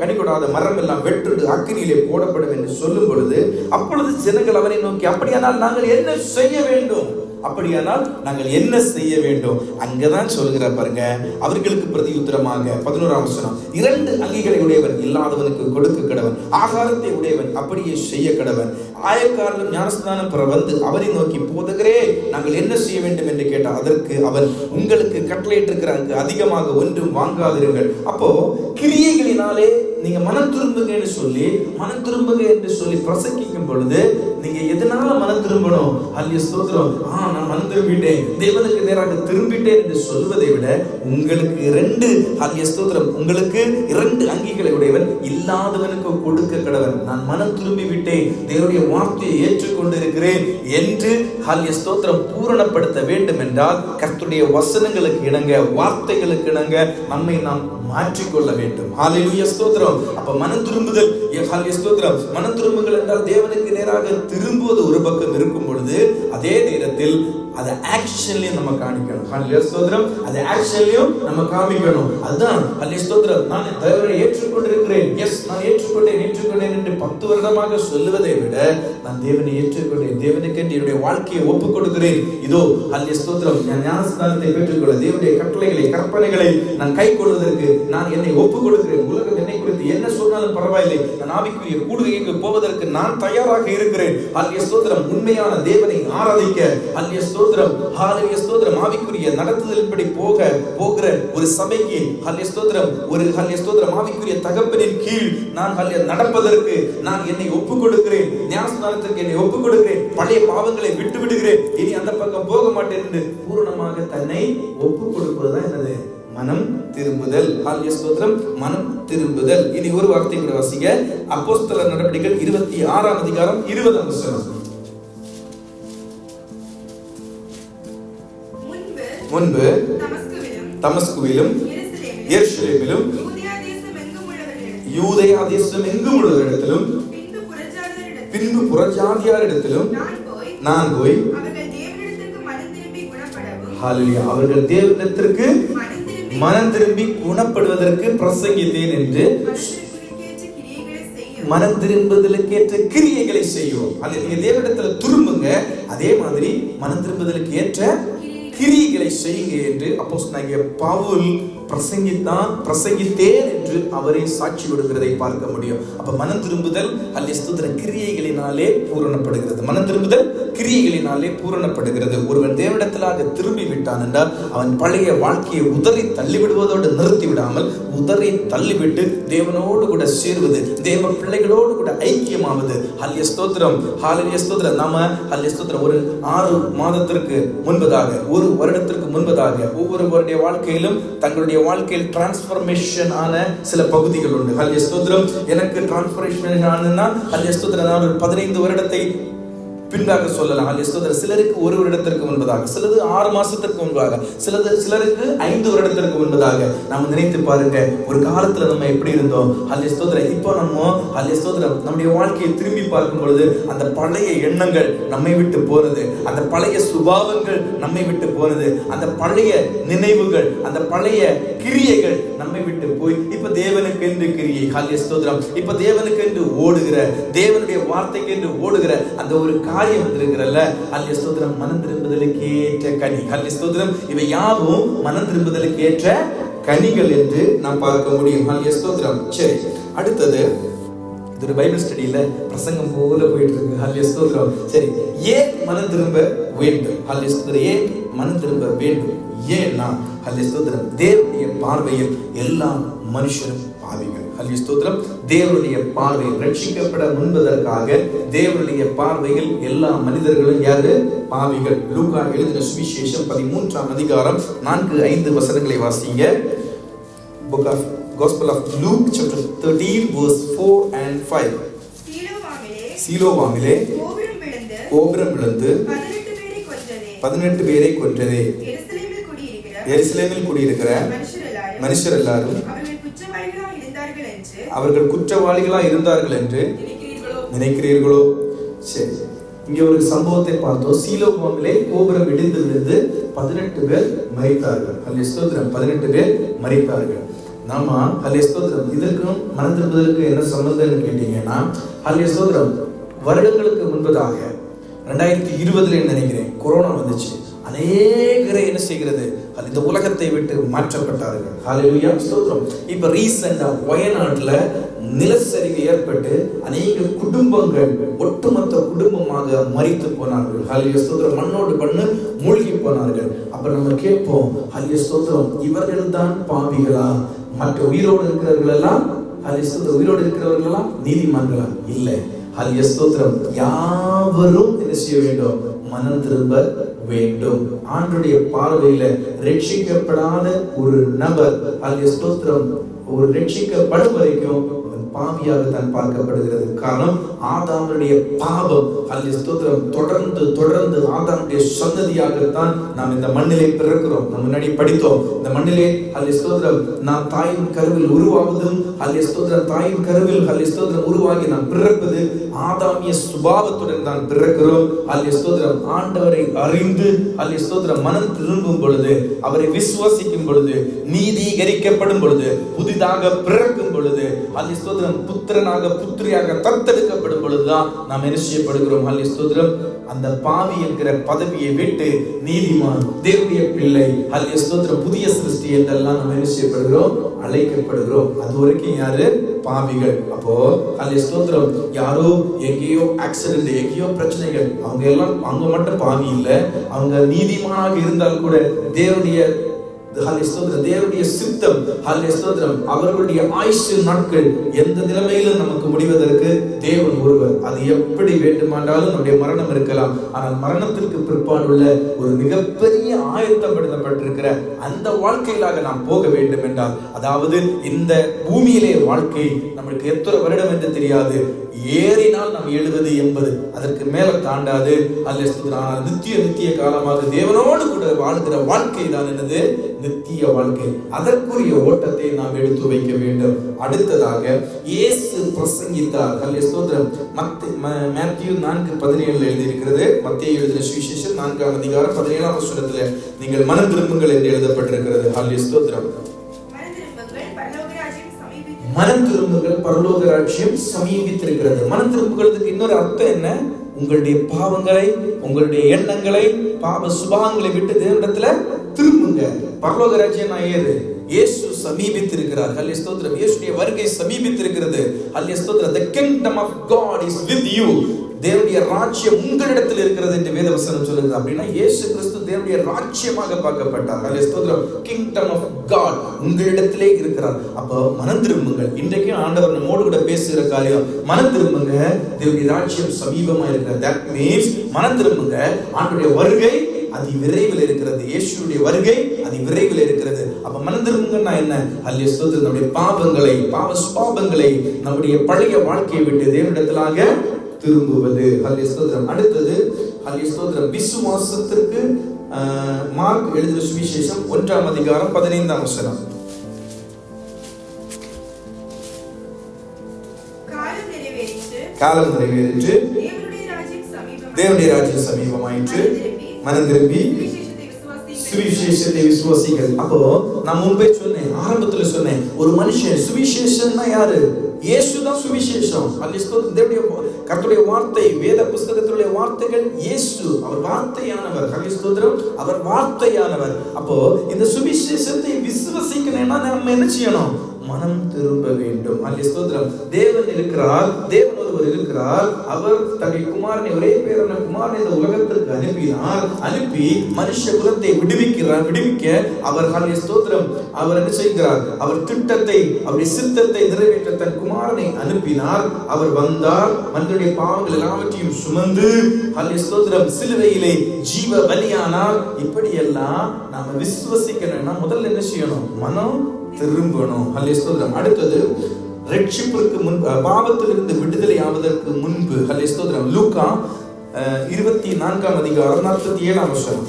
கனி கொடாத மரம் எல்லாம் வெட்டு அக்கினியிலே போடப்படும் என்று சொல்லும் பொழுது, அப்பொழுது ஜனங்கள் அவனை நோக்கி, அப்படியானால் நாங்கள் என்ன செய்ய வேண்டும்? அப்படியானால் நாங்கள் என்ன செய்ய வேண்டும்? அங்கதான் சொல்லுகிறார் பாருங்க. அவர்களுக்கு பிரதி உத்தரமாக 11ஆம் வசனம். 2 அங்கிகளை உடையவன் இல்லாதவனுக்கு கொடுக்க கடவன், ஆகாரத்தை உடையவன் அப்படியே செய்ய கடவன். ஆயக்காரனும் ஞானஸ்நானம் பெற வந்து அவரை நோக்கி, போதகரே நாங்கள் என்ன செய்ய வேண்டும் என்று கேட்டார். அதற்கு அவன், உங்களுக்கு கட்டளையிட்டிருக்கிறாங்க, அதிகமாக ஒன்றும் வாங்காதிருங்கள். அப்போ கிரியைகளினாலே நீங்க மனம் திரும்புங்க என்று சொல்லி பிரசங்கிக்கும் பொழுது, நீங்க எதனால மனம் திரும்பணும்? ஹல்லேலூயா ஸ்தோத்திரம். நான் மனம் திரும்பிட்டேன், தேவனுக்கு நேராக திரும்பிட்டேன் என்று சொல்வதை விட, உங்களுக்கு 2 ஹல்லேலூயா ஸ்தோத்திரம், உங்களுக்கு 2 அங்கிகளை உடையவன் இல்லாதவனுக்கு கொடுக்க கடவன். நான் மனம் திரும்பி விட்டேன், தேவனுடைய வார்த்தையை ஏற்றுக்கொண்டிருக்கிறேன் என்று ஹல்லேலூயா ஸ்தோத்திரம் பூரணப்படுத்த வேண்டும் என்றால், கர்த்தருடைய வசனங்களுக்கு இணங்க, வார்த்தைகளுக்கு இணங்க நம்மை நாம் மாற்றிக்கொள்ள வேண்டும். ஹல்லேலூயா ஸ்தோத்திரம். அப்ப மனம் திரும்புதல், ஹல்லேலூயா ஸ்தோத்திரம், மனம் திரும்புதல் என்றால் தேவனுக்கு நேராக திரும்புவது ஒரு பக்கம் இருக்கும் பொழுது, அதே நேரத்தில் அதை ஆக்ஷன்லயும் நம்ம காமிக்கணும். ஹல்லேலூயா ஸ்தோத்திரம். அதை ஆக்ஷன்லயும் நம்ம காமிக்கணும். அதுதான் ஹல்லேலூயா ஸ்தோத்திரம். நான் தேவனை ஏற்றுக்கொண்டிருக்கிறேன், எஸ் நான் ஏற்றுக்கொண்டேன் என்று 10 வருடமாக சொல்லுவதை விட, நான் தேவனை ஏற்றுக்கொண்டேன், தேவனுக்கு என்னுடைய வாழ்க்கையை ஒப்புக் கொடுக்கிறேன், இதோ ஹல்லேலூயா ஸ்தோத்திரம், நான் ஞானஸ்நானத்தை பெற்றுக்கொள்ள, தேவனுடைய கட்டளைகளை கற்பனைகளை நான் கை கொள்வதற்கு நான் என்னை ஒப்புக் கொடுக்கிறேன். உலகம் என்னை குறித்து என்ன சொன்னாலும் பரவாயில்லை, நான் ஆவிக்குரிய கூடுகைக்கு போவதற்கு நான் தயாராக இருக்கிறேன். ஹல்லேலூயா ஸ்தோத்திரம். உண்மையான தேவனை ஆராதிக்க, ஹல்லேலூயா ஸ்தோத்திரம், ஹல்லேலூயா ஸ்தோத்திரம், ஆவிக்குரிய நடத்துதலின்படி போகிற ஒரு சபைக்கு, ஹல்லேலூயா ஸ்தோத்திரம், ஒரு ஹல்லேலூயா ஸ்தோத்திரம் ஆவிக்குரிய தகப்பனின் கீழ் நான் ஹல்லேலூயா நடப்பதற்கு நான் என்னை ஒப்புக் கொடுக்கிறேன், ஞானஸ்நானத்திற்கு என்னை ஒப்புக் கொடுக்கிறேன், பழைய பாவங்களை விட்டு விடுகிறேன், இனி அந்த பக்கம் போக மாட்டேன் என்று பூரணமாக தன்னை ஒப்புக் கொடுப்பதுதான் என்னது? மனம் திரும்புதல். ஹல்லேலூயா ஸ்தோத்திரம், மனம் திரும்புதல். இனி ஒரு வார்த்தை கூட வாசிங்க. அப்போஸ்தலர் நடவடிக்கைகள் 26ஆம் அதிகாரம் 20ஆம் வசனம். முன்பு தமஸ்குவிலும் எருசலேமிலும் யூதேயா தேசம் எங்கும் உள்ளவர்களிடத்திலும் பின்பு புறஜாதியாரிடத்திலும் நான் போய் ஹல்லேலூயா அவர்கள் தேவனிடத்திற்கு மனம் திரும்பி குணப்படுவதற்கு பிரசங்கித்தேன் என்று மனம் திரும்புதலுக்கு ஏற்ற கிரியைகளை செய்யும். நீங்க தேவனிடத்துல திரும்புங்க, அதே மாதிரி மனம் திரும்புதலுக்கு ஏற்ற கிரியைகளை செய்யுங்க என்று அப்போஸ்தலனாகிய பவுல் பிரசங்கித்தேன் என்று அவரை சாட்சி விடுகிறதை பார்க்க முடியும். அப்ப மனம் திரும்புதல் ஹல்லேலூயா ஸ்தோத்திரம் கிரியைகளினாலே பூரணப்படுகிறது. மனம் திரும்புதல் கிரியைகளினாலே பூரணப்படுகிறது. ஒருவன் தேவனிடத்திலாக திரும்பி விட்டான் என்றால் அவன் பழைய வாழ்க்கையை உதறி தள்ளிவிடுவதோடு நிறுத்தி விடாமல், உதறி தள்ளிவிட்டு தேவனோடு கூட சேருவது, தேவ பிள்ளைகளோடு கூட ஐக்கியமாவது. ஹல்லேலூயா ஸ்தோத்திரம், ஹல்லேலூயா ஸ்தோத்திரம். நாம ஹல்லேலூயா ஸ்தோத்திரம் ஒரு 6 மாதத்திற்கு முன்பதாக, ஒரு வருடத்திற்கு முன்பதாக ஒவ்வொருவருடைய வாழ்க்கையிலும் தங்களுடைய வாழ்க்கையில் டிரான்ஸ்ஃபர்மேஷன் ஆன சில பகுதிகள் உண்டு. ஹல்லேலூயா ஸ்தோத்திரம். எனக்கு டிரான்ஸ்ஃபர்மேஷன் ஆனதுன்னா ஹல்லேலூயா ஸ்தோத்திரம், நான் ஒரு 15 வருடத்தை பின்பாக சொல்லலாம். சிலருக்கு 1 வருடத்திற்கு முன்பதாக, சிலது 6 மாசத்திற்கு முன்பாக, சிலருக்கு 5 வருடத்திற்கு முன்பதாக. நம்ம நினைத்து பாருங்க, ஒரு காலத்துல நம்ம எப்படி இருந்தோம். இப்போ நம்ம நம்முடைய வாழ்க்கையை திரும்பி பார்க்கும் பொழுது அந்த பழைய எண்ணங்கள் நம்மை விட்டு போனது, அந்த பழைய சுபாவங்கள் நம்மை விட்டு போனது, அந்த பழைய நினைவுகள், அந்த பழைய கிரியைகள் நம்மை விட்டு போய் இப்ப தேவனுக்கு என்று கிரியை. இப்ப தேவனுக்கு என்று ஓடுகிற, தேவனுடைய வார்த்தைக்கு என்று ஓடுகிற அந்த ஒரு காரியம் வந்திருக்கிறல்ல. மனம் திரும்புதலுக்கு ஏற்ற கனி. இவை யாவும் மனம் திரும்புதலுக்கு ஏற்ற கனிகள் என்று நாம் பார்க்க முடியும். சரி, அடுத்தது இது ஒரு பைபிள் ஸ்டடியில பிரசங்கம் போல போயிட்டு இருக்கு. சரி, ஏன் மனம் திரும்ப வேண்டும்? ஏன் மனம் திரும்ப வேண்டும்? ஏன்னா தேவனுடைய பார்வையில் எல்லா மனுஷரும் பாவிகள். தேவனுடைய பார்வையில் ரட்சிக்கப்பட முன்பதற்காக தேவனுடைய பார்வையில் எல்லா மனிதர்களும் யாரு? பாவிகள். லூக்கா எழுதின சுவிசேஷம் 13ஆம் அதிகாரம் 4-5 வசனங்களை வாசிங்க. Book of Gospel of Luke chapter 13 verse 4 and 5. சீலோவாமிலே கோபுரம் விழுந்து 18 பேரை கொன்றதே. எருசலேமில் குடியிருக்கிற மனுஷர் எல்லாரும் அவர்கள் குற்றவாளிகளா இருந்தார்கள் என்று நினைக்கிறீர்களோ? சரி, இங்க ஒரு சம்பவத்தை பார்த்தோம். சீலோவாமிலே கோபுரம் இடிந்து விழுந்து 18 பேர் மரித்தார்கள். 18 பேர் மரித்தார்கள். நாம இதற்கும் மனம் திரும்புவதற்கு என்ன சம்பந்தம்னு கேட்டீங்கன்னா, வருடங்களுக்கு முன்பதாக 2020 நினைக்கிறேன், கொரோனா வந்துச்சு. அநேகரை என்ன செய்கிறது, இந்த உலகத்தை விட்டு மாற்றப்பட்டார்கள். ஹல்லேலூயா, ஸ்தோத்திரம். இப்ப ரீசெண்டா வயநாட்டுல நிலச்சரிவு ஏற்பட்டு அநேக குடும்பங்கள் ஒட்டுமொத்த குடும்பமாக மரித்து போனார்கள். ஹல்லேலூயா, ஸ்தோத்திரம். மண்ணோடு மண்ணு மூழ்கி போனார்கள். அப்ப நம்ம கேட்போம், ஹல்லேலூயா, ஸ்தோத்திரம், இவர்கள் தான் பாவிகளா? மற்ற உயிரோடு இருக்கிறவர்கள் எல்லாம், ஹல்லேலூயா, ஸ்தோத்திரம், உயிரோடு இருக்கிறவர்கள் எல்லாம் நீதிமான்களா? இல்லை. ஹல்லேலூயா, ஸ்தோத்திரம். யாவரும் என்ன செய்ய வேண்டும்? மனம் திரும்ப வேண்டும். ஆண்டுடைய பார்வையில ரட்சிக்கப்படாத ஒரு நபர், ஹல்லேலூயா, ஸ்தோத்திரம், ஒரு ரட்சிக்கப்படும் வரைக்கும் பாவியாக தான் பார்க்கப்படுகிறது. காரணம், ஆதாமுடைய பாவம். ஹல்லேலூயா, ஸ்தோத்திரம், தொடர்ந்து ஆதாமுடைய சந்ததியாகத்தான் நாம் இந்த மண்ணிலே பிறக்கிறோம். நம்ம முன்னாடி படித்தோம், இந்த மண்ணிலே ஹல்லேலூயா, ஸ்தோத்திரம், நாம் தாயின் கருவில் உருவாவதும், ஹல்லேலூயா, ஸ்தோத்திரம், தாயின் கருவில் ஹல்லேலூயா, ஸ்தோத்திரம், உருவாகி நாம் பிறப்பது ஆதாமிய சுபாவத்துடன் தான் பிறக்கிறோம். ஹல்லேலூயா, ஸ்தோத்திரம், ஆண்டவரை அறிந்து ஹல்லேலூயா, ஸ்தோத்திரம், மனம் திரும்பும் பொழுது, அவரை விசுவாசிக்கும் பொழுது, நீதீகரிக்கப்படும் பொழுது, புதிதாக பிறக்கும் பொழுது, ஹல்லேலூயா, ஸ்தோத்திரம், புத்திரனாக புத்திரியாக தத்தெடுக்கப்படும் பொழுதுதான் நாம் என்ன செய்யப்படுகிறோம். ஹல்லேலூயா, ஸ்தோத்திரம், அந்த பாவி என்கிற பதவியை விட்டு நீதிமான், தேவனுடைய பிள்ளை, ஹல்லேலூயா, ஸ்தோத்திரம், புதிய சிருஷ்டி என்றெல்லாம் நாம் என்ன செய்யப்படுகிறோம், அழைக்கப்படுகிறோம். அது வரைக்கும் யாரு? பாவிகள். அப்போ ஹல்லேலூயா, ஸ்தோத்திரம், யாரோ எங்கேயோ ஆக்சிடென்ட், எங்கேயோ பிரச்சனைகள், அவங்க மட்டும் பாவி இல்லை. அவங்க நீதிமானாக இருந்தால் கூட தேவனுடைய தேவனுடைய சித்தம், ஹல்லேலூயா, ஸ்தோத்திரம், அவர்களுடைய ஆயுசு நாட்கள் எந்த நிலைமையிலும் நமக்கு முடிவதற்கு தேவன் ஒருவர். அது எப்படி வேண்டுமானாலும் நம்முடைய மரணம் இருக்கலாம். ஆனால் மரணத்திற்கு பிற்பாடு உள்ள ஒரு மிகப்பெரிய ஆயத்தப்படுத்தப்பட்டிருக்கிற அந்த வாழ்க்கையிலாக நாம் போக வேண்டும் என்றால், அதாவது இந்த பூமியிலே வாழ்க்கை நம்மளுக்கு எத்தனை வருடம் என்று தெரியாது. ஏறினால் நாம் 70, 80 அதற்கு மேல தாண்டாது. ஹல்லேலூயா, நித்திய காலமாக தேவனோடு கூட வாழ்கிற வாழ்க்கை தான் என்னது? நித்திய வாழ்க்கை. அதற்குரிய ஓட்டத்தை நாம் எடுத்து வைக்க வேண்டும். அடுத்ததாக இயேசு பிரசங்கித்தார். ஹல்லேலூயா, ஸ்தோத்திரம். மத்தேயு 4:17 எழுதியிருக்கிறது. மத்தேயு எழுதின சுவிசேஷம் 4ஆம் அதிகாரம் 17ஆம் வசனத்துல நீங்கள் மனம் திரும்புங்கள் என்று எழுதப்பட்டிருக்கிறது. ஹல்லேலூயா, ஸ்தோத்திரம். மனம் திரும்புங்கள், பரலோக ராஜ்யம் சமீபித்திருக்கிறது. மனம் திரும்புகிறதுக்கு இன்னொரு அர்த்தம் என்ன? உங்களுடைய பாவங்களை, உங்களுடைய எண்ணங்களை, பாவ சுபாவங்களை விட்டு தேவனிடத்துல திரும்புங்க. பரலோக ராஜ்யம் ஏது? இயேசு சமீபித்திருக்கிறார். ஹல்லேலூயா, ஸ்தோத்திரம். இயேசுடைய வருகை சமீபித்திருக்கிறது. ஹல்லேலூயா, ஸ்தோத்திரம். The kingdom of God is with you. தேவனுடைய ராஜ்யம் உங்களிடத்தில் இருக்கிறது என்று வேதவசனம் சொல்லுது. அப்படின்னா இயேசு கிறிஸ்து தேவனுடைய ராஜ்யமாக பார்க்கப்பட்டார். ஹல்லேலூயா, ஸ்தோத்திரம். கிங்டம் ஆஃப் காட் உங்களிடத்திலே இருக்கிறார். அப்போ மனம் திரும்புங்கள். இன்றைக்கு ஆண்டவர் நம்மோடு கூட பேசுகிற காரியம், மனம் திரும்புங்க, தேவனுடைய ராஜ்யம் சமீபமா இருக்கிறது. That means மனம் திரும்புங்க, ஆண்டவருடைய வருகை அதி விரைவில் இருக்கிறது. இயேசுடைய வருகை அதி விரைவில் இருக்கிறது. அப்ப மனம் திரும்புங்கன்னா என்ன? ஹல்லேலூயா, ஸ்தோத்திரம், நம்முடைய பாவங்களை, பாவ சுபாவங்களை, நம்முடைய பழைய வாழ்க்கையை விட்டு தேவனிடத்திலாக திரும்புவது. ஹல்லேலூயா ஸ்தோத்திரம். அடுத்தது ஹல்லேலூயா ஸ்தோத்திரம், விசுவாசத்திற்கு மார்க் எழுதின சுவிசேஷம் 1ஆம் அதிகாரம் 15ஆம் வசனம். காலம் நிறைவேறிற்று, தேவனுடைய ராஜ்யம் சமீபமாயிற்று, மனம் திரும்பி சுவிசேஷத்தை விசுவாசிகள். அப்போ நான் முன்பே சொன்னேன், ஆரம்பத்துல சொன்னேன், ஒரு மனுஷன் சுவிசேஷம்னா யாரு? இயேசுதான் சுவிசேஷம். தேவனுடைய கர்த்தருடைய வார்த்தை, வேத புஸ்தகத்தினுடைய வார்த்தைகள் இயேசு. அவர் வார்த்தையானவர். ஹல்லேலூயா, அவர் வார்த்தையானவர். அப்போ இந்த சுவிசேஷத்தை விசுவாசிக்கணும்னா நம்ம என்ன செய்யணும்? மனம் திரும்ப வேண்டும். ஹல்லேலூயா. தேவன் இருக்கிறார், தேவன் ஒருவர் இருக்கிறார். அவர் தன்னுடைய குமாரனை, ஒரே பேரான குமாரனை இந்த உலகத்திற்கு அனுப்பினார். அனுப்பி மனுஷ குலத்தை விடுவிக்க அவர் ஹல்லேலூயா அவர் என்ன செய்கிறார்? அவர் திட்டத்தை, அவருடைய சித்தத்தை நிறைவேற்ற தன் குமாரனை அனுப்பினார். அவர் வந்தார், மனிதனுடைய பாவங்கள் எல்லாவற்றையும் சுமந்து ஹல்லேலூயா சிலுவையிலே ஜீவ பலியானார். இப்படி எல்லாம் நாம விசுவாசிக்கணும்னா முதல்ல என்ன செய்யணும்? மனம் திரும்பணும். ஹல்லேலூயா. அடுத்தது ரட்சிப்புக்கு முன்பு, பாவத்திலிருந்து விடுதலை ஆவதற்கு முன்பு. ஹல்லேலூயா. லூக்கா 24ஆம் அதிகாரம் 47ஆம் வசனம்.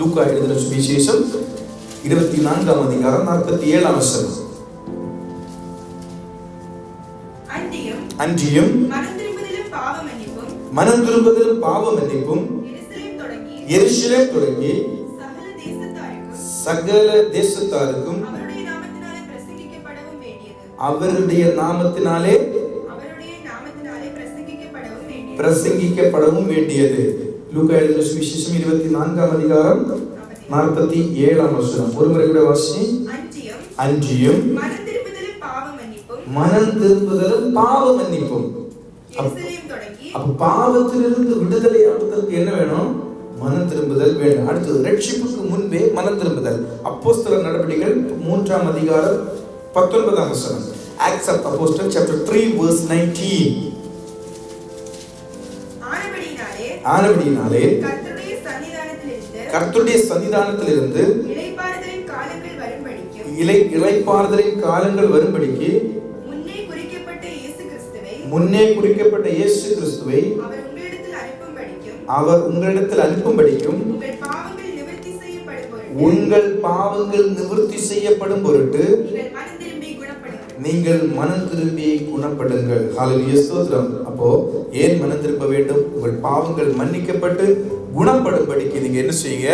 லூக்கா எழுதின சுவிசேஷம் 24ஆம் அதிகாரம் 47ஆம் வசனம். அன்றியும் மனம் திரும்புதலும் பாவ மன்னிப்பும் எருசலேம் தொடங்கி சகல தேசத்தாருக்கும் அவருடைய நாமத்தினாலே பிரசங்கிக்கப்படவும் வேண்டியது. லூக்கா எழுதின சுவிசேஷம் 24ஆம் அதிகாரம் 47ஆம் வசனம். ஒருமுறை கூட வாசி. அன்றியும் மனம் திரும்புதலும் பாவ மன்னிப்பும். அப்ப பாவத்திலிருந்து விடுதலை ஆவதற்கு என்ன வேணும்? மனம் திரும்புதல் வேண்டும். அடுத்தது ரட்சிப்புக்கு முன்பே மனம் திரும்புதல். அப்போஸ்தலர் நடவடிக்கைகள் 3ஆம் அதிகாரம் 19ஆம் வசனம். Acts of Apostles chapter 3 verse 19. ஆனபடியினாலே கர்த்தருடைய சன்னிதானத்திலிருந்து இளைப்பாறுதலின் காலங்கள் வரும்படிக்கு முன்னே குறிக்கப்பட்ட இயேசு கிறிஸ்துவை அவர் உங்களிடத்தில் அனுப்பும்படிக்கும் உங்கள் பாவங்கள் நிவர்த்தி செய்யப்படும் பொருட்டு நீங்கள் மனம் திரும்பி குணப்படுங்கள். ஹல்லேலூயா ஸ்தோத்திரம். அப்போ ஏன் மனம் திரும்ப வேண்டும்? உங்கள் பாவங்கள் மன்னிக்கப்பட்டு குணப்படும்படிக்கு நீங்க என்ன செய்யுங்க?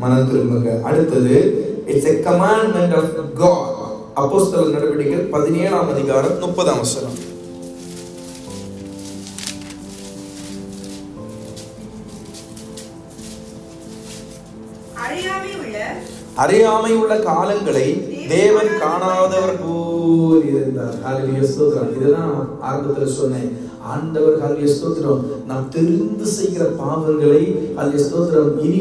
மனம் திரும்புங்க. அடுத்தது it's a commandment of God. அப்போஸ்தலர் நடவடிக்கைகள் 17ஆம் அதிகாரம் 30ஆம் வசனம். அறியாமை உள்ள காலங்களை தேவன் காணாதவர் போல் இருந்தார். ஹல்லேலூயா ஸ்தோத்திரம். இதுதான் ஆரம்பத்தில் சொன்னேன். ஆண்டவர் ஹல்லேலூயா ஸ்தோத்திரம் நாம் தெரிந்து செய்கிற பாவங்களை ஹல்லேலூயா ஸ்தோத்திரம் இனி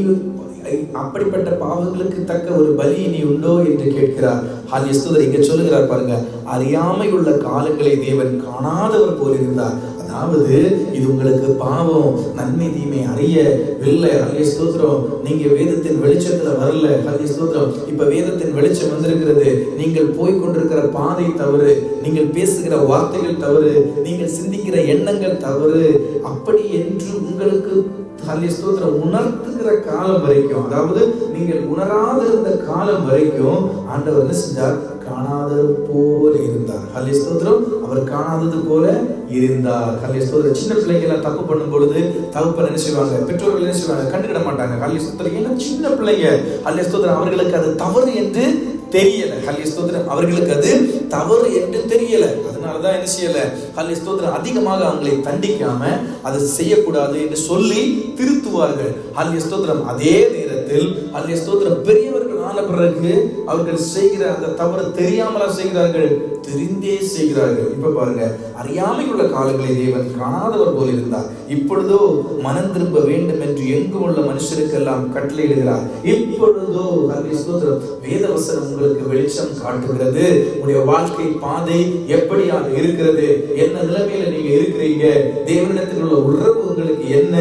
அப்படிப்பட்ட பாவங்களுக்கு தக்க ஒரு பலி இனி உண்டோ என்று கேட்கிறார். ஹல்லேலூயா ஸ்தோத்திரம். இங்க சொல்லுகிறார் பாருங்க, அறியாமை உள்ள காலங்களை தேவன் காணாதவர் போல் இருந்தார். அதாவது இது உங்களுக்கு பாவம் நன்மை தீமை அறியவில்லை. ஹல்லேலூயா ஸ்தோத்திரம். நீங்க வேதத்தின் வெளிச்சத்துல வரல. ஹல்லேலூயா ஸ்தோத்திரம். இப்ப வேதத்தின் வெளிச்சம் வந்திருக்கிறது. நீங்கள் போய் கொண்டிருக்கிற பாதை தவறு, நீங்கள் பேசுகிற வார்த்தைகள் தவறு, நீங்கள் சிந்திக்கிற எண்ணங்கள் தவறு. அப்படி என்று உங்களுக்கு ஹல்லேலூயா ஸ்தோத்திரம் உணர்த்துகிற காலம் வரைக்கும், அதாவது நீங்கள் உணராத இருந்த காலம் வரைக்கும் ஆண்டவர் என்ன செஞ்சார்? காணாதது போல இருந்தார். ஹல்லேலூயா ஸ்தோத்திரம். அவர் காணாதது போல இருந்தார். ஹல்லேலூயா ஸ்தோத்திரம். சின்ன பிள்ளைங்க எல்லாம் தப்பு பண்ணும் பொழுது தகப்பன் என்ன செய்வாங்க? பெற்றோர்கள் என்ன செய்வாங்க? கண்டுக்கிட மாட்டாங்க. ஹல்லேலூயா ஸ்தோத்திரம். ஏன்னா சின்ன பிள்ளைங்க. ஹல்லேலூயா ஸ்தோத்திரம். அவர்களுக்கு அது தவறு என்று தெரியல. ஹல்லேலூயா ஸ்தோத்திரம். அவர்களுக்கு அது தவறு என்று தெரியல. அதனாலதான் என்ன செய்யல? ஹல்லேலூயா ஸ்தோத்திரம். அதிகமாக அவங்களை தண்டிக்காம அதை செய்யக்கூடாது என்று சொல்லி திருத்துவார்கள். ஹல்லேலூயா ஸ்தோத்திரம். அதே நேரத்தில் ஹல்லேலூயா ஸ்தோத்திரம் பெரியவர்கள் ஆன பிறகு அவர்கள் செய்கிற அந்த தவறு தெரியாமலா செய்கிறார்கள்? தெரிந்தே செய்கிறார்கள். இப்ப பாருங்க, அறியாமையுள்ள காலங்களை தேவன் காணாதவர் போல் இருந்தார். இப்பொழுதோ மனம் திரும்ப வேண்டும் என்று எங்கும் உள்ள மனுஷருக்கெல்லாம் கட்டளையிடுகிறார். இப்பொழுதோ வேத வசனம் உங்களுக்கு வெளிச்சம் காட்டுகிறது. உங்களுடைய வாழ்க்கை பாதை எப்படியாக இருக்கிறது, என்ன நிலைமையில நீங்க இருக்கிறீங்க, தேவனிடத்தில் உள்ள உறவு உங்களுக்கு என்ன,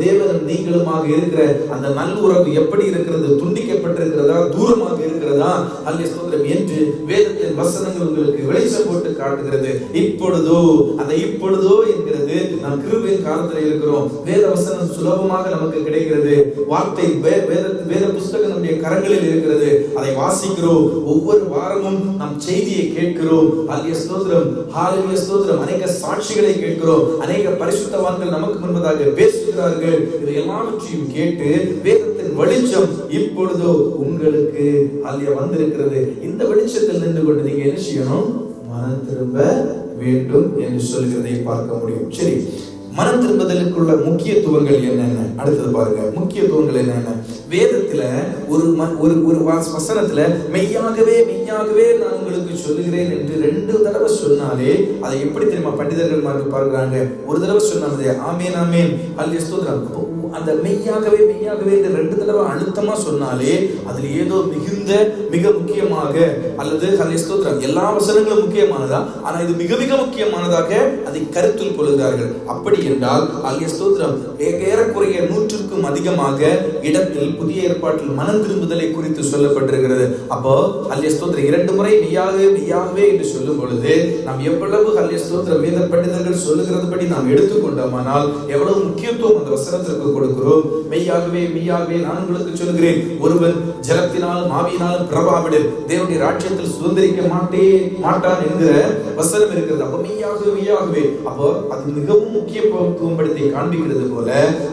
தேவனும் நீங்களுமாக இருக்கிற அந்த நல்லுறவு எப்படி இருக்கிறது, துண்டிக்கப்பட்டிருக்கிறதா, தூரமாக இருக்கிறதா என்று வேதத்தின் வசனங்கள் உங்களுக்கு வெளிச்சம் போட்டு காட்டுகிறது. இப்பொழுதோ, அந்த இப்பொழுதோ என்கிறது நாம் கிருபையின் காலத்தில் இருக்கிறோம். வேத வசனம் சுலபமாக நமக்கு கிடைக்கிறது. வார்த்தை வேத புஸ்தகம் நம்முடைய கரங்களில் இருக்கிறது. அதை வாசிக்கிறோம். ஒவ்வொரு வாரமும் நாம் செய்தியை கேட்கிறோம். அநேக சாட்சிகளை கேட்கிறோம். அநேக பரிசுத்தவான்கள் நமக்கு முன்பதாக பேசுகிறார்கள். இதை எல்லாவற்றையும் கேட்டு வேதத்தின் வெளிச்சம் இப்பொழுதோ உங்களுக்கு வந்திருக்கிறது. இந்த வெளிச்சத்தில் நின்று கொண்டு நீங்க என்ன செய்யணும்? மனம் திரும்ப வேண்டும் என்று சொல்கிறதை பார்க்க முடியும். சரி, மனம் திரும்புதலுக்குள்ள முக்கியத்துவங்கள் என்னென்ன? அடுத்தது பாருங்க, முக்கியத்துவங்கள் என்னென்ன? வேதத்துல ஒரு வசனத்துல மெய்யாகவே மெய்யாகவே நான் உங்களுக்கு சொல்லுகிறேன் என்று 2 தடவை சொன்னாலே அதை எப்படி தெரியுமா பண்டிதர்கள் மாதிரி பார்க்கிறாங்க? ஒரு தடவை சொன்னாலே ஆமேன் ஆமேன் அல்லேலூயா ஸ்தோத்திரம். அந்த மெய்யாகவே மெய்யாகவே 2 தடவை அழுத்தமா சொன்னாலே அதுல ஏதோ மிக முக்கியமாக, அல்லது அல்லேலூயா ஸ்தோத்திரம் எல்லா வசனங்களும் முக்கியமானதா, ஆனா இது மிக மிக முக்கியமானதாக அதை கருத்தில் கொள்கிறார்கள். அப்படி என்றால் அல்லேலூயா ஸ்தோத்திரம் ஏறக்குறைய 100க்கும் அதிகமாக இடத்தில் புதிய ஏற்பாட்டில் மனம் திரும்புதலை குறித்து சொல்லப்பட்டிருக்கிறது. அப்போ அல்லேலூயா ஸ்தோத்திரம் 2 முறை மெய்யாகவே மெய்யாகவே என்று சொல்லும் பொழுது நாம் எவ்வளவு அல்லேலூயா ஸ்தோத்திரம் வேத பண்டிதர்கள் சொல்லுகிறதுபடி நாம் எடுத்துக்கொண்டோமானால் எவ்வளவு முக்கியத்துவம் அந்த வசனத்திற்கு கொடுக்கிறோம். மெய்யாகவே மெய்யாகவே நான் உங்களுக்கு சொல்கிறேன், ஒருவன் ஜலத்தினாலும் ஆவியினாலும் பிரபாவிடில் தேவனுடைய ராஜ்யத்தில் சுதந்திரிக்க மாட்டான் என்கிற வசனம் இருக்கிறது. அப்போ மெய்யாகவே மெய்யாகவே, அப்போ அது மிகவும் முக்கியத்துவம் படுத்தி காண்பிக்கிறது போல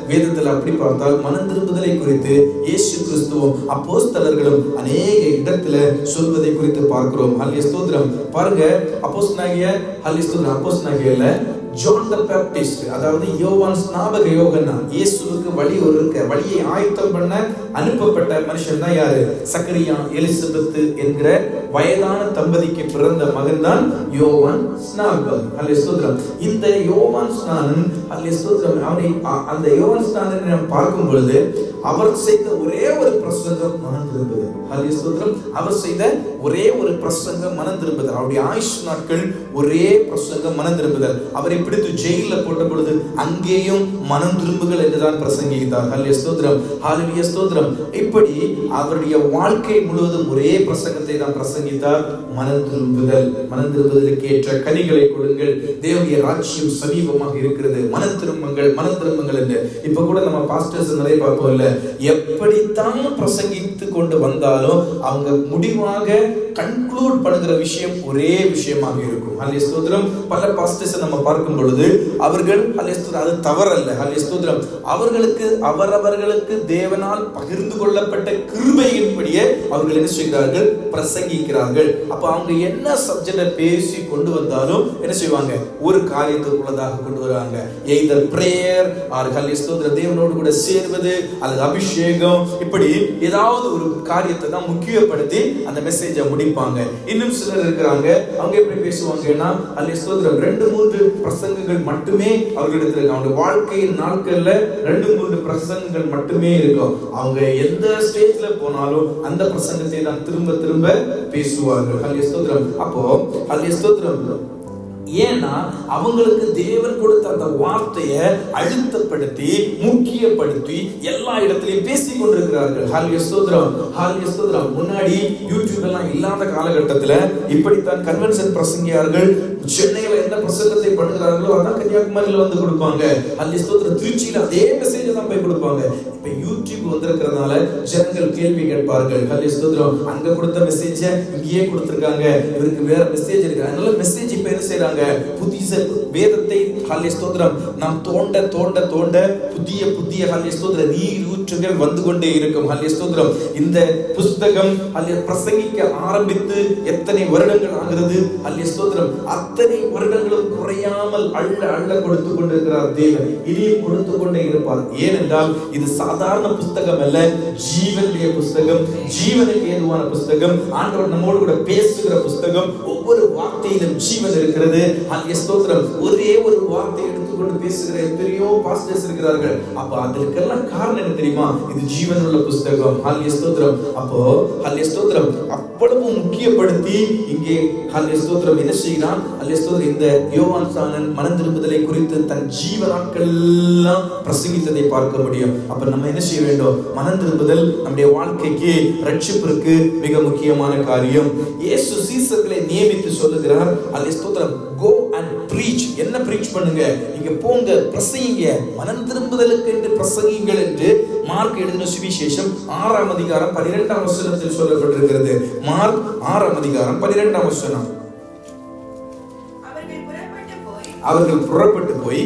வேதத்தில் அப்படி பார்த்தால் மனம் திரும்புதலை குறித்து இயேசு கிறிஸ்துவும் அப்போஸ்தலர்களும் அநேக இடத்துல சொல்வதை குறித்து பார்க்கிறோம். அல்லேலூயா ஸ்தோத்திரம். பாருங்க, அப்போஸ்தலனாகிய ஜான் தி பேப்டிஸ்ட், அதாவது யோவான் ஸ்நாபக யோகன்னான், இயேசுவுக்கு வழியை ஆயத்தம் பண்ண அனுப்பப்பட்ட மனுஷன் தான் யாரு? சக்கரியா எலிசபெத் என்கிற வயதான தம்பதிக்கு பிறந்த மகன் தான் யோவான் ஸ்நாபகன். அல்லேலூயா ஸ்தோத்திரம். இந்த யோவான் ஸ்நானன் அல்லேலூயா ஸ்தோத்திரம் அந்த யோவான் ஸ்நானனை நாம் பார்க்கும் பொழுது அவர் செய்த ஒரே ஒரு பிரசங்கம் மனம் திரும்புதல். அல்லேலூயா ஸ்தோத்திரம். அவர் செய்த ஒரே ஒரு பிரசங்கம் மனம் திரும்புதல். அவருடைய ஆயுஷ் நாட்கள் ஒரே பிரசங்கம் மனம் திரும்புதல். அவரை பிடித்து ஜெயில போட்ட பொழுது அங்கேயும் மனம் திரும்புகள் என்றுதான் பிரசங்கித்தார். அல்லேலூயா ஸ்தோத்திரம். ஹல்லேலூயா ஸ்தோத்திரம். இப்படி அவருடைய வாழ்க்கை முழுவதும் ஒரே பிரசங்கத்தை தான் பிரசங்கித்தார். மனம் திரும்புதல். மனம் திரும்புதலுக்கு ஏற்ற கனிகளை கொடுங்கள், தேவனுடைய ராஜ்யம் சமீபமாக இருக்கிறது, மனம் திரும்புங்கள் என்று. இப்ப கூட நம்ம பாஸ்டர்ஸ் நிறைய பார்ப்போம் இல்ல, எப்படித்தான் பிரசங்கித்து கொண்டு வந்தாலும் அவங்க முடிவாக கன்க்ளூட் பண்ணுகிற விஷயம் ஒரே விஷயமாக இருக்கும். அல்லேலூயா ஸ்தோத்திரம். பல பாஸ்டர்ஸ் நம்ம பார்க்கும் பொழுது அவர்கள் அல்லேலூயா ஸ்தோத்திரம், அது தவறல்ல. அல்லேலூயா ஸ்தோத்திரம். அவரவர்களுக்கு தேவனால் பகிர்ந்து கொள்ளப்பட்ட கிருபையின்படியே அவர்கள் என்ன செய்கிறார்கள்? பிரசங்கிக்கிறார்கள். அப்ப அவங்க என்ன சப்ஜெக்ட பேசி கொண்டு வந்தாலும் என்ன செய்வாங்க? ஒரு காரியத்துக்குள்ளதாக கொண்டு வருவாங்க. எய்தர் பிரேயர் ஆர் அல்லேலூயா ஸ்தோத்திரம் தேவனோடு கூட சேர்வது அல்லது அபிஷேகம், இப்படி ஏதாவது ஒரு காரியத்தை தான் முக்கியப்படுத்தி அந்த மெசேஜை முடிப்பாங்க. இன்னும் சிலர் இருக்கிறாங்க, அவங்க எப்படி பேசுவாங்கன்னா அல்லேலூயா ஸ்தோத்திரம் 2-3 பிரசங்கங்கள் மட்டுமே அவர்களிடத்தில் இருக்கு. அவங்க வாழ்க்கையின் நாட்கள்ல 2-3 பிரசங்கங்கள் மட்டுமே இருக்கும். அவங்க எந்த ஸ்டேஜ்ல போனாலும் அந்த பிரசங்கத்தை தான் திரும்ப திரும்ப பேசுவார்கள். அல்லேலூயா ஸ்தோத்திரம். அப்போ அல்லேலூயா ஸ்தோத்திரம் ஏன்னா அவங்களுக்கு தேவன் கொடுத்த அந்த வார்த்தையை அழுத்தப்படுத்தி முக்கியப்படுத்தி எல்லா இடத்திலையும் பேசிக் கொண்டிருக்கிறார்கள். ஹல்லேலூயா ஸ்தோத்திரம். ஹல்லேலூயா ஸ்தோத்திரம். முன்னாடி யூடியூப் எல்லாம் இல்லாத காலகட்டத்துல இப்படித்தான் கன்வென்ஷன் பிரசங்கியார்கள் சென்னையில எந்த பிரசங்கத்தை பண்ணுகிறார்களோ அதான் கன்னியாகுமரியில வந்து கொடுப்பாங்க. ஹல்லேலூயா ஸ்தோத்திரம். திருச்சியில அதே மெசேஜ் தான் போய் கொடுப்பாங்க. இப்ப யூடியூப் வந்திருக்கிறதுனால ஜனங்கள் கேள்வி கேட்பார்கள். ஹல்லேலூயா ஸ்தோத்திரம். அங்க கொடுத்த மெசேஜ இங்கேயே கொடுத்திருக்காங்க, இவருக்கு வேற மெசேஜ் இருக்கு, அதனால மெசேஜ் இப்ப என்ன செய்யறாங்க? புதுசா வேதத்தை ஹல்லேலூயா ஸ்தோத்திரம் நாம் தோண்ட தோண்ட தோண்ட புதிய புதிய ஹல்லேலூயா ஸ்தோத்திர நீரூற்றுகள் வந்து கொண்டே இருக்கும். ஹல்லேலூயா ஸ்தோத்திரம். இந்த புஸ்தகம் ஹல்லேலூயா பிரசங்கிக்க ஆரம்பித்து எத்தனை வருடங்கள் ஆகிறது? ஹல்லேலூயா ஸ்தோத்திரம். அத்தனை வருடங்களும் குறையாமல் அள்ள அள்ள கொடுத்து கொண்டிருக்கிறார் தேவன். இனியும் கொடுத்து கொண்டே இருப்பார். ஏனென்றால் இது சாதாரண புஸ்தகம் அல்ல, ஜீவனுடைய புஸ்தகம், ஜீவனுக்கு ஏதுவான புஸ்தகம். ஆண்டவர் நம்மோடு கூட பேசுகிற புஸ்தகம். ஒவ்வொரு வார்த்தையிலும் ஜீவன் இருக்கிறது. ஹல்லேலூயா ஸ்தோத்திரம். ஒரே ஒரு வார்த்தை எடுத்துக்கொண்டு பேசுகிற எத்தனையோ பாஸ்டர்ஸ் இருக்கிறார்கள். அப்ப அதற்கெல்லாம் காரணம் என்ன தெரியுமா? இது ஜீவன் உள்ள புஸ்தகம். ஹல்லேலூயா ஸ்தோத்திரம். அப்போ ஹல்லேலூயா ஸ்தோத்திரம் அவ்வளவு முக்கியப்படுத்தி இங்கே ஹல்லேலூயா ஸ்தோத்திரம் என்ன செய்கிறான்? ஹல்லேலூயா ஸ்தோத்திரம் இந்த யோவான் சாணன் மனம் திரும்புதலை குறித்து தன் ஜீவ நாட்கள் எல்லாம் பிரசங்கித்ததை பார்க்க முடியும். அப்ப நம்ம என்ன செய்ய வேண்டும்? மனம் திரும்புதல் நம்முடைய வாழ்க்கைக்கு, ரட்சிப்பிற்கு மிக முக்கியமான காரியம். இயேசு சீசர்களை நியமித்து சொல்லுகிறார். ஹல்லேலூயா ஸ்தோத்திரம். Go and preach. என்ன preach பண்ணுங்க? நீங்க போங்க, பிரசங்கிங்க, மனம் திரும்புதலுக்கு என்று பிரசங்கிங்கள் என்று மார்க் எழுதின சுவிசேஷம் 6ஆம் அதிகாரம் 12ஆம் வசனத்தில் சொல்லப்பட்டிருக்கிறது. மார்க் 6ஆம் அதிகாரம் 12ஆம் வசனம். அவர்கள் புறப்பட்டு போய்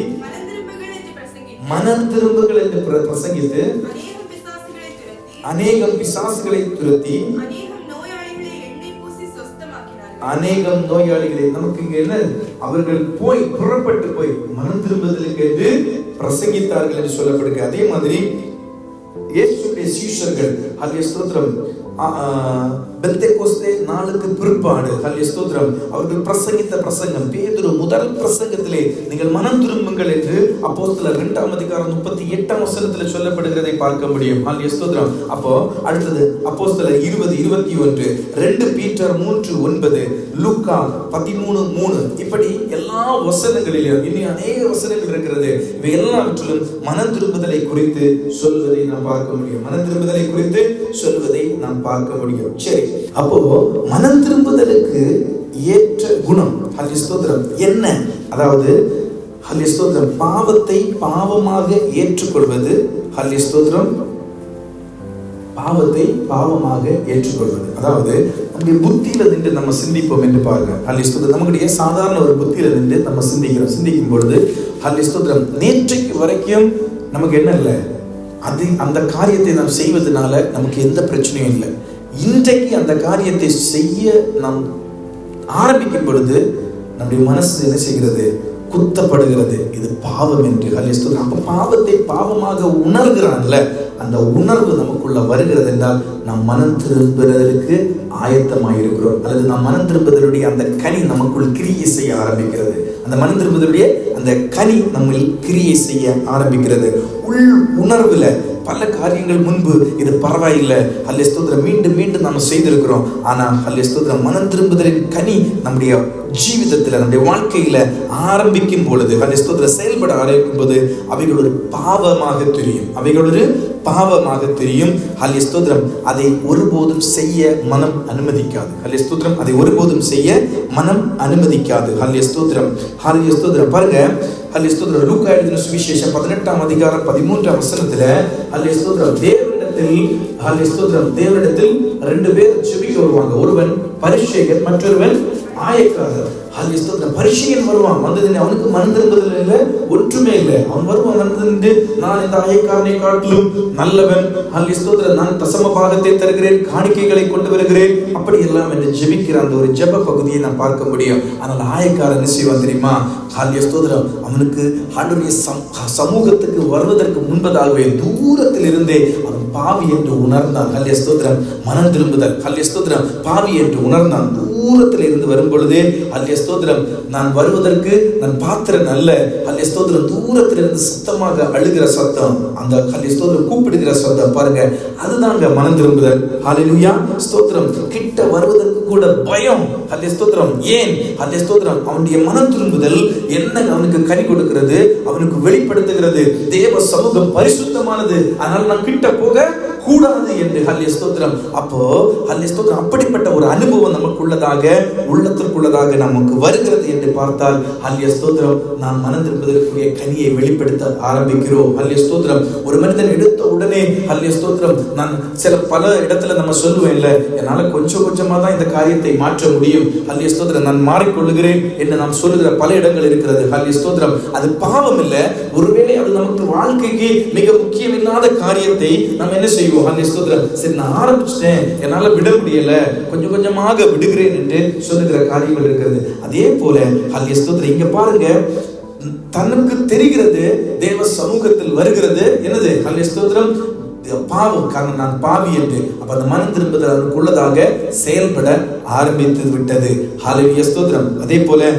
மனம் திரும்புங்கள் என்று பிரசங்கித்து அநேகம் பிசாசுகளை துரத்தி அநேகம் நோயாளிகளை. நமக்கு இங்க என்ன? அவர்கள் போய் புறப்பட்டு போய் மனம் திரும்புதலுக்கு என்று பிரசங்கித்தார்கள் என்று சொல்லப்படுகிறது. அதே மாதிரி இயேசுவுடைய சீஷர்கள் ஹல்லேலூயா ஸ்தோத்திரம் பெந்தெகோஸ்தே நாளுக்கு பிற்பாடு ஹல்லேலூயா ஸ்தோத்திரம் அவர்கள் பிரசங்கித்த பிரசங்கம், பேதுரு முதல் பிரசங்கத்திலே நீங்கள் மனம் திரும்புங்கள் என்று அப்போஸ்தலர் 2ஆம் அதிகாரம் 38ஆம் வசனத்தில் சொல்லப்படுகிறதை பார்க்க முடியும். ஹல்லேலூயா ஸ்தோத்திரம். அப்போ அடுத்தது அப்போஸ்தலர் 20:21, 2 பீட்டர் 3:9, லூக்கா 13:3, இப்படி எல்லா வசனங்களிலும் இன்னும் அநேக வசனங்கள் இருக்கிறது. இவை எல்லாவற்றிலும் மனம் திரும்புதலை குறித்து சொல்வதை நாம் பார்க்க முடியும். மனம் திரும்புதலை குறித்து சொல்வதை நாம் பார்க்க முடியும். சரி, அப்போ மனம் திரும்புதலுக்கு ஏற்ற குணம் ஹல்லேலூயா ஸ்தோத்திரம் என்ன? அதாவது ஹல்லேலூயா ஸ்தோத்திரம் பாவத்தை பாவமாக ஏற்றுக்கொள்வது. ஹல்லேலூயா ஸ்தோத்திரம் பாவத்தை பாவமாக ஏற்றுக்கொள்வது. அதாவது நம்முடைய புத்தியில நின்று நம்ம சிந்திப்போம் என்று பாருங்க. ஹல்லேலூயா ஸ்தோத்திரம். நம்முடைய சாதாரண ஒரு புத்தியில நின்று நம்ம சிந்திக்கும் பொழுது ஹல்லேலூயா ஸ்தோத்திரம் நேற்றைக்கு வரைக்கும் நமக்கு என்ன இல்லை, அது அந்த காரியத்தை நாம் செய்வதனால நமக்கு எந்த பிரச்சனையும் இல்லை. இன்றைக்கு அந்த காரியத்தை செய்ய நாம் ஆரம்பிக்கும் பொழுது நம்முடைய மனசு என்ன செய்கிறது? குத்தப்படுகிறது. இது பாவம் என்று. ஹல்லேலூயா ஸ்தோத்திரம். அப்ப பாவத்தை பாவமாக உணர்கிறான்ல, அந்த உணர்வு நமக்குள்ள வருகிறது என்றால் நாம் மனம் திரும்புவதற்கு ஆயத்தமாக இருக்கிறோம். அல்லது நாம் மனம் திரும்புவதனுடைய அந்த கனி நமக்குள் கிரியை செய்ய ஆரம்பிக்கிறது. அந்த மனம் திரும்புவதனுடைய அந்த கனி நம்ம கிரியை செய்ய ஆரம்பிக்கிறது. உள் உணர்வுல பல காரியங்கள் முன்பு இது பரவாயில்லை, ஹல்லேலூயா ஸ்தோத்திரம், மீண்டும் மீண்டும் நாம் செய்திருக்கிறோம். ஆனால் ஹல்லேலூயா ஸ்தோத்திரம் மனம் திரும்புதலின் கனி நம்முடைய ஜீவிதத்தில் நம்முடைய வாழ்க்கையில ஆரம்பிக்கும் பொழுது, ஹல்லேலூயா ஸ்தோத்திரம் செயல்பட ஆரம்பிக்கும் போது அவைகள் ஒரு பாவமாக தெரியும். அவைகள் ஒரு பாவமாக தெரியும். ஹல்லேலூயா ஸ்தோத்திரம் அதை ஒருபோதும் செய்ய மனம் அனுமதிக்காது. ஹல்லேலூயா ஸ்தோத்திரம் அதை ஒருபோதும் செய்ய மனம் அனுமதிக்காது. ஹல்லேலூயா ஸ்தோத்திரம். ஹல்லேலூயா ஸ்தோத்திரம். பாருங்க, ஹல்லேலூயா ஸ்தோத்திரம் லூக்கா எழுதின சுவிசேஷம் 18ஆம் அதிகாரம் 13ஆம் வசனத்துல ஹல்லேலூயா ஸ்தோத்திரம் தேவனிடத்தில் 2 பேர் ஜெபிக்க வருவாங்க. ஒருவன் பரிசேயன், மற்றொருவன் ஆயக்காரர். ஹல்லேலூயா ஸ்தோத்திரம். பரிசேயன் வருவான், வந்தது அவனுக்கு மனம் திரும்புதல் இல்லை, ஒன்றுமே இல்லை. அவன் வருவான், வந்து நான் இந்த ஆயக்காரனை காட்டிலும் நல்லவன், ஹல்லேலூயா ஸ்தோத்திரம், நான் தசம பாகத்தை தருகிறேன், காணிக்கைகளை கொண்டு வருகிறேன், அப்படி எல்லாம் என்று ஜெபிக்கிற அந்த ஒரு ஜெப பகுதியை நான் பார்க்க முடியும். ஆனால் ஆயக்காரன் என்ன செய்வான் தெரியுமா? ஹல்லேலூயா ஸ்தோத்திரம் அவனுக்கு ஆண்டவருடைய சமூகத்துக்கு வருவதற்கு முன்பதாகவே தூரத்தில் இருந்தே அவன் பாவி என்று உணர்ந்தான். ஹல்லேலூயா ஸ்தோத்திரம். மனம் திரும்புதல். ஹல்லேலூயா ஸ்தோத்திரம். பாவி என்று உணர்ந்தான். தூரத்தில் இருந்து வரும் பொழுதே ஹல்லேலூயா ஸ்தோத்திரம் நான் வருவதற்கு நான் பாத்திரன் அல்ல. ஹல்லேலூயா ஸ்தோத்திரம் தூரத்தில் இருந்து சத்தமாக அழுகிற சத்தம், அந்த ஹல்லேலூயா ஸ்தோத்திரம் கூப்பிடுகிற சத்தம் பாருங்க, அதுதாங்க மனம் திரும்புதல். ஹல்லேலூயா ஸ்தோத்திரம். கிட்ட வருவதற்கு கூட பயம். ஹல்லேலூயா ஸ்தோத்திரம். ஏன்? ஹல்லேலூயா ஸ்தோத்திரம் அவனுடைய மனம் திரும்புதல் என்ன அவனுக்கு கனி கொடுக்கிறது, அவனுக்கு வெளிப்படுத்துகிறது. தேவ சமூகம் பரிசுத்தமானது, அதனால நான் கிட்ட போக கூடாது என்று. ஹல்லேலூயா ஸ்தோத்திரம். அப்போ ஹல்லேலூயா ஸ்தோத்திரம், அப்படிப்பட்ட ஒரு அனுபவம் நமக்குள்ளதாக, உள்ளத்திற்குள்ளதாக நமக்கு வருகிறது என்று பார்த்தால் ஹல்லேலூயா ஸ்தோத்திரம், நாம் மனம் திரும்புவதற்குரிய கனியை வெளிப்படுத்த ஆரம்பிக்கிறோம். ஹல்லேலூயா ஸ்தோத்திரம். ஒரு மனிதன் எடுத்த உடனே ஹல்லேலூயா ஸ்தோத்திரம், நான் பல இடத்துல நம்ம சொல்லுவேன் இல்ல, என்னால கொஞ்சம் கொஞ்சமா தான் இந்த காரியத்தை மாற்ற முடியும், ஹல்லேலூயா ஸ்தோத்திரம், நான் மாறிக்கொள்ளுகிறேன் என்று நாம் சொல்லுகிற பல இடங்கள் இருக்கிறது. ஹல்லேலூயா ஸ்தோத்திரம். அது பாவம் இல்ல. ஒருவேளை அது நமக்கு வாழ்க்கைக்கு மிக முக்கியமில்லாத காரியத்தை நாம் என்ன செய்வோம்? ஹல்லேலூயா ஸ்தோத்திரம், சரி நான் ஆரம்பிச்சிட்டேன், என்னால விட முடியல, கொஞ்சம் கொஞ்சமாக விடுகிறேன் என்று சொல்லுகிற காரியங்கள் இருக்கிறது. அதே போல ஹல்லேலூயா ஸ்தோத்திரம், இங்க பாருங்க, தனக்கு தெரிகிறது தேவ சமூகத்தில் வருகிறது என்னது? ஹல்லேலூயா ஸ்தோத்திரம், பாவம். காரணம் நான் பாவி என்று. அப்ப அந்த மனம் திரும்புதல் அதற்குள்ளதாக செயல்பட ஆரம்பித்து விட்டது. ஹல்லேலூயா ஸ்தோத்திரம். அதே போல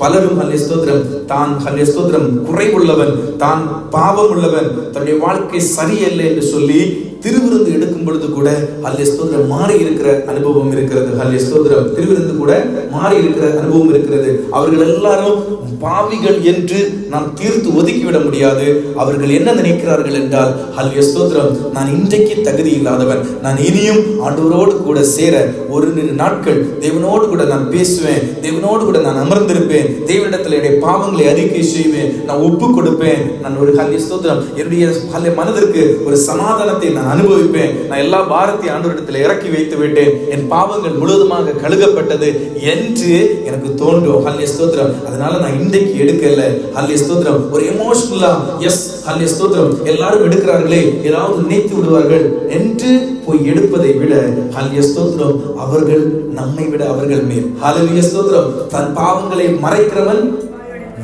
பலரும் ஹல்லேலூயா ஸ்தோத்திரம், தான் ஹல்லேலூயா ஸ்தோத்திரம் குறைவுள்ளவன், தான் பாவம் உள்ளவன், தன்னுடைய வாழ்க்கை சரியில்லை என்று சொல்லி திருவிருந்து எடுக்கும் பொழுது கூட ஹல்லேலூயா ஸ்தோத்திரம் மாறி இருக்கிற அனுபவம் இருக்கிறது. ஹல்லேலூயா ஸ்தோத்திரம். திருவிருந்து கூட மாறி இருக்கிற அனுபவம் இருக்கிறது. அவர்கள் எல்லாரும் பாவிகள் என்று நாம் தீர்த்து ஒதுக்கிவிட முடியாது. அவர்கள் என்ன நினைக்கிறார்கள் என்றால், ஹல்லேலூயா ஸ்தோத்திரம், நான் இன்றைக்கு தகுதி இல்லாதவன், நான் இனியும் ஆண்டவரோடு கூட சேர ஒரு நாட்கள் தேவனோடு கூட நான் பேசுவேன், தேவனோடு கூட நான் அமர்ந்திருப்பேன், தேவனிடத்தில் என்னுடைய பாவங்களை அறிக்கை செய்வேன், நான் ஒப்பு கொடுப்பேன், நான் ஒரு ஹல்லேலூயா ஸ்தோத்திரம் என்னுடைய மனதிற்கு ஒரு சமாதானத்தை நான் அனுபவிப்பேன், நான் எல்லா பாரத்தையும் ஆண்டவரிடத்தில் இறக்கி வைத்து விட்டேன், என் பாவங்கள் முழுவதுமாக கழுகப்பட்டது என்று எனக்கு தோன்றும். ஹல்லேலூயா ஸ்தோத்திரம். அதனால நான் இன்றைக்கு எடுக்கல. ஹல்லேலூயா ஸ்தோத்திரம். ஒரு எமோஷனலா எஸ் ஹல்லேலூயா ஸ்தோத்திரம், எல்லாரும் எடுக்கிறார்களே, ஏதாவது நினைத்து விடுவார்கள் என்று போய் எடுப்பதை விட ஹல்லேலூயா ஸ்தோத்திரம், அவர்கள் நம்மை விட அவர்கள் மேல். ஹல்லேலூயா ஸ்தோத்திரம். தன் பாவங்களை மறைக்கிறவன்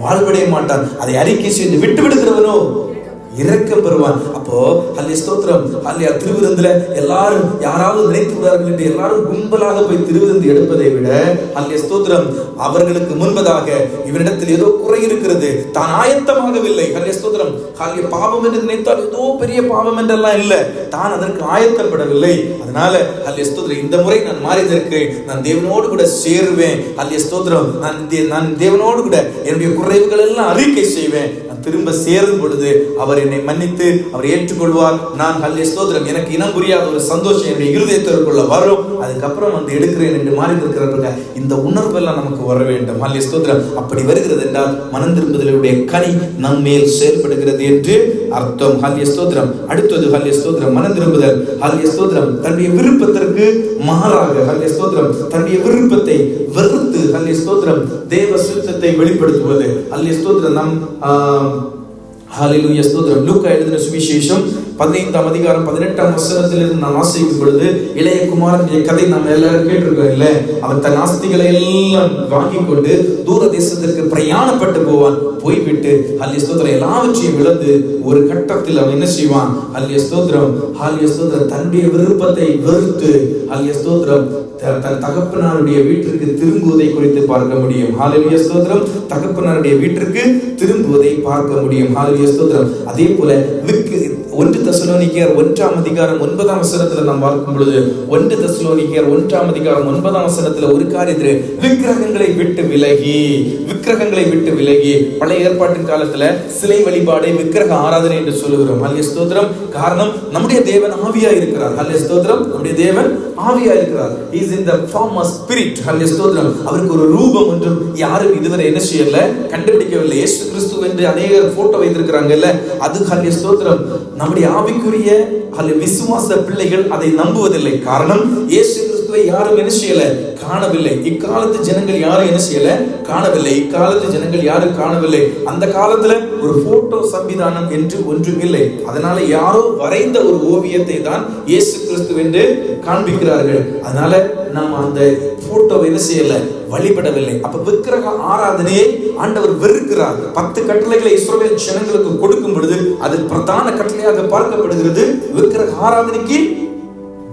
வாழ்வடைய மாட்டான், அதை அறிக்கை செய்து விட்டு விடுகிறவனோ இரக்கம் பெறுவான். அப்போ ஹல்லேலூயா ஸ்தோத்திரம், ஹல்லேலூயா திருவிருந்துல எல்லாரும் யாராவது நினைத்து விடுவார்கள் என்று எல்லாரும் கும்பலாக போய் திருவிருந்து எடுப்பதை விட ஹல்லேலூயா ஸ்தோத்திரம், அவர்களுக்கு முன்பதாக இவரிடத்தில் ஏதோ குறை இருக்கிறது, தான் ஆயத்தமாகவில்லை. ஹல்லேலூயா ஸ்தோத்திரம். ஹல்லேலூயா பாவம் என்று நினைத்தால் ஏதோ பெரிய பாவம் என்றெல்லாம் இல்லை, தான் அதற்கு ஆயத்தப்படவில்லை. அதனால ஹல்லேலூயா ஸ்தோத்திரம், இந்த முறை நான் மாறிதற்கு நான் தேவனோடு கூட சேருவேன். ஹல்லேலூயா ஸ்தோத்திரம், நான் தேவனோடு கூட என்னுடைய குறைவுகள் எல்லாம் அறிக்கை செய்வேன். திரும்ப சேரும் பொழுது அவர் என்னை மன்னித்து அவர் ஏற்றுக்கொள்வார். நான் ஹல்லேலூயா ஸ்தோத்திரம், எனக்கு இனம் புரியாத ஒரு சந்தோஷம் என்னுடைய இருதயத்திற்குள்ள வரும். அதுக்கப்புறம் வந்து எடுக்கிறேன் என்று மாறி இருக்கிறார்கள். இந்த உணர்வு எல்லாம் நமக்கு வர வேண்டும். ஹல்லேலூயா ஸ்தோத்திரம். அப்படி வருகிறது என்றால் மனம் திரும்புதலுடைய கனி நம் மேல் செயல்படுகிறது என்று அர்த்தம். ஹல்லேலூயா ஸ்தோத்திரம். அடுத்தது ஹல்லேலூயா ஸ்தோத்திரம், மனம் திரும்புதல். ஹல்லேலூயா ஸ்தோத்திரம், தன்னுடைய விருப்பத்திற்கு மாறாக ஹல்லேலூயா ஸ்தோத்திரம், தன்னுடைய விருப்பத்தை வெறுத்து ஹல்லேலூயா ஸ்தோத்திரம் தேவ சுத்தத்தை வெளிப்படுத்துவது. ஹல்லேலூயா ஸ்தோத்திரம். நம் ஹல்லேலூயா ஸ்தோத்திரம். லூக்கா எழுதின சுவிசேஷம் 15ஆம் அதிகாரம் 18ஆம் வசனத்திலிருந்து நாம் வாசிக்கும் பொழுது, இளைய குமாரனுடைய கதை நாம் எல்லாரும் கேட்டிருக்கோம் இல்ல. அவன் தன் ஆஸ்திகளை எல்லாம் வாங்கி கொண்டு தூர தேசத்திற்கு பிரயாணப்பட்டு போவான். போய்விட்டு ஹல்லேலூயா ஸ்தோத்திரம் எல்லாவற்றையும் இழந்து ஒரு கட்டத்தில் அவன் என்ன செய்வான்? ஹல்லேலூயா ஸ்தோத்திரம், ஹல்லேலூயா ஸ்தோத்திரம், தன்னுடைய விருப்பத்தை வெறுத்து ஹல்லேலூயா ஸ்தோத்திரம் தன் தகப்பனாருடைய வீட்டிற்கு திரும்புவதை குறித்து பார்க்க முடியும். ஹல்லேலூயா ஸ்தோத்திரம். தகப்பனாருடைய வீட்டிற்கு திரும்புவதை பார்க்க முடியும். ஹல்லேலூயா ஸ்தோத்திரம். அதே போல 1 தெசலோனிக்கேயர் 1ஆம் அதிகாரம் 9ஆம் வசனத்துல நாம் பார்க்கும் பொழுது, 1 தெசலோனிக்கேயர் 1ஆம் அதிகாரம் 9ஆம் வசனத்துல ஒரு காரியத்துல விக்கிரகங்களை விட்டு விலகி பழைய ஏற்பாட்டின் காலத்துல சிலை வழிபாடை விக்கிரக ஆராதனை என்று சொல்லுகிறோம். ஹல்லேலூயா ஸ்தோத்திரம். காரணம், நம்முடைய தேவன் ஆவியா இருக்கிறார். ஹல்லேலூயா ஸ்தோத்திரம். நம்முடைய தேவன் ஆவியா இருக்கிறார். He is in the form of spirit. ஹல்லேலூயா ஸ்தோத்திரம். அவருக்கு ஒரு ரூபம் ஒன்றும் யாரும் இதுவரை என்ன செய்யல, கண்டுபிடிக்கவில்லை. இயேசு கிறிஸ்து என்று அநேகர் போட்டோ வைத்திருக்கிறாங்கல்ல, அது ஹல்லேலூயா ஸ்தோத்திரம் நம்முடைய ஆவிக்குரிய விசுவாச பிள்ளைகள் அதை நம்புவதில்லை. காரணம், இயேசு கிறிஸ்துவை யாரும் என்ன செய்யல, காணவில்லை. இக்காலத்து ஜனங்கள் யாரும் என்ன செய்யல, காணவில்லை. இக்காலத்து ஜனங்கள் யாரும் காணவில்லை. அந்த காலத்துல ஒரு போட்டோ சம்பிதானம் என்று ஒன்றும் இல்லை. அதனால யாரோ வரைந்த ஒரு ஓவியத்தை தான் இயேசு கிறிஸ்து என்று காண்பிக்கிறார்கள். அதனால நாம் அந்த போட்டோவை என்ன செய்யல, வழிபடவில்லை. அப்ப விக்கிரக ஆராதனையை ஆண்டவர் வெறுக்கிறார். 10 கட்டளைகளை இஸ்ரவேல் ஜனங்களுக்கு கொடுக்கும் பொழுது அது பிரதான கட்டளையாக பார்க்கப்படுகிறது. விக்கிரக ஆராதனைக்கு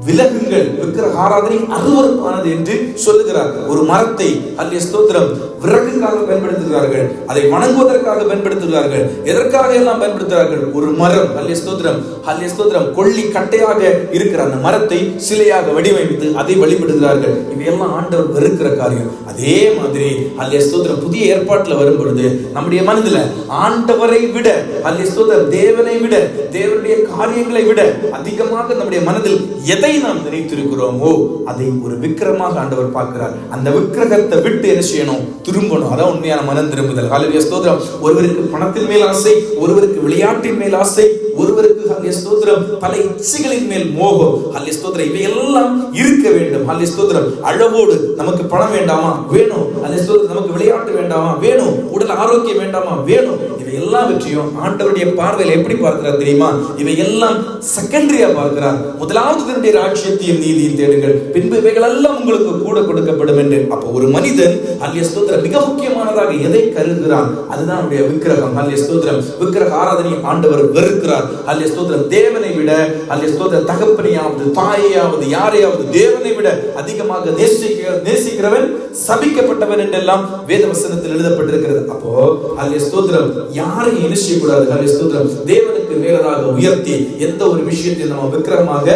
விலகுங்கள், விக்கிரக ஆராதனை அருவருப்பானது என்று சொல்லுகிறார். ஒரு மரத்தை அல்லேலூயா ஸ்தோத்திரம் விறகுக்காக பயன்படுத்துகிறார்கள், அதை வணங்குவதற்காக பயன்படுத்துகிறார்கள். எதற்காக எல்லாம் பயன்படுத்துகிறார்கள்? ஒரு மரம் அல்லேலூயா ஸ்தோத்திரம் கொள்ளி கட்டையாக இருக்கிற அந்த மரத்தை சிலையாக வடிவமைத்து அதை வழிபடுகிறார்கள். இவையெல்லாம் ஆண்டவர் வெறுக்கிற காரியம். அதே மாதிரி அல்லேலூயா ஸ்தோத்திரம் புதிய ஏற்பாட்டில் வரும் பொழுது நம்முடைய மனதில் ஆண்டவரை விட அல்லேலூயா ஸ்தோத்திரம் தேவனை விட தேவனுடைய காரியங்களை விட அதிகமாக நம்முடைய மனதில் எதை நாம் நினைத்திருக்கிறோமோ அதை ஒரு விக்கிரமாக ஆண்டவர் பார்க்கிறார். அந்த விக்கிரகத்தை விட்டு என்ன செய்யணும்? திரும்பணும். அதான் உண்மையான மனம் திரும்புதல். ஹல்லேலூயா ஸ்தோத்திரம். ஒருவருக்கு பணத்தின் மேல் ஆசை, ஒருவருக்கு விளையாட்டின் மேல் ஆசை, ஒருவருக்கு ஹல்லேலூயா ஸ்தோத்திரம் பல இச்சைகளின் மேல் மோகம். ஹல்லேலூயா ஸ்தோத்திரம் இவையெல்லாம் இருக்க வேண்டும். ஹல்லேலூயா ஸ்தோத்திரம் அளவோடு நமக்கு பணம் வேண்டாமா? வேணும். ஹல்லேலூயா ஸ்தோத்திரம் நமக்கு விளையாட்டு வேண்டாமா? வேணும். உடல் ஆரோக்கியம் வேண்டாமா? வேணும். இவை எல்லாவற்றையும் ஆண்டவருடைய பார்வையில் எப்படி பார்க்கிறார் தெரியுமா? இவை எல்லாம் செகண்டரியா பார்க்கிறார். முதலாவது தன்னுடைய ராஜ்யத்தையும் நீதியும் தேடுங்கள், பின்பு இவைகள் எல்லாம் உங்களுக்கு கூட கொடுக்கப்படும் என்று. அப்போ ஒரு மனிதன் ஹல்லேலூயா ஸ்தோத்திரம் மிக முக்கியமானதாக எதை கருதுகிறான்? அதுதான் அவருடைய விக்கிரகம். ஹல்லேலூயா ஸ்தோத்திரம் விக்கிரக ஆராதனை ஆண்டவர் வெறுக்கிறார். ஹல்லேலூயா ஸ்தோத்திரம் தேவனை விட ஹல்லேலூயா ஸ்தோத்திரம் தகப்பனையாவது தாயையாவது யாரையாவது தேவனை விட அதிகமாக நேசிக்கிறவன் சபிக்கப்பட்டவன் என்றெல்லாம் வேத வசனத்தில் எழுதப்பட்டிருக்கிறது. அப்போ ஹல்லேலூயா ஸ்தோத்திரம் யாரையும் என்ன செய்யக்கூடாது? ஹல்லேலூயா ஸ்தோத்திரம் தேவனுக்கு மேலாக உயர்த்தி எந்த ஒரு விஷயத்தையும் நம்ம விக்கிரகமாக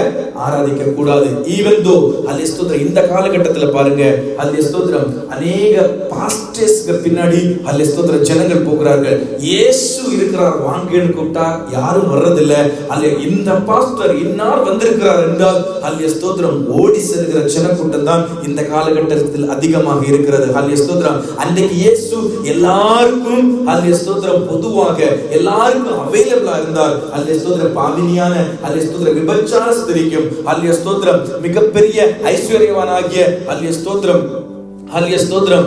ஆராதிக்க கூடாது. ஈவன் தோ ஹல்லேலூயா ஸ்தோத்திரம் இந்த காலகட்டத்தில் பாருங்க, ஹல்லேலூயா ஸ்தோத்திரம் அநேக பாஸ்டர்ஸ்க்கு பின்னாடி ஹல்லேலூயா ஸ்தோத்திரம் ஜனங்கள் போகிறார்கள். இயேசு இருக்கிறார் வாங்கன்னு கூப்பிட்டா யாரும் வர்றதில்லை. ஹல்லேலூயா இந்த பாஸ்டர் இன்னார் வந்திருக்கிறார் என்றால் ஹல்லேலூயா ஸ்தோத்திரம் ஓடி செல்கிற ஜனக்கூட்டம் தான் இந்த காலகட்டத்தில் அதிகமாக இருக்கிறது. ஹல்லேலூயா ஸ்தோத்திரம் அன்றைக்கு இயேசு எல்லாருக்கும் ஹல்லேலூயா ஸ்தோத்திரம் பொதுவாக எல்லாருக்கும் அவைலபிளா இருந்தார். ஹல்லேலூயா ஸ்தோத்திரம் பாவினியான ஹல்லேலூயா ஸ்தோத்திரம் விபச்சார ஸ்திரீக்கும் ஹல்லேலூயா ஸ்தோத்திரம் மிகப்பெரிய ஐஸ்வர்யவானாகிய ஹல்லேலூயா ஸ்தோத்திரம் ஹல்லேலூயா ஸ்தோத்திரம்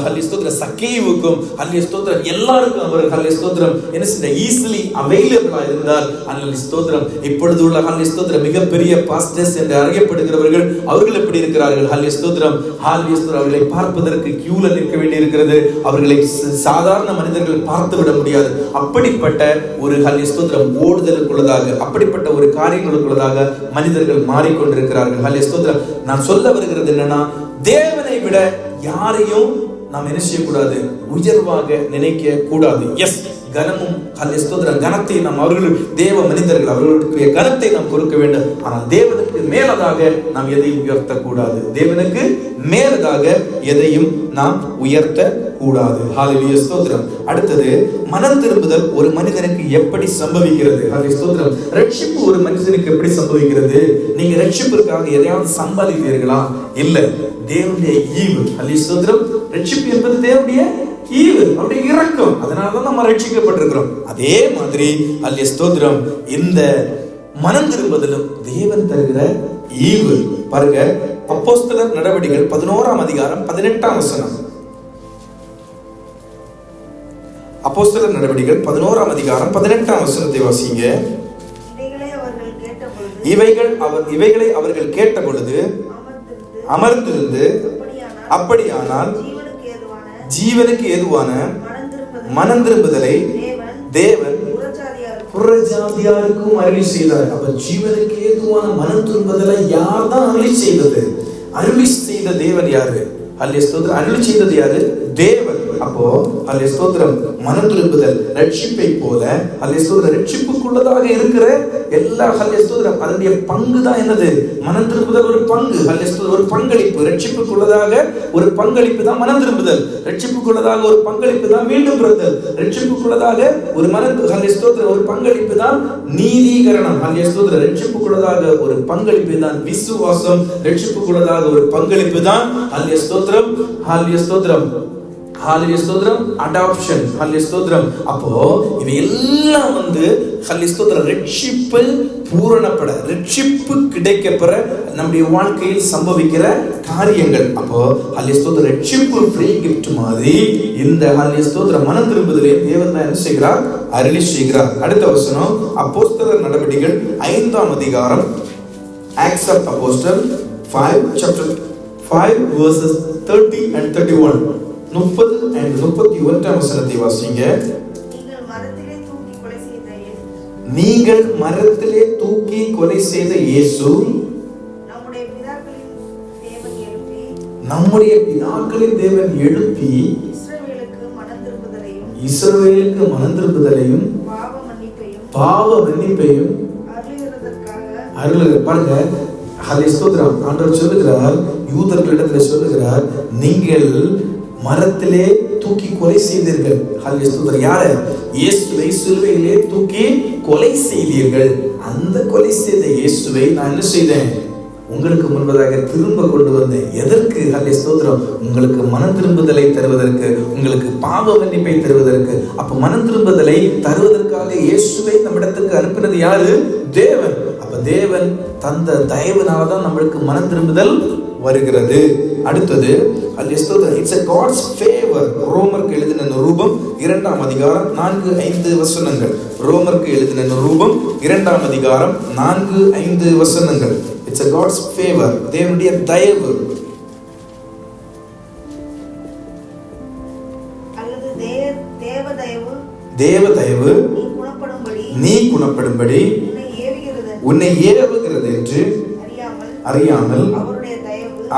ஹல்லேலூயா ஸ்தோத்திரம் சக்கேயுவுக்கும் ஹல்லேலூயா ஸ்தோத்திரம் எல்லாருக்கும் அவர் ஹல்லேலூயா ஸ்தோத்திரம் என்ன செய்த ஈஸிலி அவைலபிளா இருந்தார். ஹல்லேலூயா ஸ்தோத்திரம் இப்பொழுது உள்ள ஹல்லேலூயா ஸ்தோத்திரம் மிகப்பெரிய பாஸ்டர்ஸ் என்று அறியப்படுகிறவர்கள் அவர்கள் எப்படி இருக்கிறார்கள்? ஹல்லேலூயா ஸ்தோத்திரம் அவர்களை பார்ப்பதற்கு கியூல நிற்க வேண்டி இருக்கிறது. அவர்களை சாதாரண மனிதர்கள் பார்த்து விட முடியாது. அப்படிப்பட்ட ஒரு ஹல்லேலூயா ஸ்தோத்திரம் ஓடுதலுக்குள்ளதாக, அப்படிப்பட்ட ஒரு காரியங்களுக்குள்ளதாக மனிதர்கள் மாறிக்கொண்டிருக்கிறார்கள். ஹல்லேலூயா ஸ்தோத்திரம் நான் சொல்ல வருகிறது என்னன்னா, தேவனை விட யாரையும் நாம் என்ன செய்யக்கூடாது? உயர்வாக நினைக்க கூடாது. எஸ், கனமும் ஹல்லேலூயா ஸ்தோத்திரம் கனத்தை நாம் அவர்கள் தேவ மனிதர்கள் அவர்களுடைய கனத்தை நாம் கொடுக்க வேண்டும். ஆனால் தேவனுக்கு மேலதாக நாம் எதையும் உயர்த்த கூடாது. தேவனுக்கு மேலதாக எதையும் நாம் உயர்த்த கூடாது. ஹல்லேலூயா ஸ்தோத்திரம். அடுத்தது மனம் திரும்புதல் ஒரு மனிதனுக்கு எப்படி சம்பவிக்கிறது? ஹல்லேலூயா ஸ்தோத்திரம். ரட்சிப்பு ஒரு மனிதனுக்கு எப்படி சம்பவிக்கிறது? நீங்க ரட்சிப்பிற்காக எதையாவது சம்பாதித்தீர்களா? இல்ல, தேவனுடைய ஈவு. ஹல்லேலூயா ஸ்தோத்திரம். ரட்சிப்பு என்பது தேவனுடைய ஈவு, அவருடைய இரக்கம். அதனாலதான் நம்ம ரட்சிக்கப்பட்டிருக்கிறோம். அதே மாதிரி ஹல்லேலூயா ஸ்தோத்திரம் இந்த மனம் திரும்புதலும் தேவன் தருகிற ஈவு. பாருங்க, அப்போஸ்தலர் நடவடிக்கைகள் 11ஆம் அதிகாரம் 18ஆம் வசனம். அப்போஸ்தலர் நடவடிக்கைகள் 11ஆம் அதிகாரம் 18ஆம் வசனத்தை வாசிங்க. இவைகளை அவர்கள் கேட்ட பொழுது அமர்ந்திருந்து, அப்படியானால் ஜீவனுக்கு ஏதுவான மனம் திரும்புதலை தேவன் புறஜாதியாருக்கும் அருளி செய்தார். அப்ப ஜீவனுக்கு ஏதுவான மனம் திரும்புதலை யார் தான் அருளி செய்தது? அருளி செய்த தேவன் யாரு? ஹல்லேலூயா ஸ்தோத்திரம். அருளி செய்தது யாரு? தேவன். அப்போ ஹல்லேலூயா ஸ்தோத்திரம் மனம் திரும்புதல் ரட்சிப்பை போல ஹல்லேலூயா ஸ்தோத்திரம் ரட்சிப்புக்குள்ளதாக இருக்கிற எல்லா ஹல்லேலூயா ஸ்தோத்திரம் அதனுடைய பங்கு தான் என்னது? மனம் திரும்புதல் ஒரு பங்கு. ஹல்லேலூயா ஸ்தோத்திரம் ஒரு பங்களிப்பு. ரட்சிப்புக்குள்ளதாக ஒரு பங்களிப்பு தான் மனம் திரும்புதல். ரட்சிப்புக்குள்ளதாக ஒரு பங்களிப்பு தான் மீண்டும் பிறந்தல். ரட்சிப்புக்குள்ளதாக ஒரு ஹல்லேலூயா ஸ்தோத்திரம் ஒரு பங்களிப்பு தான் நீதீகரணம். ஹல்லேலூயா ஸ்தோத்திரம் ரட்சிப்புக்குள்ளதாக ஒரு பங்களிப்பு தான் விசுவாசம். ரட்சிப்புக்குள்ளதாக ஒரு பங்களிப்பு தான் ஹல்லேலூயா ஸ்தோத்திரம். ஹல்லேலூயா ஸ்தோத்திரம். ஹல்லேலூயா ஸ்தோத்திரம் அடாப்ஷன். ஹல்லேலூயா ஸ்தோத்திரம். அப்போ இவை எல்லாம் ஹல்லேலூயா ஸ்தோத்திரம் ரட்சிப்பு பூரணப்பட, ரட்சிப்பு கிடைக்கப்பெற நம்முடைய வாழ்க்கையில் சம்பவிக்கிற காரியங்கள். அப்போ ஹல்லேலூயா ஸ்தோத்திரம் ரட்சிப்பு ஃப்ரீ கிஃப்ட் மாதிரி இந்த ஹல்லேலூயா ஸ்தோத்திரம் மனம் திரும்புதலே தேவன் தான் என்ன செய்கிறார்? அருளி செய்கிறார். அடுத்த வசனம் அப்போஸ்தலர் நடவடிக்கைகள் 5ஆம் அதிகாரம், Acts of Apostles 5 chapter 5 verses 30 and 31. 30 and 31 வசனத்தை வாசிங்க. நீங்கள் மரத்திலே தூக்கி கொலை செய்த இயேசு நம்முடைய பிதாக்களின் தேவன் எழுப்பி இஸ்ரவேலுக்கு மனம் திரும்புதலையும் பாவ மன்னிப்பையும் பாருங்க. ஸ்தோத்திரம். ஆண்டவர் சொல்லுகிறார், யூதர்களிடத்தில் சொல்லுகிறார், நீங்கள் மரத்திலே தூக்கி கொலை செய்தீர்கள். ஸ்தோத்திரம். யார? இயேசுவை சிலுவையிலே தூக்கி கொலை செய்தீர்கள். அந்த கொலை செய்த இயேசுவை நான் என்ன செய்தேன்? உங்களுக்கு முன்பதாக திரும்ப கொண்டு வந்தேன். எதற்கு? ஸ்தோத்திரம். உங்களுக்கு மனம் திரும்புதலை தருவதற்கு, உங்களுக்கு பாவ மன்னிப்பை தருவதற்கு. அப்ப மனம் திரும்புதலை தருவதற்காக இயேசுவை நம்மிடத்துக்கு அனுப்பினது யாரு? தேவன். அப்ப தேவன் தந்த தயவுனால்தான் நம்மளுக்கு மனம் திரும்புதல் வருகிறது. அடுத்தது இட்ஸ் a God's favor. ரோமருக்கு எழுதின நிருபம் 2ஆம் அதிகாரம் 4-5 வசனங்கள். ரோமருக்கு எழுதின நிருபம் 2ஆம் அதிகாரம் 4-5 வசனங்கள். It's a God's favor. தேவனுடைய தயவு. அல்லது தேவ தயவு நீ குணப்படும்படி உன்னை ஏவுகிறது என்று அறியாமல்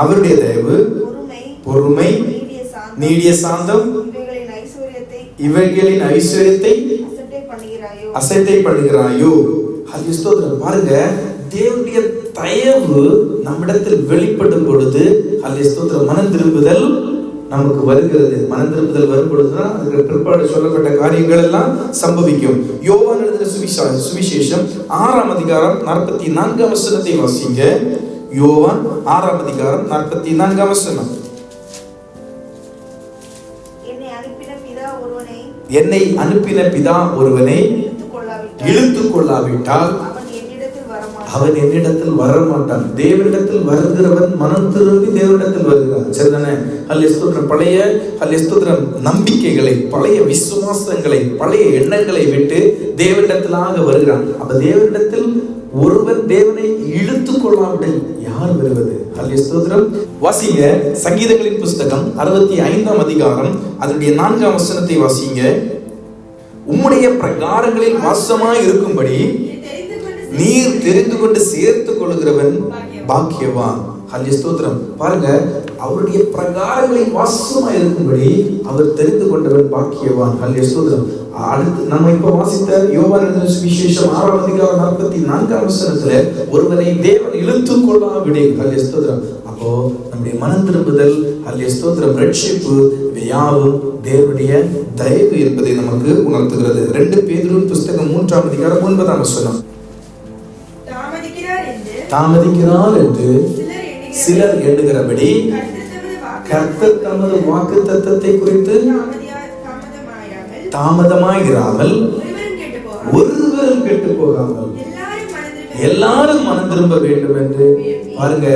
அவருடைய தயவு, பொறுமை, நீடிய சாந்தம் இவைகளின் ஐஸ்வர்யத்தை அசட்டை பண்ணுகிறாயோ. ஸ்தோத்திரம். பாருங்க, தேவனுடைய தயவு நம்மிடத்தில் வெளிப்படும் பொழுது ஸ்தோத்திரம் மனம் திரும்புதல் நமக்கு வருகிறது. மனம் திரும்புதல் வரும் பொழுதுதான் அதுக்கு பிற்பாடு சொல்லப்பட்ட காரியங்கள் எல்லாம் சம்பவிக்கும். யோவான் எழுதின சுவிசேஷம் 6ஆம் அதிகாரம் 44ஆம் வசனத்தை வாசிங்க. யோவான் 6ஆம் அதிகாரம் 44ஆம் வசனம். என்னை அனுப்பின பிதா ஒருவனை இழுத்துக் கொள்ளாவிட்டால் அவன் என்னிடத்தில் வரமாட்டான். தேவனிடத்தில் வருகிறவன் மனம் திரும்பி தேவனிடத்தில் வருகிறான். சரிதானே? பழைய நம்பிக்கைகளை, பழைய விசுவாசங்களை, பழைய எண்ணங்களை விட்டு தேவனிடத்திலாக வருகிறான். அப்ப தேவனிடத்தில் ஒருவன் தேவனை இழுத்துக் கொள்ளாவிட்டால் யார் வருவது? வாசிங்க சங்கீதங்களின் புஸ்தகம் 65ஆம் அதிகாரம் அதனுடைய 4ஆம் வசனத்தை வாசிங்க. உம்முடைய பிரகாரங்களில் வாசமாய் இருக்கும்படி நீர் தெரிந்து கொண்டு சேர்த்துக் கொள்கிறவன் பாக்கியவான். ஸ்தோத்திரம். பாருங்க, அவருடைய பிரகாரங்களில் வாசமாய் இருக்கும்படி அவர் தெரிந்து கொண்டவன் பாக்கியவான். ஸ்தோத்திரம். அடுத்து நம்ம இப்ப வாசித்த யோவான் எழுதின சுவிசேஷம் 6ஆம் அதிகாரம் 44ஆம் வசனத்துல ஒருவனை தேவன் இழுத்துக் கொள்ளாவிடே. ஸ்தோத்திரம். அப்போ நம்முடைய மனம் திரும்புதல், ஸ்தோத்திரம், ரட்சிப்பு, யாவும் தேவனுடைய தயவு என்பதை நமக்கு உணர்த்துகிறது. 2 பேதுரு புஸ்தகம் 3ஆம் அதிகாரம் 9ஆம் வசனம். தாமதிக்கிறார் என்று சிலர் எண்ணுகிறபடி கர்த்தர் தமது வாக்குத்தத்தத்தை குறித்து தாமதமாயிராமல் ஒருவரும் கெட்டு போகாமல் எல்லாரும் மனம் திரும்ப வேண்டும் என்று. பாருங்க,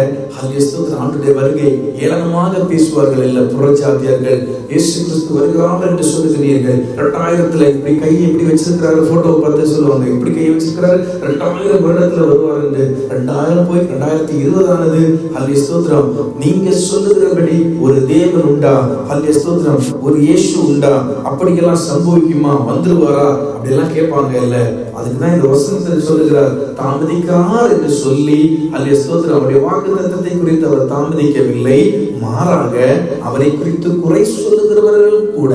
ஆண்டுடைய வருகை ஏளனமாக பேசுவார்கள் இல்ல புறஜாதியர்கள். இயேசு கிறிஸ்து வருகிறார் என்று சொல்லுகிறீர்கள். 2000 இப்படி கையை இப்படி வச்சிருக்கிறாரு, போட்டோ பார்த்து சொல்லுவாங்க, இப்படி கையை வச்சிருக்கிறாரு, 2000 வருடத்துல வருவார் என்று. 2000 போய் 2020 ஆனது. ஸ்தோத்திரம். நீங்க சொல்லுகிறபடி ஒரு தேவன் உண்டா? ஸ்தோத்திரம். ஒரு இயேசு உண்டா? அப்படியெல்லாம் சம்பவிக்குமா? வந்துருவாரா? அப்படியெல்லாம் கேட்பாங்க இல்ல. அதுக்குதான் இந்த வசனத்தில் சொல்லுகிறார், தாமதிக்கிறார் என்று சொல்லி. ஸ்தோத்திரம். அவருடைய வாக்குத்தத்தத்தை குறித்து அவர் தாமதிக்கவில்லை, மாறாக அவரை குறித்து குறை சொல்லுகிறவர்கள் கூட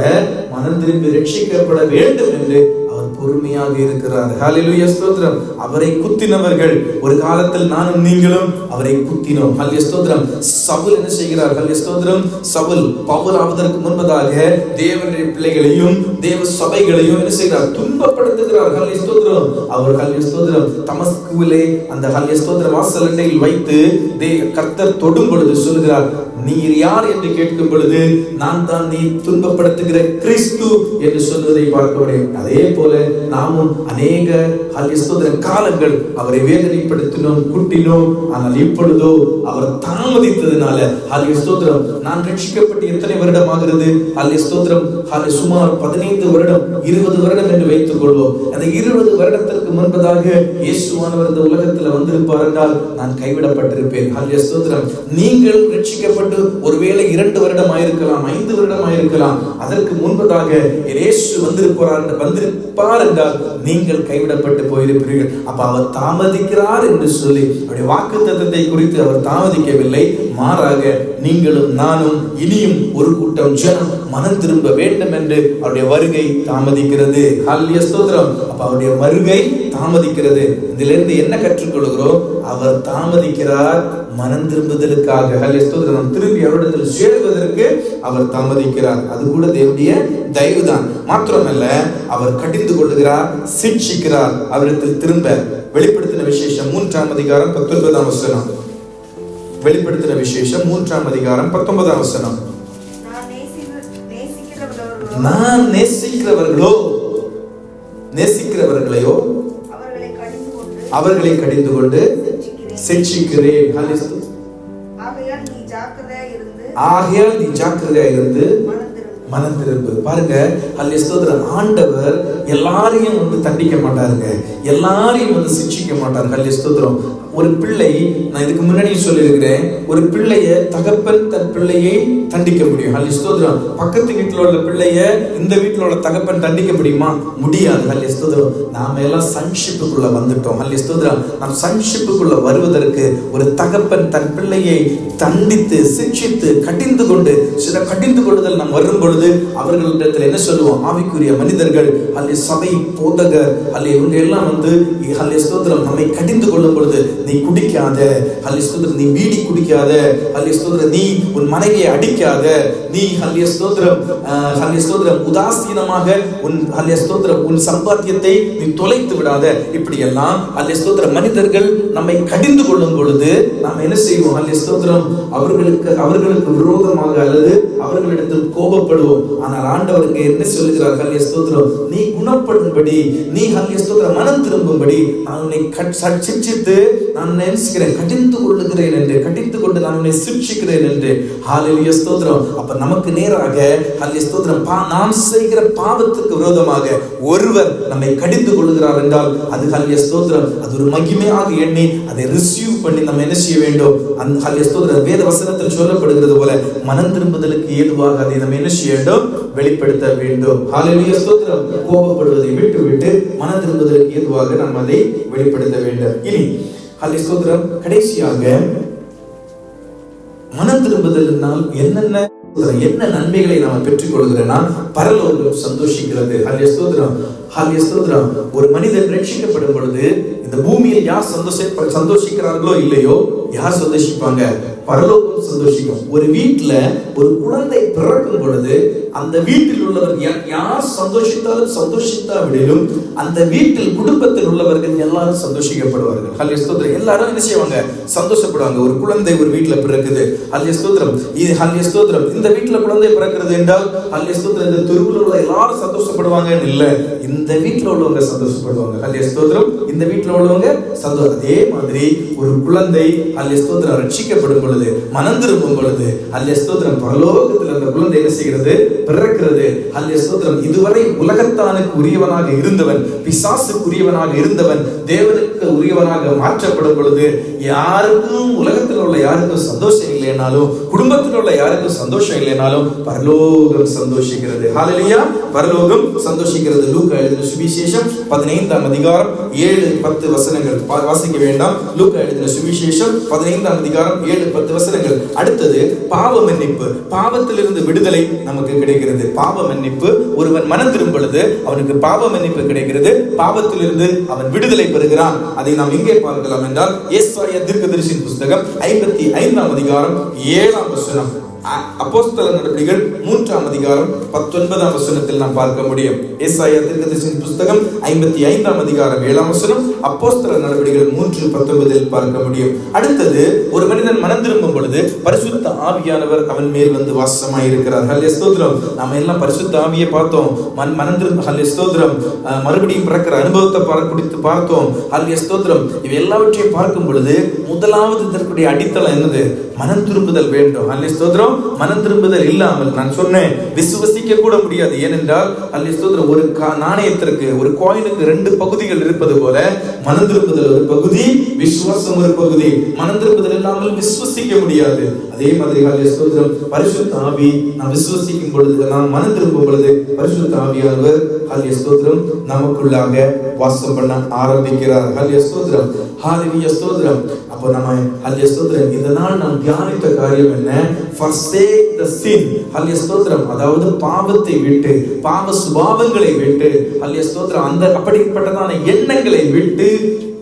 மனம் திரும்பி ரட்சிக்கப்பட வேண்டும் என்று அவர் பொறுமையாக இருக்கிறார். ஹல்லேலூயா, ஸ்தோத்திரம். அவரை குத்தினவர்கள் ஒரு காலத்தில் நானும் நீங்களும் அவரை குத்தினோம். ஸ்தோத்திரம். சவுல் என்ன செய்கிறார்? ஸ்தோத்திரம். சவுல் பவுல் ஆவதற்கு முன்பதாக தேவனுடைய பிள்ளைகளையும் தேவ சபைகளையும் என்ன செய்கிறார்? துன்பப்படுத்துகிறார். ஸ்தோத்திரம். அவர் ஸ்தோத்திரம் தமஸ்குவிலே அந்த ஸ்தோத்திரம் வாசலண்டையில் வைத்து கர்த்தர் தொடும் பொழுது சொல்லுகிறார், நீர் யார் என்று கேட்கும் பொழுது நான் தான் நீ துன்பப்படுத்துகிற கிறிஸ்து என்று சொல்வதை பார்க்கிறேன். அதே போல நாமும் அநேக காலங்கள் அவரை வேதனைப்படுத்தினோம், குட்டினோம். ஆனால் இப்பொழுதோ அவர் தாமதித்ததுனால ஸ்தோத்திரம். நான் ரட்சிக்கப்பட்டு எத்தனை வருடம் ஆகிறது? ஸ்தோத்திரம். சுமார் 15 வருடம் 20 வருடம் என்று வைத்துக் கொள்வோம். அந்த 20 வருடத்திற்கு முன்பதாக இயேசுவானவர் இந்த உலகத்தில் வந்திருப்பார் என்றால் நான் கைவிடப்பட்டிருப்பேன். ஸ்தோத்திரம். நீங்கள் ரட்சிக்கப்பட்டு ரட்சிக்கப்பட்டு ஒருவேளை 2 வருடம் ஆயிருக்கலாம், 5 வருடம் ஆயிருக்கலாம். அதற்கு முன்பதாக இயேசு வந்திருப்பார் என்றால் நீங்கள் கைவிடப்பட்டு போயிருப்பீர்கள். அப்ப அவர் தாமதிக்கிறார் என்று சொல்லி அவருடைய வாக்குத்தத்தத்தை குறித்து அவர் தாமதிக்கவில்லை. மாறாக நீங்களும் நானும் இனியும் ஒரு கூட்டம் ஜனம் மனம் திரும்ப வேண்டும் என்று அவருடைய வருகை தாமதிக்கிறது. ஹல்லேலூயா, ஸ்தோத்திரம். அப்ப அவருடைய வருகை தாமதிக்கிறது. இதிலிருந்து என்ன கற்றுக்கொள்கிறோம்? அவர் தாமதிக்கிறார் மனம் திரும்புதலுக்காக. ஹல்லேலூயா, ஸ்தோத்திரம். நாம் திரும்பி அவரிடத்தில் சேருவதற்கு அவர் தாமதிக்கிறார். அது கூட தேவனுடைய தயவுதான். மாத்திரமல்ல, அவர் கடிந்து கொள்ளுகிறார், சிட்சிக்கிறார் அவரிடத்தில் திரும்ப. வெளிப்படுத்தின விசேஷம் 3ஆம் அதிகாரம் 19ஆம் வசனம். வெளிப்படுத்தின விசேஷம் 3ஆம் அதிகாரம் 19ஆம் வசனம். நான் நேசிக்கிறவர்களையோ அவர்களை கடிந்து கொண்டு சிட்சிக்கிறேன். ஆகையால் நீ ஜாக்கிரதையா இருந்து மனம் திரும்பு. பாருங்க, ஹல்லேலூயா, ஸ்தோத்திரம். ஆண்டவர் எல்லாரையும் தண்டிக்க மாட்டாருங்க, எல்லாரையும் சிட்சிக்க மாட்டார். ஹல்லேலூயா, ஸ்தோத்திரம். ஒரு பிள்ளை, நான் இதுக்கு முன்னாடி சொல்லியிருக்கிறேன், ஒரு பிள்ளைய தகப்பன் தன் பிள்ளையை தண்டிக்க முடியும். ஹல்லேலூயா, ஸ்தோத்திரம். பக்கத்து வீட்டில் உள்ள பிள்ளைய இந்த வீட்டில் உள்ள தகப்பன் தண்டிக்க முடியுமா? முடியாது. ஹல்லேலூயா, ஸ்தோத்திரம். நாம எல்லாம் சன்ஷிப்புக்குள்ள வந்துட்டோம். ஹல்லேலூயா, ஸ்தோத்திரம். நாம் சன்ஷிப்புக்குள்ள வருவதற்கு ஒரு தகப்பன் தன் பிள்ளையை தண்டித்து சிட்சித்து கடிந்து கொண்டு, சில கடிந்து கொள்ளுதல் நாம் வரும் பொழுது அவர்களிடத்தில் என்ன சொல்லுவோம்? ஆவிக்குரிய மனிதர்கள், அல்லது சபை போதகர், அல்லது இவங்க எல்லாம் ஹல்லேலூயா, ஸ்தோத்திரம், நம்மை கடிந்து கொள்ளும் பொழுது, நீ குடிக்காத, ஹல்லேலூயா, ஸ்தோத்திரம், நீ பீடி குடிக்காத, ஹல்லேலூயா, ஸ்தோத்திரம், நீ உன் மனைவியை அடிக்காத, நீ ஹல்லேலூயா, ஸ்தோத்திரம், ஹல்லேலூயா, ஸ்தோத்திரம், உதாசீனமாக ஹல்லேலூயா, ஸ்தோத்திரம், உன் சம்பாத்தியத்தை நீ தொலைத்து விடாத. இப்படி எல்லாம் ஹல்லேலூயா, ஸ்தோத்திரம், மனிதர்கள் நம்மை கடிந்து கொள்ளும் பொழுது நாம் என்ன செய்வோம்? ஹல்லேலூயா, ஸ்தோத்திரம், அவர்களுக்கு விரோதமாக அல்லது அவர்களிடத்தில் கோபப்படுவோம். ஆனால் ஆண்டவருக்கு என்ன சொல்லுகிறார்? ஹல்லேலூயா, ஸ்தோத்திரம், நீ குணப்படும்படி, நீ ஹல்லேலூயா, ஸ்தோத்திரம், மனம் திரும்பும்படி நான் உன்னை சிட்சித்து நான் நேசிக்கிறேன், கடிந்து கொள்ளுகிறேன் என்று, கடிந்து கொண்டு நான் உன்னை சிட்சிக்கிறேன் என்று. ஹல்லேலூயா, ஸ்தோத்திரம். அப்ப நமக்கு நேராக ஹல்லேலூயா, ஸ்தோத்திரம், நாம் செய்கிற பாவத்துக்கு விரோதமாக ஒருவர் நம்மை கடிந்து கொள்ளுகிறார் என்றால் அது ஹல்லேலூயா, ஸ்தோத்திரம், அது ஒரு மகிமையாக எண்ணி அதை ரிசீவ் பண்ணி நம்ம என்ன செய்ய வேண்டும்? அந்த ஹல்லேலூயா, ஸ்தோத்திரம், வேத வசனத்தில் சொல்லப்படுகிறது போல மனம் திரும்புதலுக்கு ஏதுவாக அதை நம்ம என்ன செய்ய வேண்டும்? வெளிப்படுத்த வேண்டும். ஹல்லேலூயா, ஸ்தோத்திரம். கோபப்படுவதை விட்டு மனம் திரும்புதலுக்கு ஏதுவாக நாம் அதை வெளிப்படுத்த வேண்டும். இனி ஹல்லேலூயா, ஸ்தோத்திரம், கடைசியாக மனம் திரும்புதலினால் என்ன நன்மைகளை நாம் பெற்றுக் கொள்கிறோம்னா, பரலோகம் சந்தோஷிக்கிறது. ஹல்லேலூயா, ஸ்தோத்திரம். ஹல்லேலூயா, ஸ்தோத்திரம். ஒரு மனிதன் ரட்சிக்கப்படும் பொழுது இந்த பூமியில் யார் சந்தோஷிக்கிறார்களோ இல்லையோ, யார் சந்தோஷிப்பாங்க? பரலோகம் சந்தோஷிக்கும். ஒரு வீட்டுல ஒரு குழந்தை பிறக்கும் பொழுது அந்த வீட்டில் உள்ளவர்கள் யார் சந்தோஷித்தாவிடும் அந்த வீட்டில் குடும்பத்தில் உள்ளவர்கள் எல்லாரும் சந்தோஷிக்கப்படுவார்கள். ஹல்லேலூயா, ஸ்தோத்திரம். எல்லாரும் என்ன செய்வாங்க? சந்தோஷப்படுவாங்க. ஒரு குழந்தை ஒரு வீட்டுல பிறக்குது. ஹல்லேலூயா, ஸ்தோத்திரம். இது ஹல்லேலூயா, ஸ்தோத்திரம், இந்த வீட்டுல குழந்தை பிறக்கிறது என்றால் ஹல்லேலூயா, ஸ்தோத்திரம், இந்த தெருவில் உள்ள எல்லாரும் சந்தோஷப்படுவாங்கன்னு இல்ல, இந்த வீட்டுல உள்ளவங்க சந்தோஷப்படுவாங்க. ஹல்லேலூயா, ஸ்தோத்திரம். இந்த வீட்டுல உள்ளவங்க சந்தோஷம். அதே மாதிரி ஒரு குழந்தை ஹல்லேலூயா, ஸ்தோத்திரம், ரட்சிக்கப்படும் பொழுது, மனம் திரும்பும் பொழுது, ஹல்லேலூயா, ஸ்தோத்திரம், பரலோகத்தில் அந்த குழந்தை என்ன செய்கிறது? பிறக்கிறது. ஹல்லேலூயா, ஸ்தோத்திரம். இதுவரை உலகத்தானுக்கு உரியவனாக இருந்தவன், பிசாசுக்கு உரியவனாக இருந்தவன், தேவனுக்கு உரியவனாக மாற்றப்படும் பொழுது யாருக்கும், உலகத்தில் உள்ள யாருக்கும் சந்தோஷம் இல்லைனாலும், குடும்பத்தில் உள்ள யாருக்கும் சந்தோஷம் இல்லைனாலும் பரலோகம் சந்தோஷிக்கிறது. ஹல்லேலூயா, பரலோகம் சந்தோஷிக்கிறது. லூக்கா எழுதின சுவிசேஷம் 15ஆம் அதிகாரம் 7-10 வசனங்கள் வாசிக்க வேண்டாம். லூக்கா எழுதின சுவிசேஷம் 15ஆம் அதிகாரம் 7-10 வசனங்கள். அடுத்தது பாவ மன்னிப்பு. பாவத்திலிருந்து விடுதலை நமக்கு கிடைக்கிறது. பாவ மன்னிப்பு, ஒருவன் மனம் திரும்பும் பொழுது அவனுக்கு பாவ மன்னிப்பு கிடைக்கிறது. பாவத்திலிருந்து அவன் விடுதலை பெறுகிறான். அதை நாம் எங்கே பார்க்கலாம் என்றால், ஏசாயா தீர்க்கதரிசியின் புத்தகம் 55ஆம் அதிகாரம் 7ஆம் வசனம். அப்போஸ்தலர் நடபடிகள் 3ஆம் அதிகாரம் 19ஆம் வசனத்தில் நாம் பார்க்க முடியும். ஏசாயா தீர்க்கதரிசியின் புத்தகம் 55ஆம் அதிகாரம் 7ஆம் வசனம், அப்போஸ்தலர் நடபடிகள் 3:19 பார்க்க முடியும். அடுத்தது, ஒரு மனிதன் மனம் திரும்பும் பொழுது பரிசுத்த ஆவியானவர் அவன் மேல் வந்து வாசமாய் இருக்கிறார். ஹல்லேலூயா, ஸ்தோத்திரம். நாம எல்லாம் பரிசுத்த ஆவியை பார்த்தோம். மனம் திரும்ப, ஹல்லேலூயா, ஸ்தோத்திரம், மறுபடியும் பிறக்கிற அனுபவத்தை குறித்து பார்த்தோம். ஹல்லேலூயா, ஸ்தோத்திரம். இவை எல்லாவற்றையும் பார்க்கும் பொழுது முதலாவது இதற்குடைய அடித்தளம் என்னது? மனம் திரும்புதல் வேண்டும். அல்லேலூயா ஸ்தோத்திரம். மனம் திரும்புதல் இல்லாமல் நான் சொன்னேன் விசுவசிக்க கூட முடியாது. ஏனென்றால் அல்லேலூயா ஸ்தோத்திரம், ஒரு நாணயத்திற்கு, ஒரு காயினுக்கு 2 பகுதிகள் இருப்பது போல மனம் திரும்புதல் ஒரு பகுதி, விசுவாசம் ஒரு பகுதி. மனம் திரும்புதல் இல்லாமல் விசுவசிக்க முடியாது. அதே மாதிரி அல்லேலூயா ஸ்தோத்திரம், பரிசுத்த ஆவி நாம் விசுவசிக்கும் பொழுது, நாம் மனம் திரும்பும் பொழுது பரிசுத்த ஆவியானவர் அல்லேலூயா ஸ்தோத்திரம் நமக்குள்ளாக வாசம் பண்ண ஆரம்பிக்கிறார். அல்லேலூயா ஸ்தோத்திரம். ஹalleluya ஸ்தோத்திரம். அப்போ நம்ம அல்லேலூயா ஸ்தோத்திரம் இந்த நாள் நாம் தியானித்த காரியம் என்ன? forsake the sin. அல்லேலூயா ஸ்தோத்திரம். அதாவது பாவத்தை விட்டு, பாவ சுபாவங்களை விட்டு, அல்லேலூயா ஸ்தோத்திரம், அந்த அப்படிப்பட்டதான எண்ணங்களை விட்டு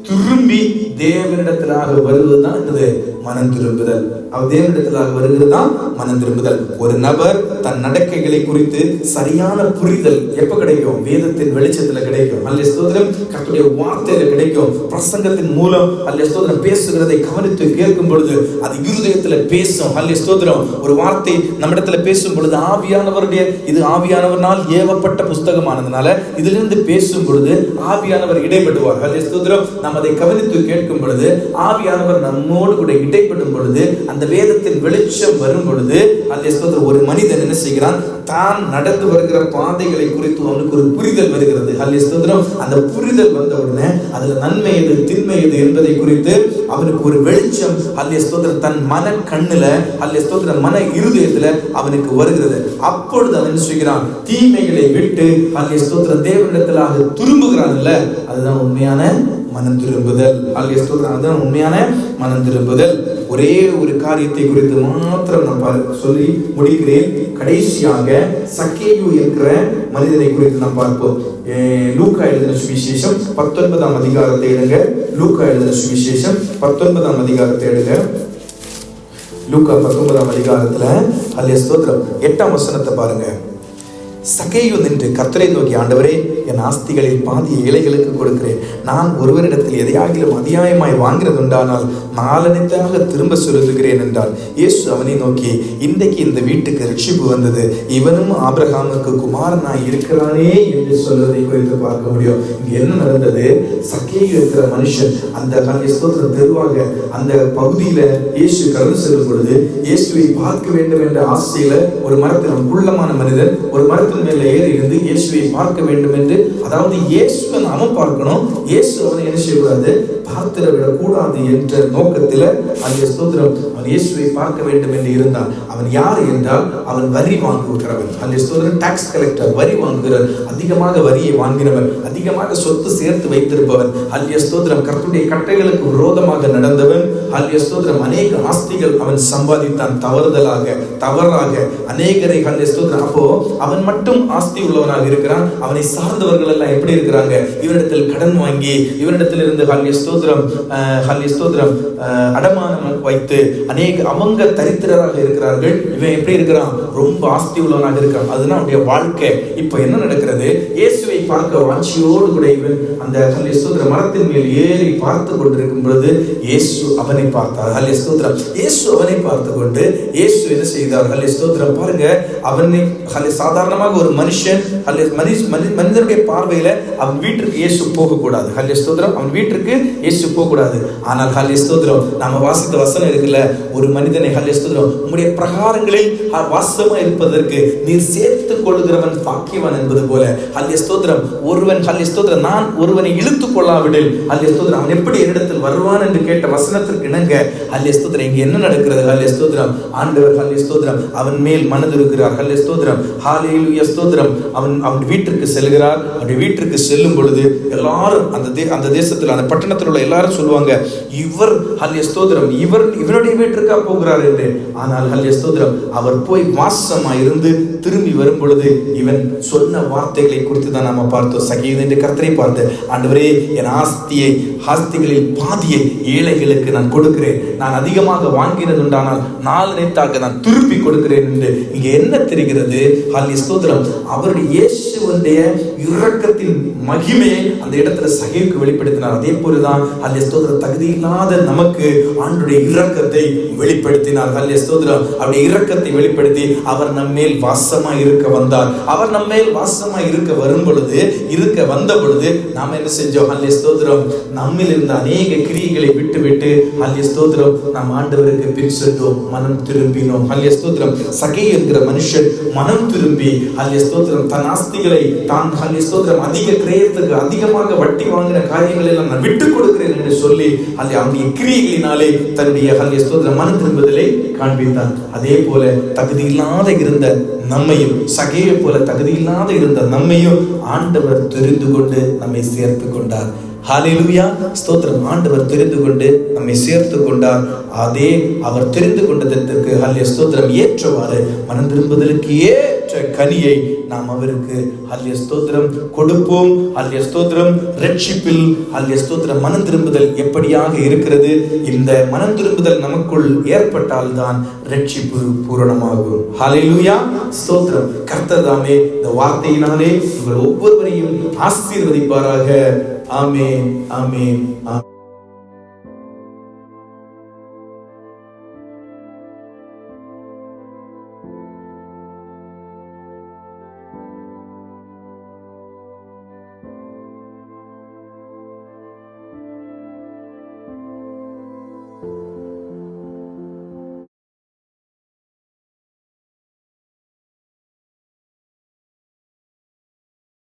திரும்பி தேவனிடத்திலாக வருவதுதான் என்னது? மனம் திரும்புதல். தேவனிடத்திலாக வருகிறதுதான் மனம் திரும்புதல். ஒரு நபர் தன் நடக்கைகளை குறித்து சரியான புரிதல் எப்ப கிடைக்கும்? வேதத்தின் வெளிச்சத்துல கிடைக்கும். அல்லேலூயா ஸ்தோத்திரம். கர்த்தருடைய வார்த்தையில கிடைக்கும். பிரசங்கத்தின் மூலம் அல்லேலூயா ஸ்தோத்திரம் பேசுகிறதை கவனித்து கேட்கும் பொழுது அது இருதயத்துல பேசும். அல்லேலூயா ஸ்தோத்திரம். ஒரு வார்த்தை நம்மிடத்துல பேசும் பொழுது ஆவியானவருடைய, இது ஆவியானவரால் ஏவப்பட்ட புஸ்தகமானதுனால இதிலிருந்து பேசும் பொழுது ஆவியானவர் இடைப்படுவார். அல்லேலூயா ஸ்தோத்திரம். நாம் அதை கவனித்து கேட்கும் பொழுது ஆவியானவர் நம்மோடு கூட இடைப்படும் பொழுது, அந்த வேதத்தின் வெளிச்சம் வரும் பொழுது அல்லேலூயா ஸ்தோத்திரம், ஒரு மனிதன் என்ன செய்கிறான்? தான் நடந்து வருகிற பாதைகளை குறித்து அவனுக்கு ஒரு புரிதல் வருகிறது. அல்லேலூயா ஸ்தோத்திரம். அந்த புரிதல் வந்த உடனே அதுல நன்மை எது, திண்மை எது என்பதை குறித்து அவனுக்கு ஒரு வெளிச்சம் அல்லேலூயா ஸ்தோத்திரம் தன் மன கண்ணுல, அல்லேலூயா ஸ்தோத்திரம், மன இருதயத்துல அவனுக்கு வருகிறது. அப்பொழுது அவன் என்ன செய்கிறான்? தீமைகளை விட்டு அல்லேலூயா ஸ்தோத்திரம் தேவனிடத்திலாக திரும்புகிறான். இல்ல, அதுதான் உண்மையான மனம் திரும்புதல். அல்லேலூயா ஸ்தோத்திரம். அதுதான் உண்மையான மனம் திரும்புதல். ஒரே ஒரு காரியத்தை குறித்து மாத்திரம் நான் சொல்லி முடிக்கிறேன். கடைசியாக சக்கேயு என்கிற மனிதனை குறித்து நாம் பார்ப்போம். லூக்கா எழுதின சுவிசேஷம் 19ஆம் அதிகாரத்தை எடுங்க. லூக்கா எழுதின சுவிசேஷம் 19ஆம் அதிகாரத்தை எடுங்க. லூக்கா 19ஆம் அதிகாரத்துல அல்லேலூயா ஸ்தோத்திரம் 8ஆம் வசனத்தை பாருங்க. சக்கேயு நின்று கர்த்தரை நோக்கி, ஆண்டவரே, என் ஆஸ்திகளில் பாதியை ஏழைகளுக்கு கொடுக்கிறேன். நான் ஒருவரிடத்தில் எதையாகிலும் அதிகாயமாய் வாங்கிறதுண்டானால் நாலனைத்தாக திரும்ப செலுத்துகிறேன் என்றார். இயேசு அவனை நோக்கி, இன்றைக்கு இந்த வீட்டுக்கு ரட்சிப்பு வந்தது, இவனும் ஆபிரகாமுக்கு குமாரனாய் இருக்கிறானே என்று சொல்வதை குறித்து பார்க்க முடியும். இங்க என்ன நடந்தது? சக்கேயு இருக்கிற மனுஷன் அந்த அல்லேலூயா ஸ்தோத்திரம் தெருவாக அந்த பகுதியில இயேசு கடந்து செல்லும் பொழுது இயேசுவை பார்க்க வேண்டும் என்ற ஆசையில ஒரு மரத்தில், குள்ளமான மனிதன் ஒரு மரத்தில் மேல ஏறி இருந்து இயேசுவை பார்க்க வேண்டும் என்று, அதாவது இயேசுவை அவன் பார்க்கணும், இயேசு அவனை என்ன செய்யக்கூடாது? பார்த்திட விடக்கூடாது என்ற நோக்கத்தில் அல்லேலூயா ஸ்தோத்திரம் அவன் இயேசுவை பார்க்க வேண்டும் என்று இருந்தான். அவன் யார் என்றால் அவன் வரி வாங்குகிறவன். அல்லேலூயா ஸ்தோத்திரம். டாக்ஸ் கலெக்டர், வரி வாங்குகிறவன், அதிகமாக வரியை வாங்கினவன், அதிகமாக சொத்து சேர்த்து வைத்திருப்பவன். அல்லேலூயா ஸ்தோத்திரம். கர்த்தருடைய கட்டளைகளுக்கு விரோதமாக நடந்தவன். அல்லேலூயா ஸ்தோத்திரம். அநேக ஆஸ்திகள் அவன் சம்பாதித்தான், தவறாக அநேகரை. அல்லேலூயா ஸ்தோத்திரம். அப்போ அவன் மட்டும் ஆஸ்தி உள்ளவனாக இருக்கிறான். அவனை சார்ந்தவர்கள் எல்லாம் எப்படி இருக்கிறாங்க? இவனிடத்தில் கடன் வாங்கி, இவனிடத்தில் இருந்து அல்லேலூயா ஸ்தோத்திரம் அடமானம் வைத்து அநேக அவங்க தரித்திரராக இருக்கிறார்கள். இவன் எப்படி இருக்கிறான்? ரொம்ப ஆஸ்தி உள்ளவனாக இருக்கிறான். அதுதான் அவனுடைய வாழ்க்கை. இப்ப என்ன நடக்கிறது? இயேசுவை பார்க்க வாஞ்சியோடு கூட இவன் அந்த அல்லேலூயா ஸ்தோத்திரம் மரத்தின் மேல் ஏறி பார்த்து கொண்டிருக்கும் பொழுது இயேசு அவனை பார்த்தார். அல்லேலூயா ஸ்தோத்திரம். இயேசு அவனை பார்த்து கொண்டு இயேசு என்ன செய்தார்? அல்லேலூயா ஸ்தோத்திரம். பாருங்க, அவனை சாதாரணமாக ஒரு மனுஷன், மனிதனுடைய பார்வையில அவன் வீட்டிற்கு இயேசு போகக்கூடாது. அல்லேலூயா ஸ்தோத்திரம். அவன் வீட்டிற்கு இயேசு போகக்கூடாது. ஆனால் அல்லேலூயா ஸ்தோத்திரம், நாம வாசித்த வசனம் இருக்குல்ல, ஒரு மனிதனை அல்லேலூயா ஸ்தோத்திரம் உம்முடைய பிரகாரங்களில் வாசமா இருப்பதற்கு நீர் சேர்த்துக் கொள்கிறவன் பாக்கியவன் என்பது போல அல்லேலூயா ஸ்தோத்திரம் ஒருவன் அல்லேலூயா ஸ்தோத்திரம் நான் ஒருவனை இழுத்துக் கொள்ளாவிடில் அல்லேலூயா ஸ்தோத்திரம் அவன் எப்படி என்னிடத்தில் வருவான் என்று கேட்ட வசனத்திற்கு இணங்க அல்லேலூயா ஸ்தோத்திரம் இங்க என்ன நடக்கிறது? அல்லேலூயா ஸ்தோத்திரம் ஆண்டவர் அல்லேலூயா ஸ்தோத்திரம் அவன் மேல் மனதிருக்கிறார். அல்லேலூயா ஸ்தோத்திரம். ஹல்லேலூயா ஸ்தோத்திரம். அவன் வீட்டிற்கு செல்கிறார். அவருடைய வீட்டிற்கு செல்லும் பொழுது எல்லாரும் அந்த தேசத்தில், அந்த பட்டணத்தில் உள்ள எல்லாரும் சொல்லுவாங்க, இவர் அல்லேலூயா ஸ்தோத்திரம் இவருடைய வீட்டிற்கா போகிறார் என்று. ஆனால் அல்லேலூயா ஸ்தோத்திரம் அவர் போய் வாசமா இருந்து திரும்பி வரும் பொழுது இவன் சொன்ன வார்த்தைகளை குறித்து தான் நாம பார்த்தோம். சகீதேயு என்று கர்த்தரை பார்த்து, ஆண்டவரே, என் ஆஸ்திகளில் பாதியை ஏழைகளுக்கு நான் கொடுக்கிறேன். நான் அதிகமாக வாங்கினது உண்டானால் 4 நேத்தாக நான் திருப்பி கொடுக்கிறேன் என்று. இங்க என்ன தெரிகிறது? அல்லேலூயா ஸ்தோத்திரம் அவருடைய இயேசுவுடைய இரக்கத்தின் மகிமையை அந்த இடத்துல சகீதேயுக்கு வெளிப்படுத்தினார். அதே போலதான் அல்லேலூயா ஸ்தோத்திரம் தகுதி இல்லாத நமக்கு ஆண்டவருடைய இரக்கத்தை வெளிப்படுத்தினார். அல்லேலூயா ஸ்தோத்திரம் அவருடைய இரக்கத்தை வெளிப்படுத்தி அவர் நம்மேல் வாசமா இருக்க வந்தார். அவர் நம்ம மேல் வாசமாய் இருக்க வந்த பொழுது நாம் என்ன செஞ்சோம்? ஹல்லேலூயா ஸ்தோத்திரம். நம்மில் இருந்த அநேக கிரியைகளை விட்டு ஹல்லேலூயா ஸ்தோத்திரம் நாம் ஆண்டவருக்கு பின் சென்றோம், மனம் திரும்பினோம். ஹல்லேலூயா ஸ்தோத்திரம். சகேயு என்கிற மனுஷன் மனம் திரும்பி ஹல்லேலூயா ஸ்தோத்திரம் தன் ஆஸ்திகளை தான் ஹல்லேலூயா ஸ்தோத்திரம் அதிக கிரயத்துக்கு அதிகமாக வட்டி வாங்கின காரியங்களை எல்லாம் நான் விட்டுக் கொடுக்கிறேன் என்று சொல்லி அவனுடைய கிரியைகளினாலே தன்னுடைய ஹல்லேலூயா ஸ்தோத்திரம் மனம் திரும்புதலை காண்பித்தான். அதே போல தகுதி இல்லாத இருந்த நம்மையும், சகேயை போல தகுதி இல்லாத இருந்த நம்மையும் ஆண்டவர் தெரிந்து கொண்டு நம்மை சேர்த்து கொண்டார். ஹல்லேலூயா ஸ்தோத்திரம். ஆண்டவர் தெரிந்து கொண்டு நம்மை சேர்த்து கொண்டார். அதே அவர் தெரிந்து கொண்டதற்கு ஹல்லேலூயா ஸ்தோத்திரம் ஏற்றவாறு மனம் திரும்புதலுக்கு ஏற்ற கனியை நாம் அவருக்கு ஹல்லேலூயா ஸ்தோத்திரம் கொடுப்போம். ஹல்லேலூயா ஸ்தோத்திரம். ரட்சிப்பில் ஹல்லேலூயா ஸ்தோத்திரம் மனம் திரும்புதல் எப்படியாக இருக்கிறது? இந்த மனம் திரும்புதல் நமக்குள் ஏற்பட்டால் தான் ரட்சிப்பு பூரணமாகும். ஹல்லேலூயா ஸ்தோத்திரம். கர்த்தர் தாமே இந்த வார்த்தையினாலே உங்கள் ஒவ்வொருவரையும் ஆசீர்வதிப்பாராக. ஆமென், ஆமென், ஆமென்.